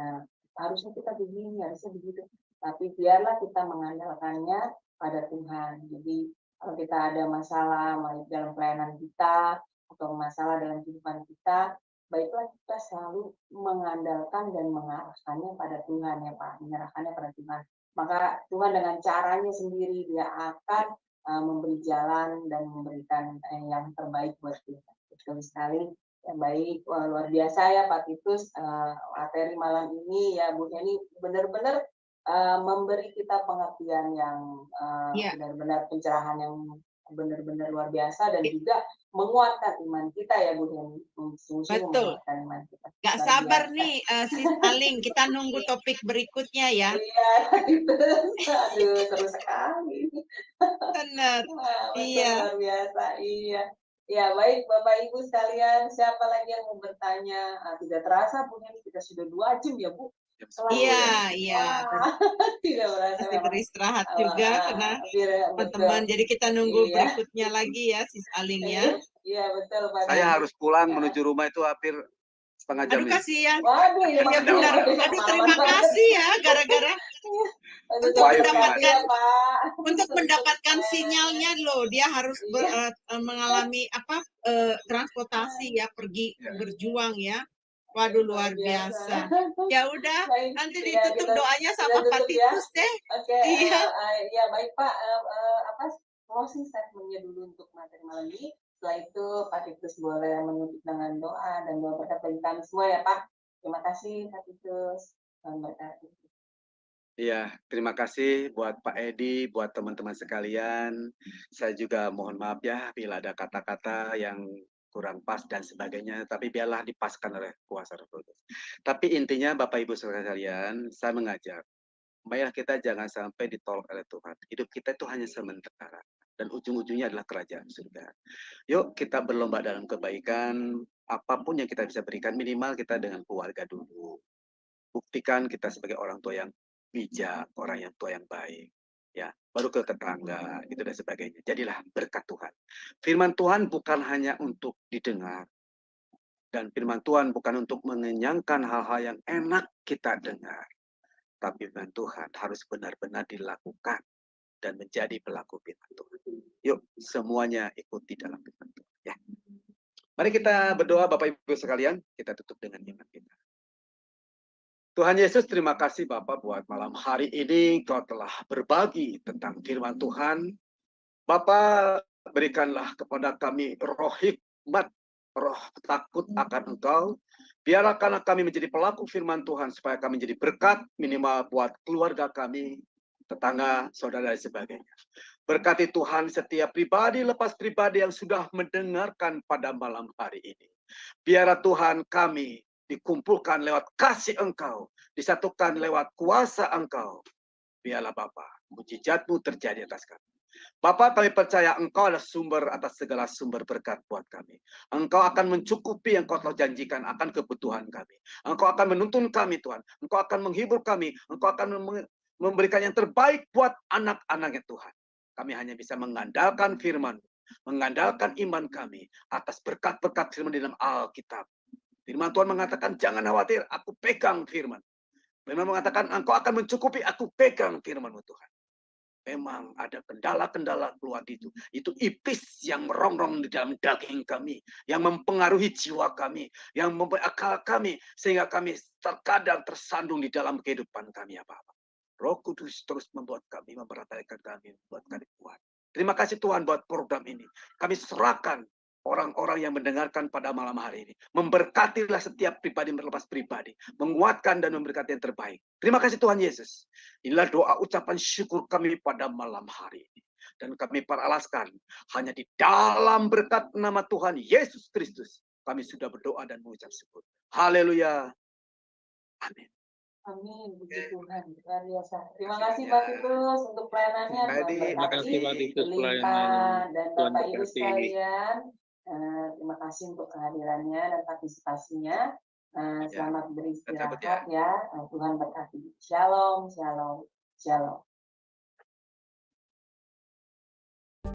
Harusnya kita begini, harusnya begitu. Tapi biarlah kita mengandalkannya pada Tuhan. Jadi kalau kita ada masalah dalam pelayanan kita atau masalah dalam kehidupan kita, baiklah kita selalu mengandalkan dan mengarahkannya pada Tuhan ya Pak. Menyerahkannya pada Tuhan. Maka Tuhan dengan caranya sendiri dia akan memberi jalan dan memberikan yang terbaik buat kita. Betul sekali. Yang baik, luar biasa ya Pak Titus. Materi malam ini ya Bu Heni benar-benar memberi kita pengertian yang benar-benar pencerahan yang benar-benar luar biasa dan juga menguatkan iman kita ya Bu Heni. Betul. Iman kita. Gak sabar nih Sis Aling, kita nunggu topik berikutnya ya. Iya, itu. Aduh, seru sekali. Benar. Iya. Luar biasa, iya. Ya, baik Bapak Ibu sekalian, siapa lagi yang mau bertanya? Tidak terasa Bu Heni, kita sudah 2 jam ya Bu. Iya. Tidak berasa. Masih beristirahat juga karena teman-teman. Jadi kita nunggu berikutnya lagi ya, Sis Aling ya. Iya betul Pak. Saya harus pulang menuju rumah itu hampir setengah jam. Aduh kasihan. Waduh, iya benar. Aduh terima kasih ya gara-gara untuk mendapatkan sinyalnya loh. Dia harus mengalami transportasi ya, pergi berjuang ya. Waduh luar biasa. Ya udah, nanti ditutup doanya sama Pak Titus deh. Oke. Iya. Ya baik Pak. Closing statement-nya dulu untuk materi malam ini. Setelah itu Pak Titus boleh menutup dengan doa dan doa berkat bagi kami semua ya Pak. Terima kasih Pak Titus. Tuhan berkati. Iya, terima kasih buat Pak Edi, buat teman-teman sekalian. Saya juga mohon maaf ya bila ada kata-kata yang kurang pas dan sebagainya, tapi biarlah dipaskan oleh kuasa Roh Kudus. Tapi intinya Bapak Ibu sekalian, saya mengajak, supaya kita jangan sampai ditolak oleh Tuhan. Hidup kita itu hanya sementara, dan ujung-ujungnya adalah kerajaan surga. Yuk kita berlomba dalam kebaikan, apapun yang kita bisa berikan, minimal kita dengan keluarga dulu. Buktikan kita sebagai orang tua yang bijak, orang yang tua yang baik. Ya, baru ke tetangga, itu dan sebagainya. Jadilah berkat Tuhan. Firman Tuhan bukan hanya untuk didengar. Dan firman Tuhan bukan untuk mengenyangkan hal-hal yang enak kita dengar. Tapi firman Tuhan harus benar-benar dilakukan dan menjadi pelaku firman Tuhan. Yuk, semuanya ikuti dalam firman Tuhan. Ya. Mari kita berdoa Bapak Ibu sekalian, kita tutup dengan iman kita. Tuhan Yesus, terima kasih Bapak buat malam hari ini Kau telah berbagi tentang firman Tuhan. Bapak, berikanlah kepada kami roh hikmat, roh takut akan Engkau. Biarlah kami menjadi pelaku firman Tuhan supaya kami menjadi berkat minimal buat keluarga kami, tetangga, saudara, dan sebagainya. Berkati Tuhan setiap pribadi lepas pribadi yang sudah mendengarkan pada malam hari ini. Biarlah Tuhan kami dikumpulkan lewat kasih Engkau, disatukan lewat kuasa Engkau. Biarlah Bapa, mujizat-Mu terjadi atas kami. Bapa, kami percaya Engkau adalah sumber atas segala sumber berkat buat kami. Engkau akan mencukupi yang Kau telah janjikan akan kebutuhan kami. Engkau akan menuntun kami, Tuhan. Engkau akan menghibur kami. Engkau akan memberikan yang terbaik buat anak-anaknya Tuhan. Kami hanya bisa mengandalkan firman, mengandalkan iman kami atas berkat-berkat firman di dalam Alkitab. Firman Tuhan mengatakan, jangan khawatir, aku pegang firman. Firman mengatakan, Engkau akan mencukupi, aku pegang firman-Mu Tuhan. Memang ada kendala-kendala keluar itu. Itu iblis yang merongrong di dalam daging kami, yang mempengaruhi jiwa kami, yang membuat akal kami, sehingga kami terkadang tersandung di dalam kehidupan kami apa-apa. Roh Kudus terus membuat kami, memperhatikan kami, membuat kami kuat. Terima kasih Tuhan buat program ini. Kami serahkan orang-orang yang mendengarkan pada malam hari ini. Memberkatilah setiap pribadi berlepas pribadi. Menguatkan dan memberkati yang terbaik. Terima kasih Tuhan Yesus. Inilah doa ucapan syukur kami pada malam hari ini. Dan kami peralaskan hanya di dalam berkat nama Tuhan Yesus Kristus. Kami sudah berdoa dan mengucap syukur. Haleluya. Amin. Amin, puji Tuhan, luar biasa. Terima kasih Pak Titus untuk pelayanannya. Terima kasih Pak Titus Limpah dan Tuhan Bapak Ibu berkati. sekalian. Terima kasih untuk kehadirannya dan partisipasinya. Selamat beristirahat ya. Tuhan berkati. Shalom, shalom, shalom.